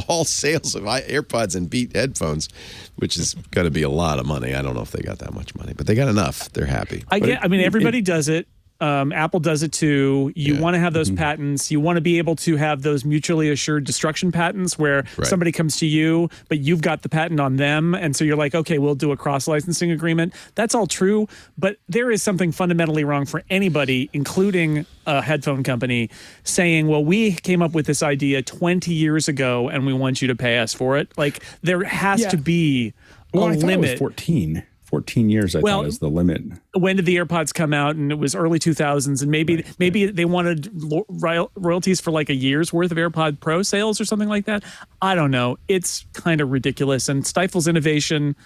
all sales of AirPods and Beat headphones, which is going to be a lot of money. I don't know if they got that much money, but they got enough. They're happy. Everybody does it. Apple does it too. You want to have those patents. You want to be able to have those mutually assured destruction patents where somebody comes to you, but you've got the patent on them. And so you're like, okay, we'll do a cross-licensing agreement. That's all true. But there is something fundamentally wrong for anybody, including a headphone company, saying, well, we came up with this idea 20 years ago and we want you to pay us for it. Like, there has to be a limit. It was 14 years, I thought, is the limit. When did the AirPods come out? And it was early 2000s. And maybe they wanted royalties for like a year's worth of AirPod Pro sales or something like that. I don't know. It's kind of ridiculous and stifles innovation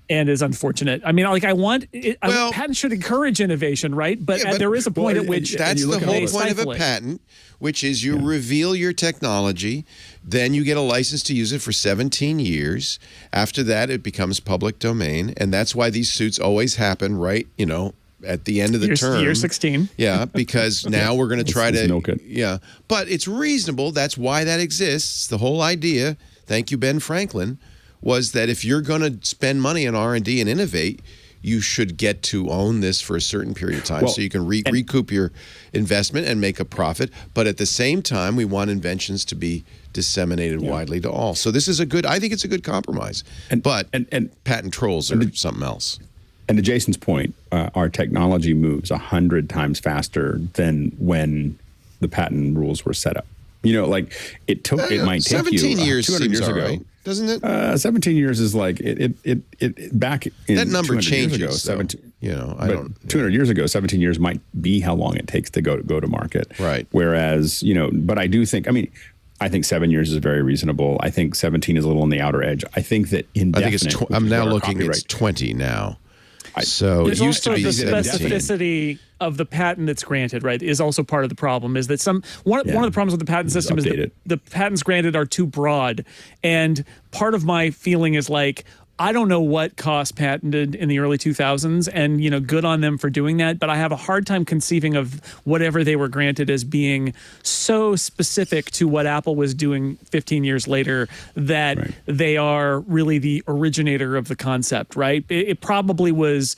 and is unfortunate. I mean, patents should encourage innovation, right? But there is a point at which that's the whole point of a patent, which is you reveal your technology, then you get a license to use it for 17 years. After that, it becomes public domain, and that's why these suits always happen right, at the end of the term. Year 16. Yeah, because now we're going to try to milk it. Yeah, but it's reasonable. That's why that exists. The whole idea, thank you, Ben Franklin, was that if you're going to spend money on R&D and innovate, you should get to own this for a certain period of time so you can recoup your investment and make a profit. But at the same time, we want inventions to be disseminated widely to all. So this is I think it's a good compromise. But patent trolls are something else. And to Jason's point, our technology moves 100 times faster than when the patent rules were set up. It might take you 17 years 200 years ago. Right, doesn't it? 17 years is like it back in that number changes. Years ago, 17, 200 years ago, 17 years might be how long it takes to go to market. Right. Whereas, but I do think, I think 7 years is very reasonable. I think 17 is a little on the outer edge. I think that indefinite. I'm now looking. It's 20 now. So it used to be the specificity of the patent that's granted, right, is also part of the problem. Is that one of the problems with the patent system is that the patents granted are too broad, and part of my feeling is like, I don't know what Koss patented in the early 2000s, and good on them for doing that. But I have a hard time conceiving of whatever they were granted as being so specific to what Apple was doing 15 years later that they are really the originator of the concept, right? It probably was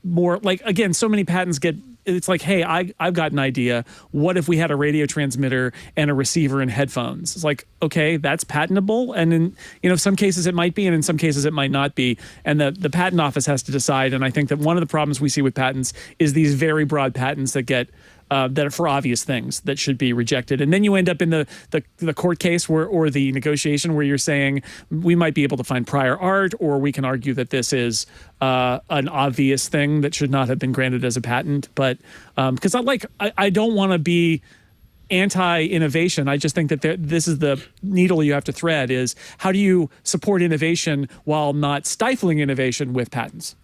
more like, again, so many patents get. It's like, hey, I've got an idea. What if we had a radio transmitter and a receiver and headphones? It's like, okay, that's patentable. And in some cases it might be, and in some cases it might not be. And the patent office has to decide. And I think that one of the problems we see with patents is these very broad patents that get that are for obvious things that should be rejected. And then you end up in the court case or the negotiation where you're saying we might be able to find prior art, or we can argue that this is an obvious thing that should not have been granted as a patent. But because I don't want to be anti-innovation. I just think that this is the needle you have to thread, is how do you support innovation while not stifling innovation with patents?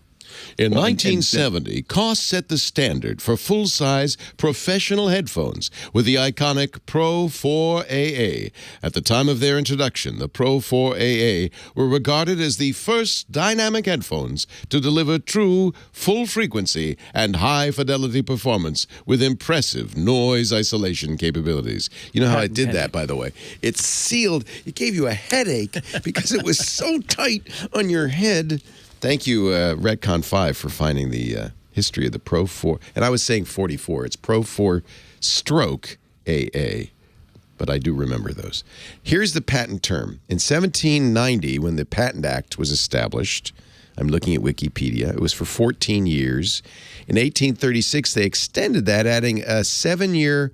In 1970, Koss set the standard for full-size professional headphones with the iconic Pro 4AA. At the time of their introduction, the Pro 4AA were regarded as the first dynamic headphones to deliver true, full-frequency and high-fidelity performance with impressive noise isolation capabilities. You know how I did that, by the way? It's sealed. It gave you a headache because it was so tight on your head. Thank you, Retcon 5, for finding the history of the Pro 4. And I was saying 44. It's Pro 4 stroke AA. But I do remember those. Here's the patent term. In 1790, when the Patent Act was established, I'm looking at Wikipedia, it was for 14 years. In 1836, they extended that, adding a 7-year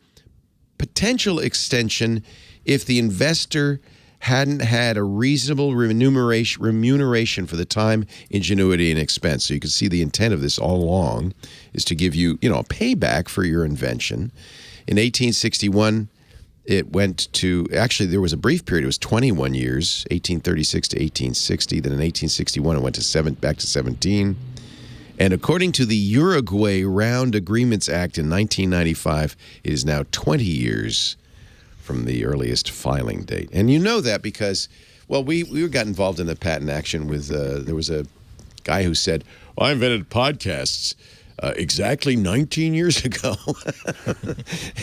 potential extension if the investor hadn't had a reasonable remuneration for the time, ingenuity, and expense. So you can see the intent of this all along is to give you, a payback for your invention. In 1861, it went to, actually, there was a brief period. It was 21 years, 1836 to 1860. Then in 1861, it went to back to 17. And according to the Uruguay Round Agreements Act in 1995, it is now 20 years from the earliest filing date. And you know that because, well, we got involved in a patent action with, there was a guy who said, well, I invented podcasts exactly 19 years ago.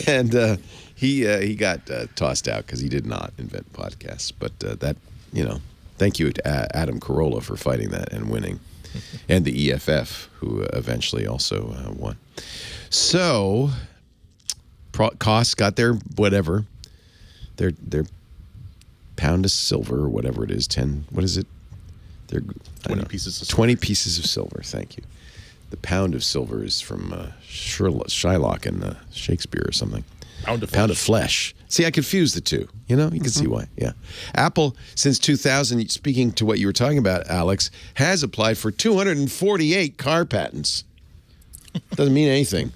And he got tossed out because he did not invent podcasts. But thank you to Adam Carolla for fighting that and winning. And the EFF, who eventually also won. So, Koss got their whatever. Their pound of silver, or whatever it is, 10, what is it? They're 20 pieces of silver. 20 pieces of silver, thank you. The pound of silver is from Shylock in Shakespeare or something. Pound of flesh. See, I confused the two. You can see why. Yeah. Apple, since 2000, speaking to what you were talking about, Alex, has applied for 248 car patents. Doesn't mean anything.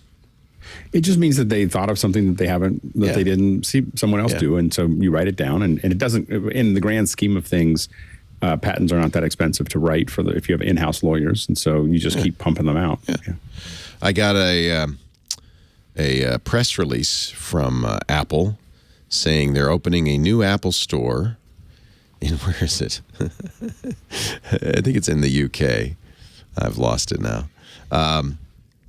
It just means that they thought of something that they didn't see someone else do, and so you write it down, and it doesn't. In the grand scheme of things, patents are not that expensive to write if you have in-house lawyers, and so you just keep pumping them out. Yeah. I got a press release from Apple saying they're opening a new Apple store. Where is it? I think it's in the UK. I've lost it now,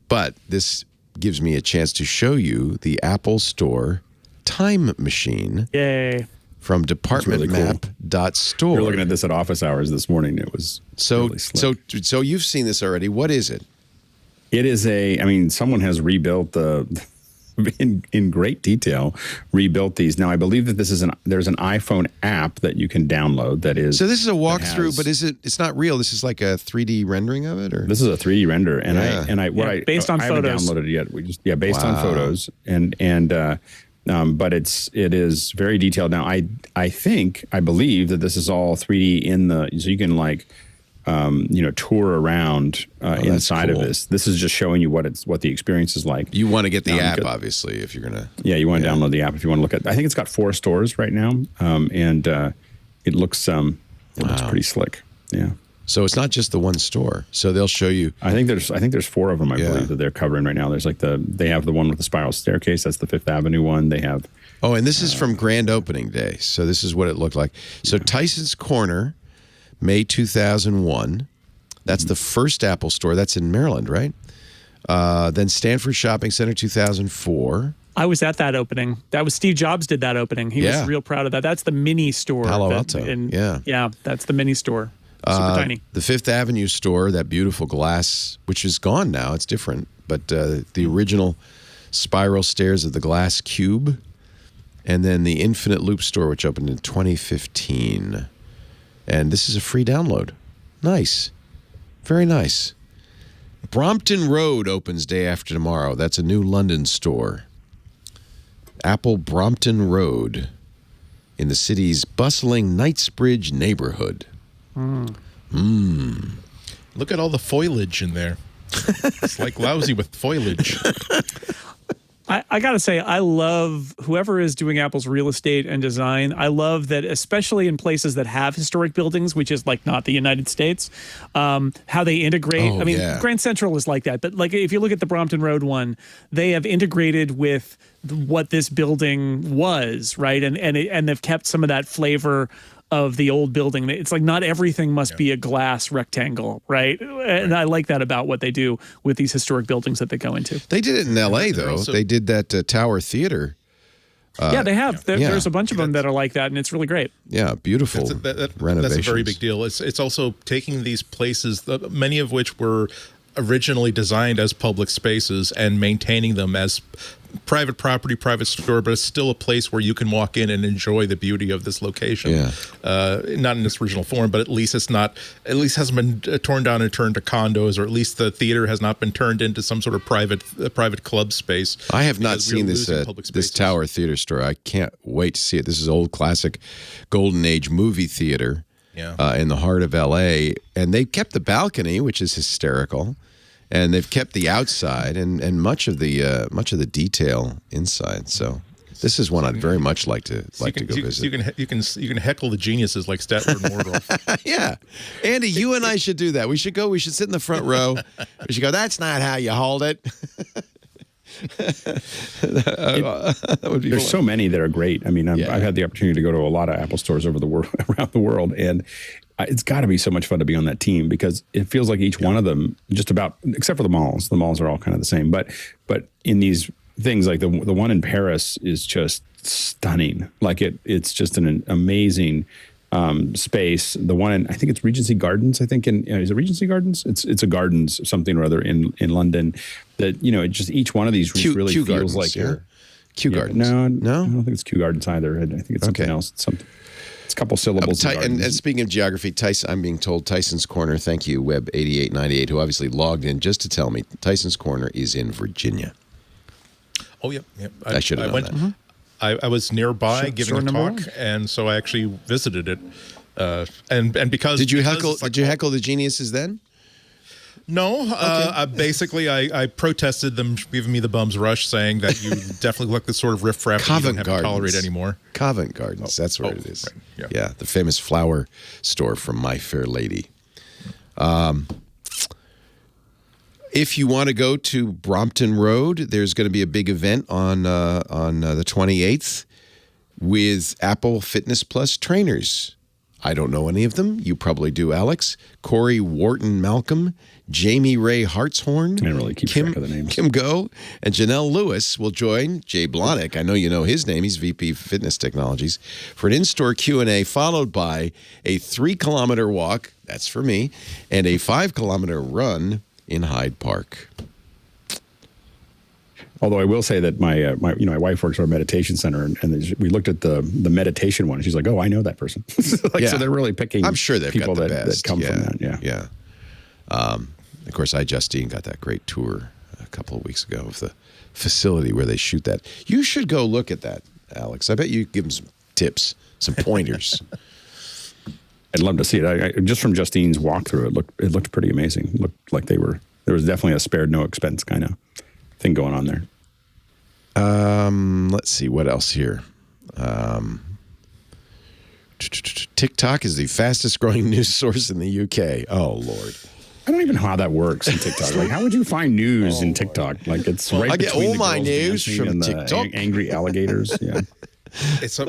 but this gives me a chance to show you the Apple Store time machine. Yay. From departmentmap.store. We were looking at this at office hours this morning. It was really slick. So you've seen this already. What is it? It is someone has rebuilt in great detail, rebuilt these. Now, I believe that there's an iPhone app that you can download that is. So this is a walkthrough, but it's not real. This is like a 3D rendering of it, or this is a 3D render, and based on photos. I haven't downloaded it yet. We just based on photos, but it is very detailed. Now, I believe that this is all 3D so you can tour around inside of this. This is just showing you what the experience is like. You want to get the app, obviously, if you're gonna. Yeah, you want to download the app if you want to look at. I think it's got 4 stores right now, and it looks looks pretty slick. Yeah. So it's not just the one store. So they'll show you. I think there's 4 of them. I believe that they're covering right now. There's they have the one with the spiral staircase. That's the Fifth Avenue one. They have. Oh, and this is from grand opening day. So this is what it looked like. So Tyson's Corner, May 2001. That's the first Apple store. That's in Maryland, right? Then Stanford Shopping Center, 2004. I was at that opening. That was Steve Jobs did that opening. He was real proud of that. That's the mini store. Palo Alto. Yeah, that's the mini store. Super tiny. The Fifth Avenue store, that beautiful glass, which is gone now. It's different. But the original spiral stairs of the glass cube. And then the Infinite Loop store, which opened in 2015. And this is a free download. Nice. Very nice. Brompton Road opens day after tomorrow. That's a new London store. Apple Brompton Road in the city's bustling Knightsbridge neighborhood. Look at all the foliage in there. It's like lousy with foliage. I got to say, I love whoever is doing Apple's real estate and design. I love that, especially in places that have historic buildings, which is like not the United States, how they integrate. Oh, I mean, yeah. Grand Central is like that. But like if you look at the Brompton Road one, they have integrated with what this building was, right? And they've kept some of that flavor of the old building. It's like not everything must be a glass rectangle, right? And I like that about what they do with these historic buildings that they go into. They did it in L.A., though. also- They did that Tower Theater. Yeah, they have. yeah. There's a bunch of them that are like that, and it's really great. Yeah, beautiful renovations. That's a very big deal. It's also taking these places, many of which were originally designed as public spaces, and maintaining them as private property, private store, but it's still a place where you can walk in and enjoy the beauty of this location. Yeah. Not in its original form, but at least hasn't been torn down and turned to condos, or at least the theater has not been turned into some sort of private club space. I have not because we seen were this losing public this spaces. Tower Theater store. I can't wait to see it. This is old classic Golden Age movie theater in the heart of L.A. And they kept the balcony, which is hysterical. And they've kept the outside and much of the detail inside. So this is one I'd very much like to go visit. You can heckle the geniuses like Statler and Waldorf. Yeah, Andy, you and I should do that. We should go. We should sit in the front row. We should go. That's not how you hold it. That would be There's fun. so many that are great. I mean, Yeah. I've had the opportunity to go to a lot of Apple stores over the world, around the world, and it's got to be so much fun to be on that team because it feels like each one of them, just about, except for the malls are all kind of the same. But in these things, like the one in Paris is just stunning. Like it's just an amazing space. The one in, I think it's Regency Gardens. I think is it Regency Gardens? It's a Gardens something or other in London. That it just each one of these really Kew feels Gardens, like you're. Kew Gardens. No, I don't think it's Kew Gardens either. I think it's something else. It's a couple syllables. And speaking of geography, Tyson, I'm being told Tyson's Corner, thank you, Web8898, who obviously logged in just to tell me Tyson's Corner is in Virginia. Oh, yeah. I should have known that. I was nearby giving a number talk, one. and so I actually visited it. And because Did you because heckle? it's like- Did you heckle the geniuses then? No, basically, I protested them giving me the bum's rush, saying that you definitely look the sort of riffraff that you don't Covent have Gardens. to tolerate anymore. Covent Gardens. That's where it is. right, Yeah, the famous flower store from My Fair Lady. If you want to go to Brompton Road, there's going to be a big event on the 28th with Apple Fitness Plus trainers. I don't know any of them. You probably do, Alex. Corey Wharton Malcolm, Jamie Ray Hartshorn, I didn't really keep track of the names. Kim Go, and Janelle Lewis will join Jay Blahnik. I know you know his name. He's VP Fitness Technologies for an in-store Q&A followed by a 3-kilometer walk, that's for me, and a 5-kilometer run in Hyde Park. Although I will say that my wife works at a meditation center, and we looked at the meditation one. And she's like, "Oh, I know that person." Yeah. So they're really picking. I'm sure they've people got the that best. come from that. Yeah. Of course, Justine got that great tour a couple of weeks ago of the facility where they shoot that. You should go look at that, Alex. I bet you give them some tips, some pointers. I'd love to see it. I just from Justine's walkthrough, it looked pretty amazing. It looked like there was definitely a spared no expense kind of thing going on there. Let's see what else here. TikTok is the fastest growing news source in the UK. Oh Lord. I don't even know how that works in TikTok. Like, how would you find news in TikTok? Like, it's right I get between all the my girls news dancing from and the TikTok. Angry alligators. Yeah. It's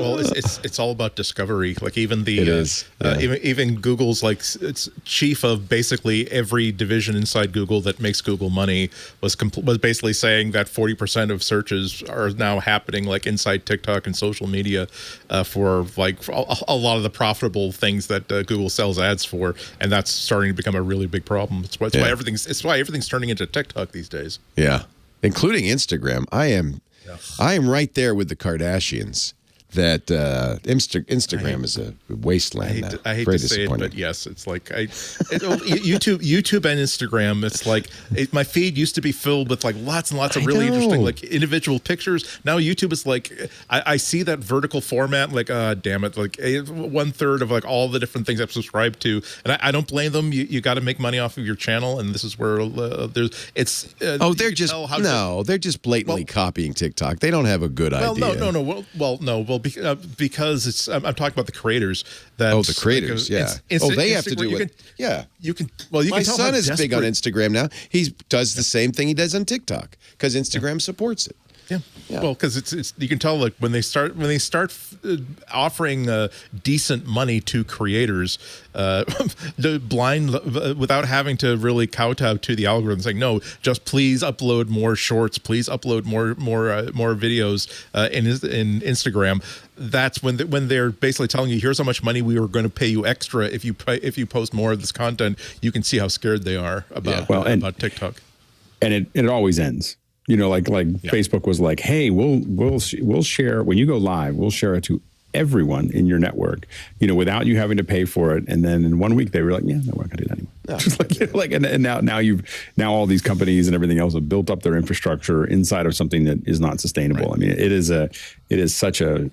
all about discovery. Like even the It is, yeah. even Google's like it's chief of basically every division inside Google that makes Google money was basically saying that 40% of searches are now happening like inside TikTok and social media for like a lot of the profitable things that Google sells ads for, and that's starting to become a really big problem. It's why everything's turning into TikTok these days. Yeah, including Instagram. I am right there with the Kardashians. that Instagram is a wasteland. I hate Very to say it, disappointing. but yes, it's like YouTube and Instagram. It's like my feed used to be filled with like lots and lots of really interesting like individual pictures. Now YouTube is like I see that vertical format. Like, damn it, like 1/3 of like all the different things I've subscribed to, and I don't blame them. You got to make money off of your channel, and this is where they're just blatantly copying TikTok. They don't have a good idea. No. Because it's I'm talking about the creators. That the creators, they have to do it. You can. Well, you My can tell son how is big on desperate- Instagram now. He does the same thing he does on TikTok because Instagram supports it. Yeah. Well, because it's you can tell like when they start offering decent money to creators, without having to really kowtow to the algorithm, saying no, just please upload more shorts, please upload more videos in Instagram. That's when they're basically telling you, here's how much money we are going to pay you extra if you post more of this content. You can see how scared they are about TikTok. And it always ends. You know, like Facebook was like, hey, we'll share when you go live, we'll share it to everyone in your network, you know, without you having to pay for it. And then in 1 week they were like, yeah, no, we're not gonna do that anymore. No. Just like, and now all these companies and everything else have built up their infrastructure inside of something that is not sustainable. Right. I mean, it is such a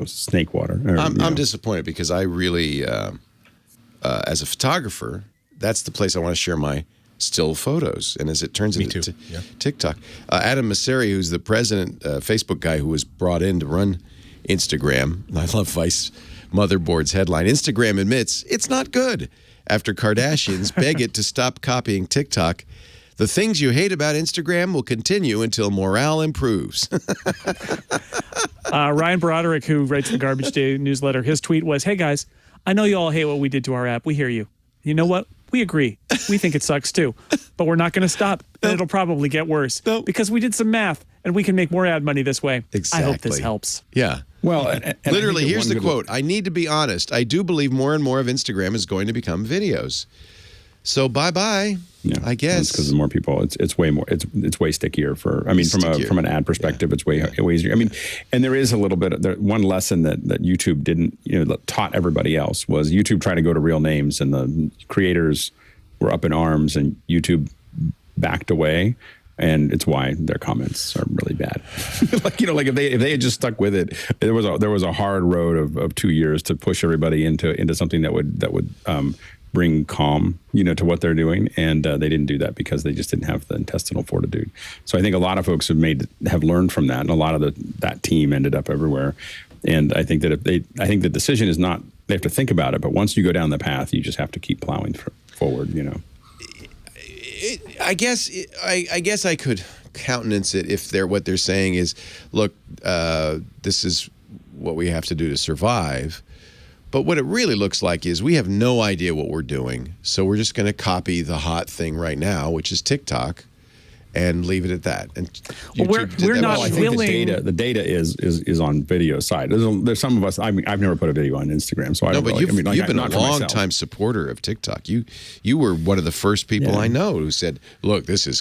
snake water. I'm disappointed because I really, as a photographer, that's the place I want to share my still photos. And as it turns into TikTok, Adam Mosseri, who's the president, Facebook guy who was brought in to run Instagram. I love Vice Motherboard's headline. Instagram admits it's not good after Kardashians beg it to stop copying TikTok. The things you hate about Instagram will continue until morale improves. Ryan Broderick, who writes the Garbage Day newsletter, his tweet was, hey guys, I know you all hate what we did to our app. We hear you. You know what? We agree. We think it sucks too, but we're not going to stop. And it'll probably get worse because we did some math and we can make more ad money this way. Exactly. I hope this helps. Yeah. Well, and literally, here's the quote. I need to be honest. I do believe more and more of Instagram is going to become videos. So bye-bye, I guess. Because the more people, it's way more, it's way stickier from an ad perspective, it's way easier. I mean, and there is a little bit, one lesson that YouTube didn't, taught everybody else was YouTube trying to go to real names, and the creators were up in arms and YouTube backed away. And it's why their comments are really bad. like if they had just stuck with it, there was a hard road of 2 years to push everybody into something that would bring calm, to what they're doing, and they didn't do that because they just didn't have the intestinal fortitude. So I think a lot of folks have learned from that, and a lot of that team ended up everywhere. And I think that I think the decision is not, they have to think about it, but once you go down the path, you just have to keep plowing forward. I guess I could countenance it if what they're saying is, look, this is what we have to do to survive. But what it really looks like is we have no idea what we're doing, so we're just going to copy the hot thing right now, which is TikTok, and leave it at that. And we're not willing. The data is on video side. There's some of us. I've never put a video on Instagram, so I don't. But you've been a long time supporter of TikTok. You were one of the first people I know who said, "Look, this is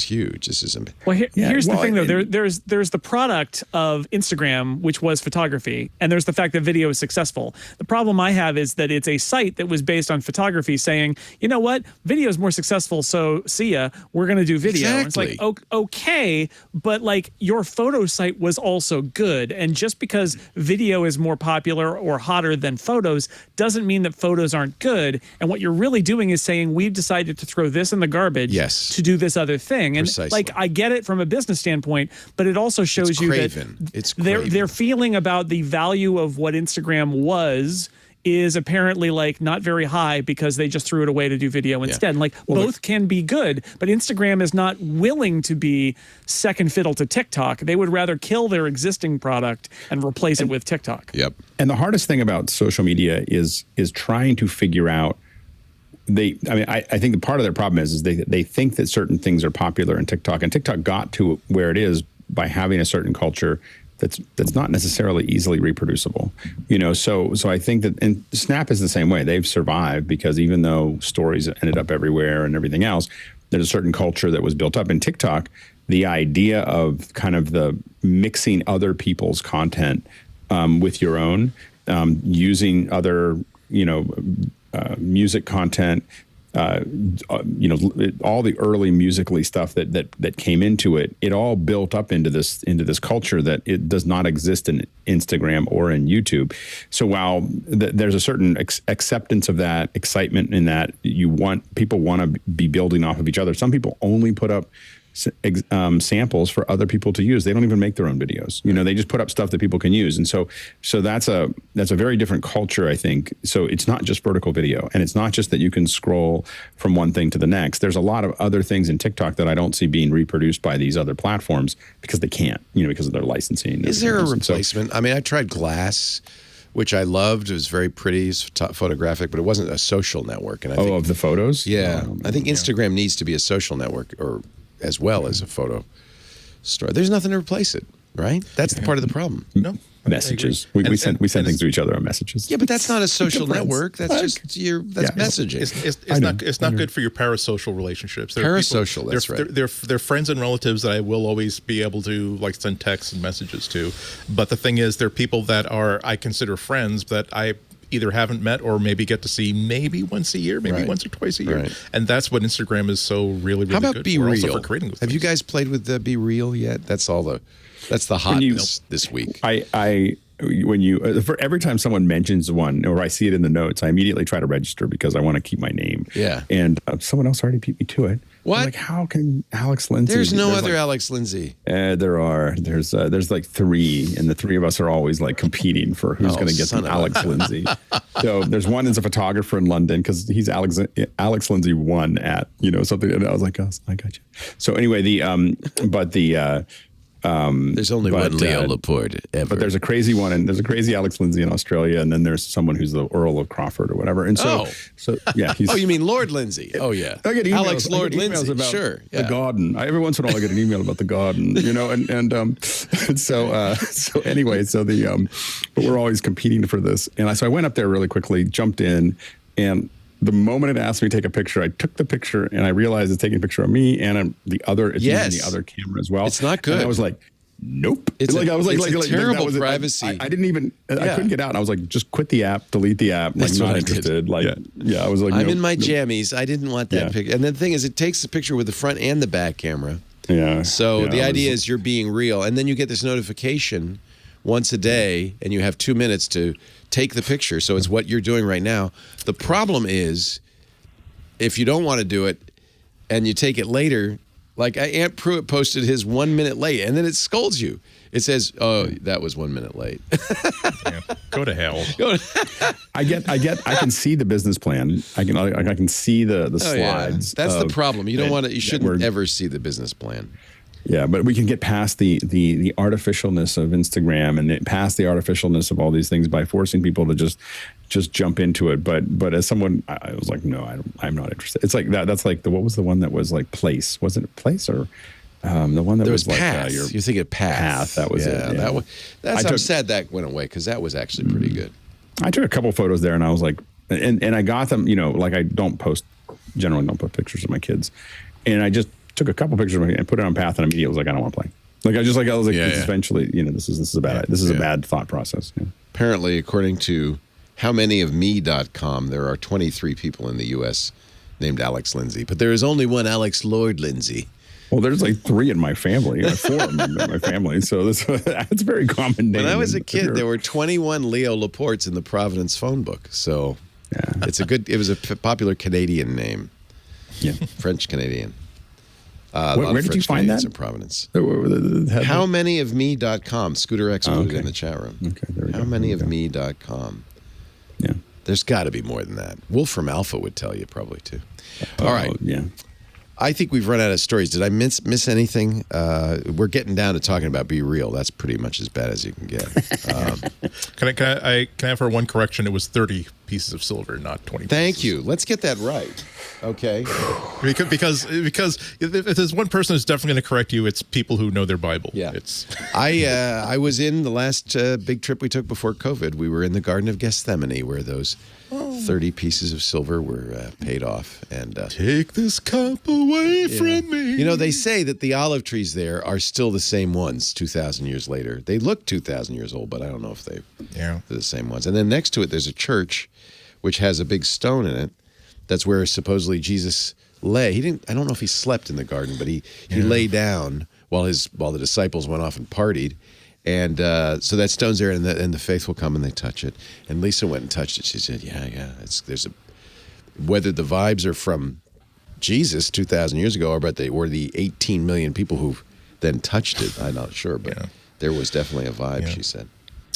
huge. This is." Well, here's the thing, though. There's the product of Instagram, which was photography, and there's the fact that video is successful. The problem I have is that it's a site that was based on photography, saying, you know what, video is more successful, so see ya. We're going to do video. Exactly. It's like, okay, but like your photo site was also good. And just because video is more popular or hotter than photos doesn't mean that photos aren't good. And what you're really doing is saying, we've decided to throw this in the garbage to do this other thing. And like, I get it from a business standpoint, but it also shows you that their feeling about the value of what Instagram was is apparently like not very high because they just threw it away to do video instead. Like both can be good, but Instagram is not willing to be second fiddle to TikTok. They would rather kill their existing product and replace it with TikTok. Yep. And the hardest thing about social media is trying to figure out. I think the part of their problem is they think that certain things are popular in TikTok, and TikTok got to where it is by having a certain culture that's not necessarily easily reproducible, So I think that, and Snap is the same way. They've survived because even though stories ended up everywhere and everything else, there's a certain culture that was built up. In TikTok, the idea of kind of the mixing other people's content with your own, using other, music content, all the early musically stuff that came into it, it all built up into this culture that it does not exist in Instagram or in YouTube. So while there's a certain acceptance of that, excitement in that, people want to be building off of each other. Some people only put up samples for other people to use. They don't even make their own videos. They just put up stuff that people can use. And so that's a very different culture, I think. So it's not just vertical video, and it's not just that you can scroll from one thing to the next. There's a lot of other things in TikTok that I don't see being reproduced by these other platforms because they can't, because of their licensing. Is there a replacement? I tried Glass, which I loved. It was very pretty, it's photographic, but it wasn't a social network. And I think, of the photos? Yeah. I think Instagram needs to be a social network, or as well as a photo store. There's nothing to replace it, right? That's the part of the problem. No. Messages. We send things to each other on messages. Yeah, but that's not a social network. That's just messaging. It's not good for your parasocial relationships. Parasocial, that's right. They're friends and relatives that I will always be able to send texts and messages to. But the thing is, they're people that I consider friends that I either haven't met or maybe get to see maybe once a year, maybe once or twice a year. Right. And that's what Instagram is so really, really good. How about Be Real? For creating those Have you guys played with Be Real yet? That's the hotness this week. For every time someone mentions one or I see it in the notes, I immediately try to register because I want to keep my name. Yeah. And someone else already beat me to it. What? How can Alex Lindsay? There's no other Alex Lindsay. There are. There's three, and the three of us are always competing for who's going to get the Alex Lindsay. So there's one as a photographer in London because he's Alex Lindsay 1 at something, and I was like, oh, I got you. So anyway, there's only one Leo Laporte ever. But there's a crazy one, and there's a crazy Alex Lindsay in Australia, and then there's someone who's the Earl of Crawford or whatever. And so yeah, he's. Oh, you mean Lord Lindsay? Oh yeah, I get emails, Alex Lord Lindsay. About sure, the garden. Every once in a while I get an email about the garden, so anyway, but we're always competing for this, and so I went up there really quickly, jumped in, and the moment it asked me to take a picture, I took the picture, and I realized it's taking a picture of me and using the other camera as well. It's not good. And I was like, nope. It's terrible that privacy. I didn't even. I couldn't get out. And I was like, just quit the app, delete the app. That's not what interested. I did. I was like, I'm in my jammies. I didn't want that picture. And the thing is, it takes the picture with the front and the back camera. Yeah. So the idea is you're being real, and then you get this notification once a day, and you have 2 minutes to take the picture. So it's what you're doing right now. The problem is, if you don't want to do it and you take it later, like Aunt Pruitt posted his 1 minute late, and then it scolds you. It says, "Oh, that was 1 minute late." Go to hell. I can see the business plan. I can see the slides. Yeah. That's the problem. You don't want to. You shouldn't ever see the business plan. Yeah, but we can get past the artificialness of Instagram and past the artificialness of all these things by forcing people to just jump into it. But as someone, I was like, no, I'm not interested. It's like that. That's like what was the one that was like Place? Was it Place or the one that was Path? Like you think of Path? That was it. Yeah. I'm sad that went away because that was actually pretty good. I took a couple photos there, and I was like, and I got them. I generally don't put pictures of my kids, and I just took a couple pictures of me and put it on Path, and immediately was like, I don't want to play. Eventually, this is a bad thought process. Yeah. Apparently, according to howmanyofme.com, there are 23 people in the U.S. named Alex Lindsay, but there is only one Alex Lord Lindsay. Well, there's like 3 in my family, 4 of them in my family, so it's a very common name. When I was a kid, there were 21 Leo Laportes in the Providence phone book, so it was a popular Canadian name, French Canadian. Where did you find that? In Providence. Howmanyofme.com. Scooter X put it in the chat room. Okay, there we go. Howmanyofme.com. Yeah. There's got to be more than that. Wolfram Alpha would tell you probably too. All right. Yeah. I think we've run out of stories. Did I miss anything? We're getting down to talking about Be Real. That's pretty much as bad as you can get. Can I have for one correction? It was 30 pieces of silver, not 20. Thank you. Let's get that right. Okay. Because if there's one person who's definitely going to correct you, it's people who know their Bible. Yeah. I was in the last big trip we took before COVID. We were in the Garden of Gethsemane, where those 30 pieces of silver were paid off. And Take this cup away from me. you know, they say that the olive trees there are still the same ones 2,000 years later. They look 2,000 years old, but I don't know if they're the same ones. And then next to it, there's a church which has a big stone in it. That's where supposedly Jesus lay. I don't know if he slept in the garden, but he lay down while the disciples went off and partied. And so that stone's there, and the faithful come and they touch it. And Lisa went and touched it. She said, "Yeah, whether the vibes are from Jesus 2,000 years ago, or the 18 million people who then touched it, I'm not sure, but there was definitely a vibe." She said.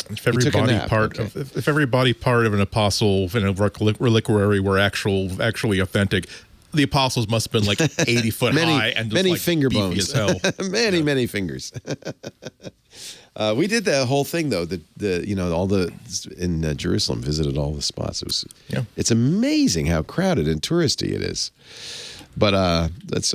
If every body part of an apostle in a reliquary were actually authentic, the apostles must have been like 80 foot high and just many like finger beefy bones as hell. many fingers. We did the whole thing though. In Jerusalem, visited all the spots. It's amazing how crowded and touristy it is. But that's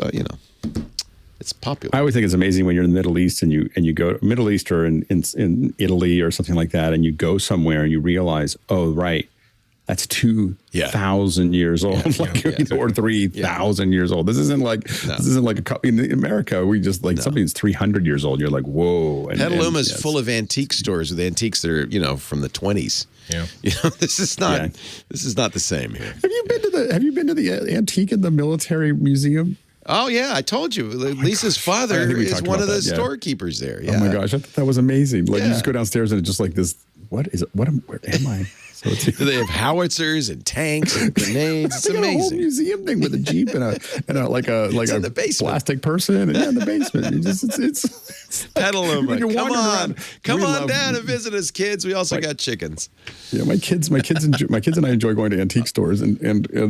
it's popular. I always think it's amazing when you're in the Middle East and you go to Middle East or in Italy or something like that, and you go somewhere and you realize, oh right, that's 2,000 years old, or 3,000 years old. This isn't like in America. We just something that's 300 years old. You're like, whoa. And Petaluma's full of antique stores with antiques that are from the 20s. Yeah, this is not the same here. Have you been to the antique in the military museum? Oh yeah, I told you. Lisa's father is one of the storekeepers there. Yeah. Oh my gosh, I thought that was amazing. You just go downstairs and it's just like this. Where am I? So they have howitzers and tanks and grenades. It's amazing. A whole museum thing with a jeep and a in the basement. Plastic person and in the basement. It's Petaluma. Come on down and visit us, kids. We also got chickens. Yeah, my kids and I enjoy going to antique stores and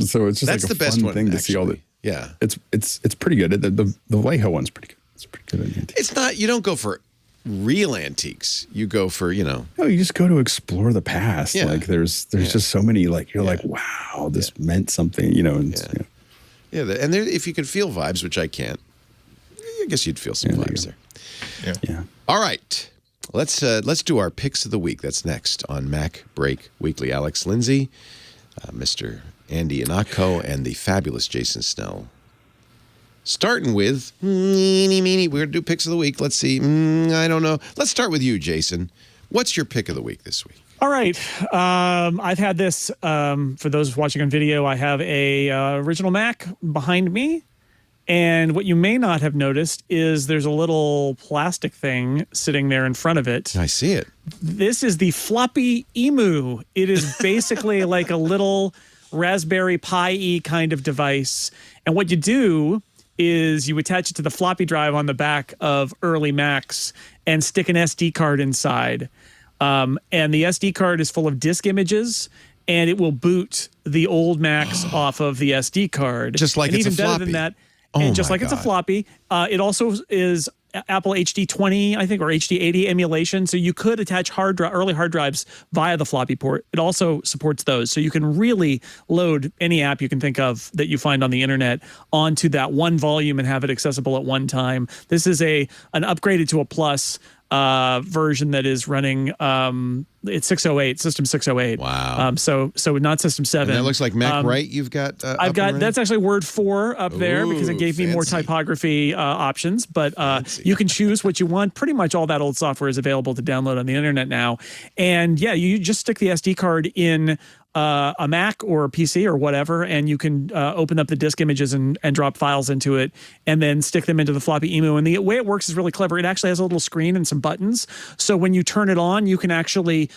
so it's just that's like a the best fun one, thing to actually. see all the. Yeah, it's pretty good. The Vallejo one's pretty good. It's pretty good. At antique. It's not. You don't go for real antiques. You go for No, you just go to explore the past. Yeah. There's just so many. You're like, wow, this meant something. And if you can feel vibes, which I can't, I guess you'd feel some vibes there. Yeah. All right. Let's do our picks of the week. That's next on Macbreak Weekly. Alex Lindsay, Mr. Andy Ihnatko, and the fabulous Jason Snell. Starting with, we're going to do picks of the week. Let's see. I don't know. Let's start with you, Jason. What's your pick of the week this week? All right. I've had this, for those watching on video, I have a original Mac behind me. And what you may not have noticed is there's a little plastic thing sitting there in front of it. I see it. This is the Floppy Emu. It is basically like a little Raspberry Pi-y kind of device. And what you do is you attach it to the floppy drive on the back of early Macs and stick an SD card inside. And the SD card is full of disk images, and it will boot the old Macs off of the SD card. Just like it's even a floppy. Better than that, Oh and just my like it's a God. floppy. It also is Apple HD20, I think, or HD80 emulation. So you could attach early hard drives via the floppy port. It also supports those. So you can really load any app you can think of that you find on the internet onto that one volume and have it accessible at one time. This is an upgraded to a plus version that is running it's 608, System 608. Wow. So not System 7. And that looks like Mac, right? You've got I've got that's actually Word 4 up there because it gave me more fancy. typography options. But you can choose what you want. Pretty much all that old software is available to download on the internet now. And yeah, you just stick the SD card in a Mac or a PC or whatever, and you can open up the disk images and drop files into it, and then stick them into the Floppy Emu. And the way it works is really clever. It actually has a little screen and some buttons. So when you turn it on, you can actually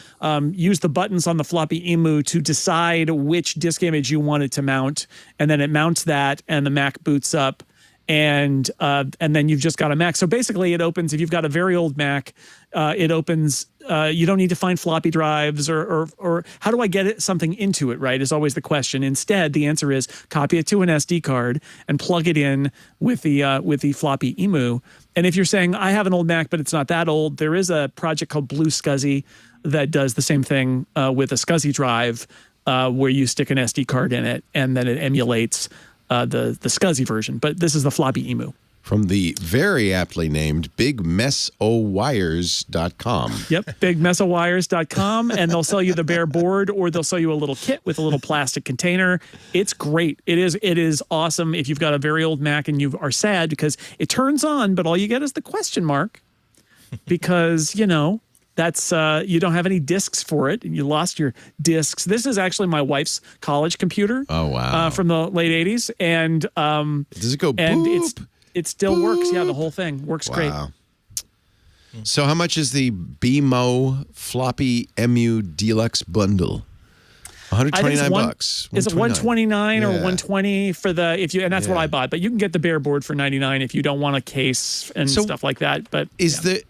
use the buttons on the Floppy Emu to decide which disk image you want it to mount, and then it mounts that, and the Mac boots up. And then you've just got a Mac. So basically it opens, if you've got a very old Mac, it opens, you don't need to find floppy drives or how do I get something into it, right, is always the question. Instead, the answer is copy it to an SD card and plug it in with the Floppy Emu. And if you're saying, I have an old Mac, but it's not that old, there is a project called Blue SCSI that does the same thing with a SCSI drive where you stick an SD card in it and then it emulates the SCSI version, but this is the Floppy Emu. from the very aptly named bigmessowires.com. Yep, bigmessowires.com, and they'll sell you the bare board, or they'll sell you a little kit with a little plastic container. It's great. It is awesome if you've got a very old Mac and you are sad because it turns on, but all you get is the question mark because, that's you don't have any discs for it, and you lost your discs. This is actually my wife's college computer. Oh, wow. From the late 80s, and does it go boop? And it still works. Yeah, the whole thing works great. So how much is the BMO Floppy MU Deluxe bundle? $129. Is it 129 or Yeah. 120 for the and that's what I bought, but you can get the bare board for 99 if you don't want a case and stuff like that. But is there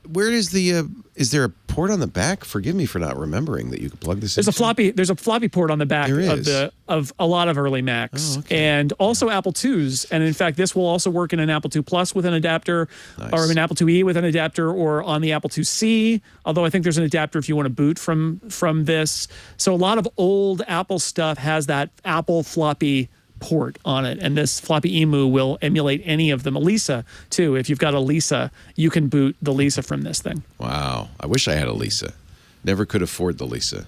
a port on the back? Forgive me for not remembering that you could plug this in. There's a floppy port on the back of a lot of early Macs, and also Apple IIs. And in fact, this will also work in an Apple II Plus with an adapter, or an Apple IIe with an adapter, or on the Apple IIc. Although I think there's an adapter if you want to boot from this. So a lot of old Apple stuff has that Apple floppy port on it, and this floppy emu will emulate any of them. A Lisa too. If you've got a Lisa, you can boot the Lisa from this thing. Wow, I wish I had a Lisa. Never could afford the Lisa.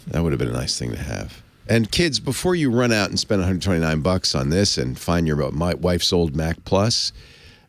That would have been a nice thing to have. And kids, before you run out and spend $129 on this and find your wife's old Mac Plus,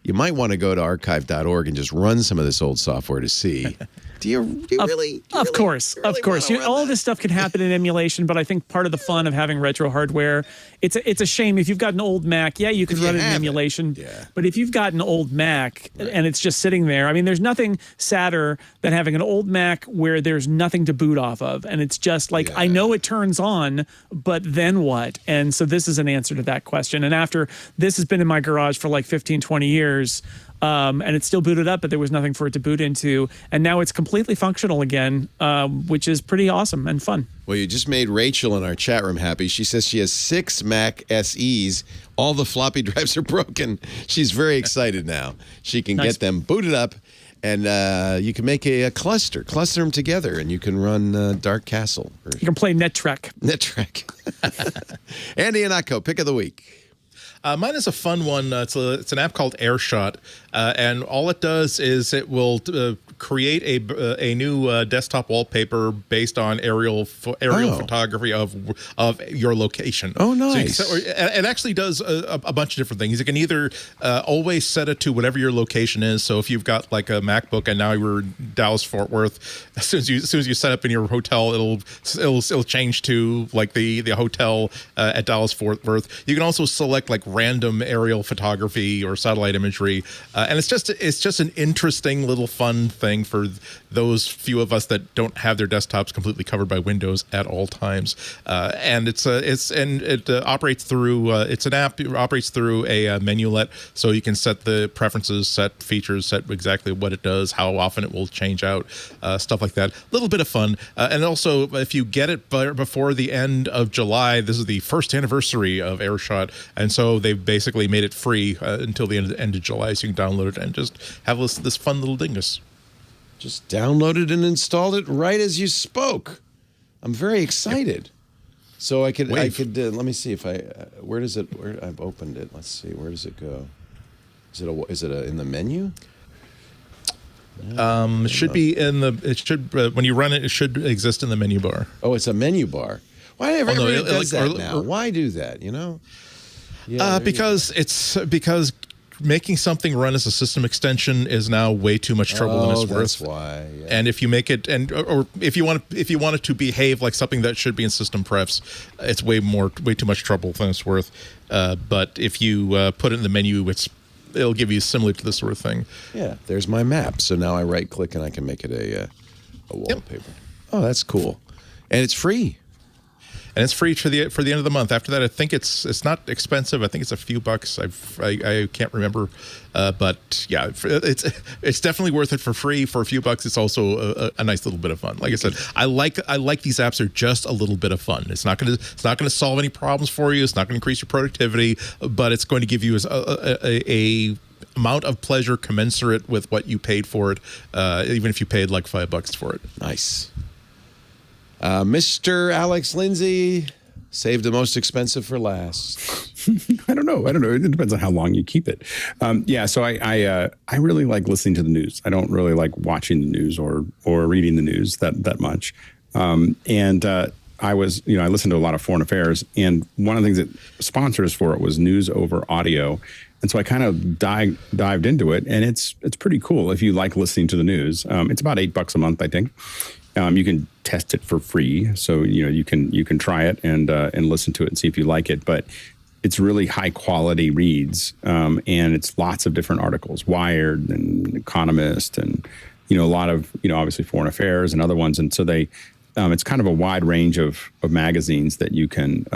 you might want to go to archive.org and just run some of this old software to see. Do you really? Of course. All this stuff can happen in emulation, but I think part of the fun of having retro hardware, it's a shame if you've got an old Mac. Yeah, you can run it in emulation. Yeah. But if you've got an old Mac and it's just sitting there, I mean, there's nothing sadder than having an old Mac where there's nothing to boot off of, and it's just like I know it turns on, but then what? And so this is an answer to that question. And after this has been in my garage for like 15, 20 years. And it's still booted up, but there was nothing for it to boot into. And now it's completely functional again, which is pretty awesome and fun. Well, you just made Rachel in our chat room happy. She says she has 6 Mac SEs. All the floppy drives are broken. She's very excited now. She can get them booted up, and you can make a cluster them together, and you can run Dark Castle. You can play NetTrek. Andy Ihnatko, pick of the week. Mine is a fun one. It's an app called AirShot, and all it does is it will create a new desktop wallpaper based on aerial photography of your location. Oh, nice! So it actually does a bunch of different things. You can either always set it to whatever your location is. So if you've got like a MacBook and now you're in Dallas Fort Worth, as soon as you set up in your hotel, it'll change to like the hotel at Dallas Fort Worth. You can also select like random aerial photography or satellite imagery, and it's just an interesting little fun thing for those few of us that don't have their desktops completely covered by Windows at all times. And it operates through it's an app. It operates through a menulet, so you can set the preferences, set features, set exactly what it does, how often it will change out, stuff like that. A little bit of fun, and also if you get it before the end of July, this is the first anniversary of AirShot, and so they've basically made it free until the end of July, so you can download it and just have this fun little dingus. Just downloaded and installed it right as you spoke. I'm very excited. Yep. So I could let me see if where I've opened it. Let's see, where does it go? Is it in the menu? It should be when you run it, it should exist in the menu bar. Oh, it's a menu bar. Why everybody does that now? Why do that, Yeah, because making something run as a system extension is now way too much trouble than it's worth. That's why. Yeah. And if you make it, or if you want it to behave like something that should be in system prefs, it's way too much trouble than it's worth. But if you put it in the menu, it'll give you similar to this sort of thing. Yeah, there's my map. So now I right click and I can make it a wallpaper. Yep. Oh, that's cool, and it's free. And it's free for the end of the month. After that, I think it's not expensive. I think it's a few bucks. I can't remember, but yeah, it's definitely worth it for free. For a few bucks, it's also a nice little bit of fun. Like I said, I like these apps are just a little bit of fun. It's not going to solve any problems for you. It's not going to increase your productivity, but it's going to give you a amount of pleasure commensurate with what you paid for it, even if you paid like $5 for it. Nice. Mr. Alex Lindsay, Save the most expensive for last. I don't know. It depends on how long you keep it. So I really like listening to the news. I don't really like watching the news or reading the news that much. I listened to a lot of foreign affairs, and one of the things that sponsors for it was news over audio. And so I kind of dived into it, and it's pretty cool if you like listening to the news. It's about $8 a month, I think. You can test it for free, so you can try it and listen to it and see if you like it. But it's really high quality reads, and it's lots of different articles, Wired and Economist, and a lot of obviously Foreign Affairs and other ones. And so it's kind of a wide range of magazines that you can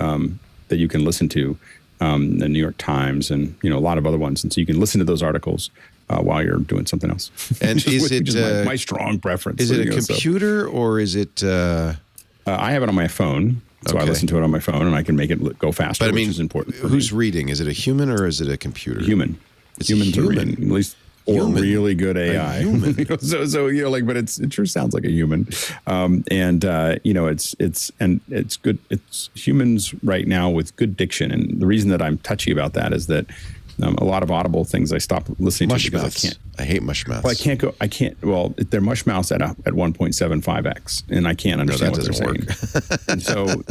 listen to, the New York Times and a lot of other ones. And so you can listen to those articles while you're doing something else. And is it my strong preference? Is it a computer or is it? I have it on my phone, so I listen to it on my phone, and I can make it go faster. But which is important. Who's reading? Is it a human or is it a computer? Human. Humans are reading, at least. Or really good AI. But it sure sounds like a human. It's good. It's humans right now with good diction. And the reason that I'm touchy about that is that a lot of Audible things I stopped listening to because I can't. I hate mush mouths. Well, I can't. Well, they're mush mouths at 1.75x, and I can't understand what they're saying. And so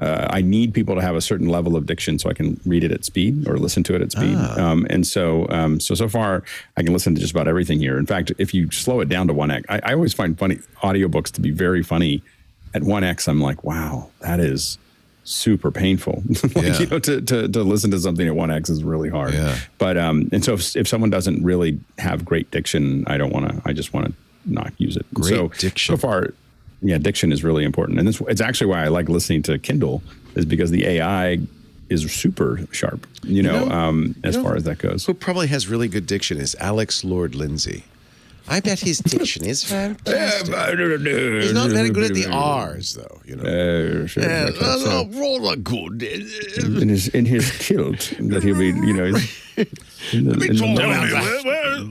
I need people to have a certain level of diction so I can read it at speed or listen to it at speed. So far I can listen to just about everything here. In fact, if you slow it down to 1x, I always find funny audiobooks to be very funny. At 1x, I'm like, wow, that is super painful. To listen to something at 1x is really hard. Yeah. But so if someone doesn't really have great diction, I just want to not use it. Great diction. So far, yeah, diction is really important. And it's actually why I like listening to Kindle, is because the AI is super sharp, as far as that goes. Who probably has really good diction is Alex Lord Lindsay. I bet his diction is fantastic. He's not very good at the R's, though. Roller good. In his kilt, that he'll be,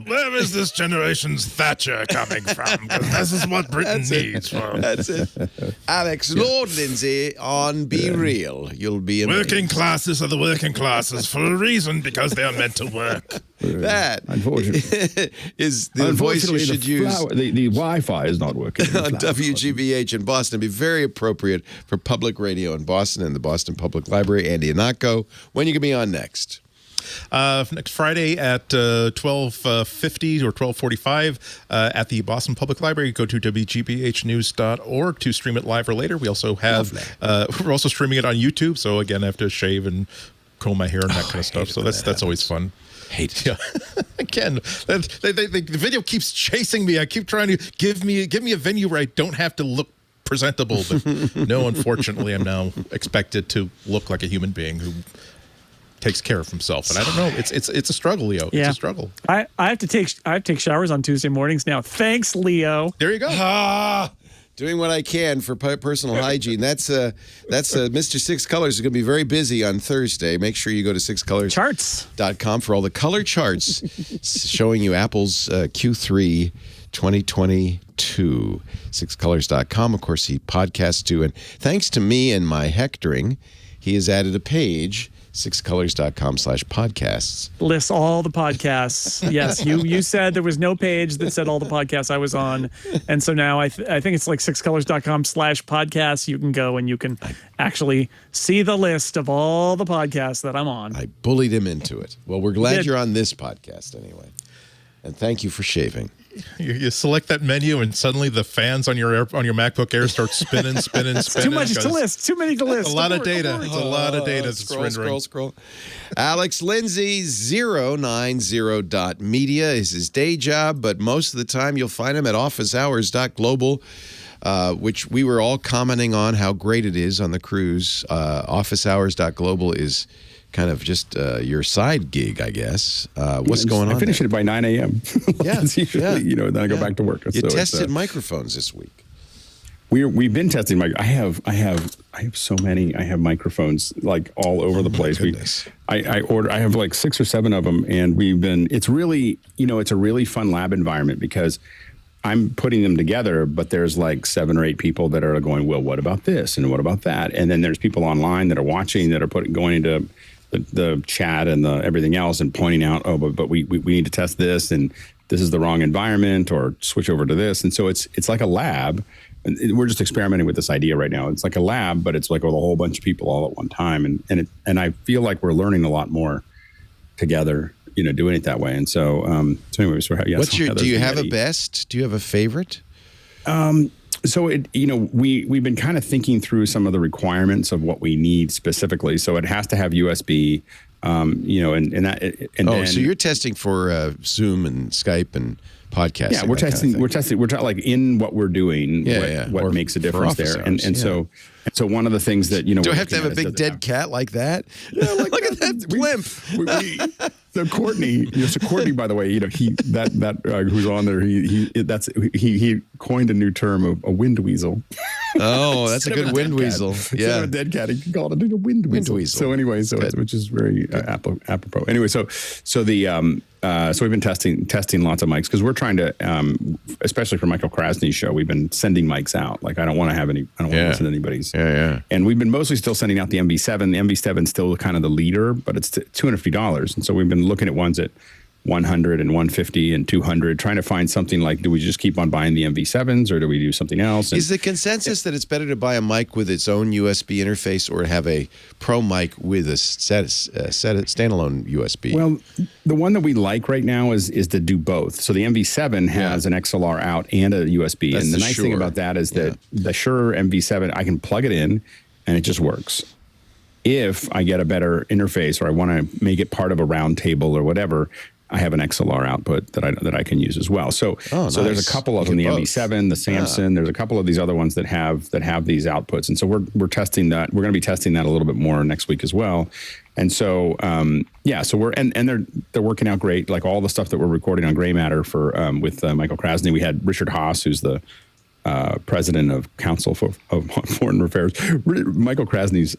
Where is this generation's Thatcher coming from? Because this is what Britain needs. That's it. Alex Lord Lindsay on Be Real. You'll be amazed. Working classes are the working classes for a reason, because they are meant to work. That unfortunately is the voice you should use. The Wi-Fi is not working on WGBH in Boston. It'd be very appropriate for public radio in Boston and the Boston Public Library. Andy Ihnatko, when you can be on next? Next Friday at 12:50 or 12:45 at the Boston Public Library. Go to WGBHnews.org to stream it live or later. We also have we're also streaming it on YouTube. So again, I have to shave and comb my hair and that kind of stuff. So that's always fun. Hate it. Yeah. Again, the video keeps chasing me. I keep trying to give me a venue where I don't have to look presentable, but no, unfortunately, I'm now expected to look like a human being who takes care of himself. And I don't know. It's a struggle, Leo. Yeah. It's a struggle. I have to take showers on Tuesday mornings now. Thanks, Leo. There you go. Doing what I can for personal hygiene. That's Mr. Six Colors is going to be very busy on Thursday. Make sure you go to sixcolors.com for all the color charts showing you Apple's Q3 2022. Sixcolors.com. Of course, he podcasts too. And thanks to me and my hectoring, he has added a page, sixcolors.com/podcasts. Lists all the podcasts. Yes, you said there was no page that said all the podcasts I was on. And so now I think it's like sixcolors.com/podcasts. You can go and you can actually see the list of all the podcasts that I'm on. I bullied him into it. Well, we're glad you're on this podcast anyway. And thank you for shaving. You select that menu, and suddenly the fans on your MacBook Air start spinning. Too much to list. Too many to list. A lot of data. It's a lot of data. Scroll. Alex Lindsay, 090.media is his day job, but most of the time you'll find him at officehours.global, which we were all commenting on how great it is on the cruise. Officehours.global is kind of just your side gig, I guess. What's going on? I finish it by 9 a.m. Yeah, usually, then I go back to work. You tested microphones this week. We've been testing. I have so many. I have microphones like all over the place. I have like 6 or 7 of them, and we've been. It's really it's a really fun lab environment because I'm putting them together, but there's like 7 or 8 people that are going, well, what about this and what about that? And then there's people online that are watching that are going into the chat and the everything else and pointing out, oh, but we need to test this, and this is the wrong environment, or switch over to this. And so it's like a lab. And we're just experimenting with this idea right now. It's like a lab, but it's like with a whole bunch of people all at one time. And I feel like we're learning a lot more together, doing it that way. And so, anyways, do you have a best? Do you have a favorite? So we've been kind of thinking through some of the requirements of what we need specifically. So it has to have USB, so you're testing for Zoom and Skype and podcasts. Yeah, we're testing. We're like in what we're doing. What makes a difference there? So one of the things that do I have to have a big dead cat like that? Yeah, look at that blimp. So Courtney, by the way, who's on there, he coined a new term of a wind weasel. Oh, that's a good wind weasel. Instead of a dead cat, he called it a wind weasel. So anyway, which is very apropos. Anyway, so we've been testing lots of mics because we're trying to, especially for Michael Krasny's show, we've been sending mics out. Like I don't want to listen to anybody's. Yeah. And we've been mostly still sending out the MV7. The MV7 is still kind of the leader, but it's $250. And so we've been looking at ones at 100 and 150 and 200, trying to find something like, do we just keep on buying the MV7s or do we do something else? Is the consensus that it's better to buy a mic with its own USB interface or have a pro mic with a standalone USB? Well, the one that we like right now is to do both. So the MV7 has an XLR out and a USB. That's and the nice thing about that is that the Shure MV7, I can plug it in and it just works. If I get a better interface or I want to make it part of a round table or whatever, I have an XLR output that I can use as well. So there's a couple of them, the MV7, the Samson. There's a couple of these other ones that have these outputs, and so we're testing that. We're going to be testing that a little bit more next week as well. And so so we're and they're working out great. Like all the stuff that we're recording on Gray Matter for with Michael Krasny. We had Richard Haas, who's the president of Council of Foreign Affairs. Michael Krasny's.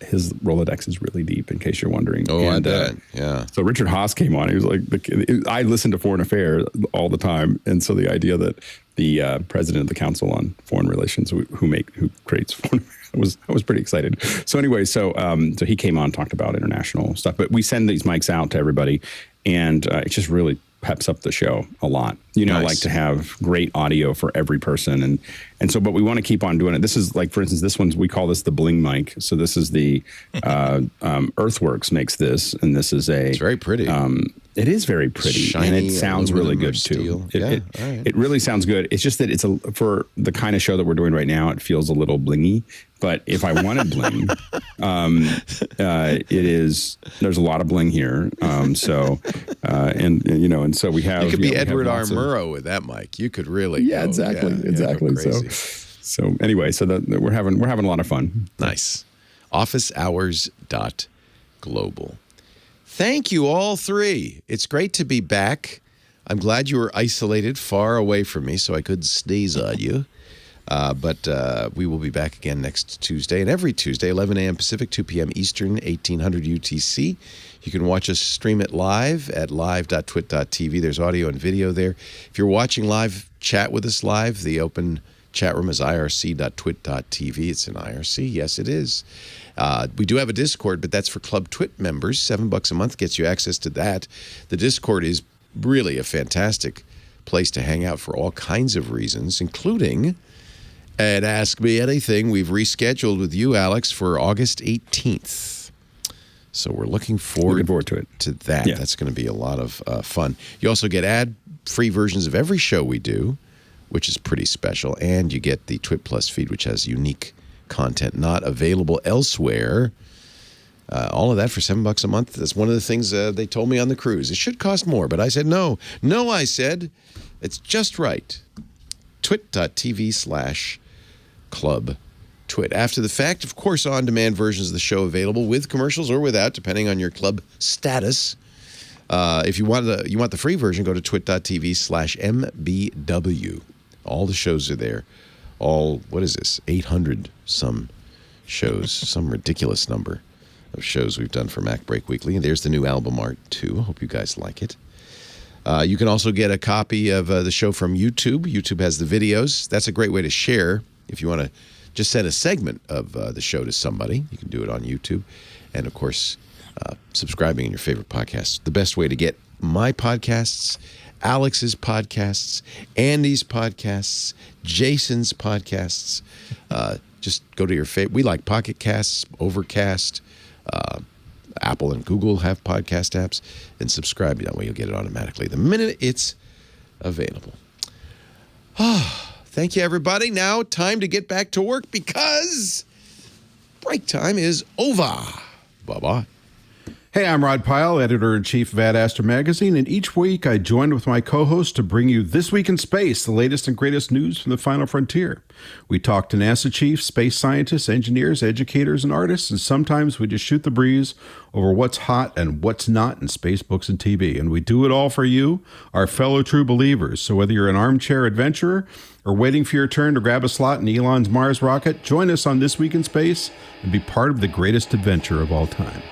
His Rolodex is really deep, in case you're wondering. Oh, I bet. Yeah. So Richard Haas came on. He was like, I listen to Foreign Affairs all the time. And so the idea that the president of the Council on Foreign Relations, who creates Foreign Affairs, I was pretty excited. So anyway, so he came on, talked about international stuff. But we send these mics out to everybody, and it just really peps up the show a lot. Nice. Like to have great audio for every person. And so, but we want to keep on doing it. This is like, for instance, this one's, we call this the bling mic. So this is the Earthworks makes this, and this is it's very pretty. It is very pretty, shiny, and it sounds really good too. It really sounds good. It's just that for the kind of show that we're doing right now, it feels a little blingy. But if I wanted bling, there's a lot of bling here. And so we have. You could be Edward R. Murrow with that mic. You could really. Yeah, exactly. So anyway, we're having a lot of fun. Nice. officehours.global. Thank you, all three. It's great to be back. I'm glad you were isolated far away from me so I could sneeze on you. But we will be back again next Tuesday, and every Tuesday, 11 a.m. Pacific, 2 p.m. Eastern, 1800 UTC. You can watch us stream it live at live.twit.tv. There's audio and video there. If you're watching live, chat with us live. The open chat room is irc.twit.tv. It's an IRC. Yes, it is. We do have a Discord, but that's for Club Twit members. $7 a month gets you access to that. The Discord is really a fantastic place to hang out for all kinds of reasons, including at Ask Me Anything. We've rescheduled with you, Alex, for August 18th. So we're looking forward to that. Yeah. That's going to be a lot of fun. You also get ad-free versions of every show we do, which is pretty special. And you get the Twit Plus feed, which has unique content not available elsewhere. All of that for $7 a month. That's one of the things they told me on the cruise. It should cost more, but I said no. No, I said. It's just right. twit.tv/club twit. After the fact, of course, on-demand versions of the show available with commercials or without, depending on your club status. If you want the free version, go to twit.tv/mbw. All the shows are there. What is this? 800 some shows, some ridiculous number of shows we've done for MacBreak Weekly. And there's the new album art, too. I hope you guys like it. You can also get a copy of the show from YouTube. YouTube has the videos. That's a great way to share. If you want to just send a segment of the show to somebody, you can do it on YouTube. And, of course, subscribing in your favorite podcasts. The best way to get my podcasts, Alex's podcasts, Andy's podcasts, Jason's podcasts. Just go to your favorite. We like Pocket Casts, Overcast, Apple and Google have podcast apps, and subscribe. That way you'll get it automatically the minute it's available. Thank you, everybody. Now, time to get back to work because break time is over. Bye-bye. Hey, I'm Rod Pyle, Editor-in-Chief of AdAster Magazine, and each week I join with my co-host to bring you This Week in Space, the latest and greatest news from the final frontier. We talk to NASA chiefs, space scientists, engineers, educators, and artists, and sometimes we just shoot the breeze over what's hot and what's not in space books and TV. And we do it all for you, our fellow true believers. So whether you're an armchair adventurer or waiting for your turn to grab a slot in Elon's Mars rocket, join us on This Week in Space and be part of the greatest adventure of all time.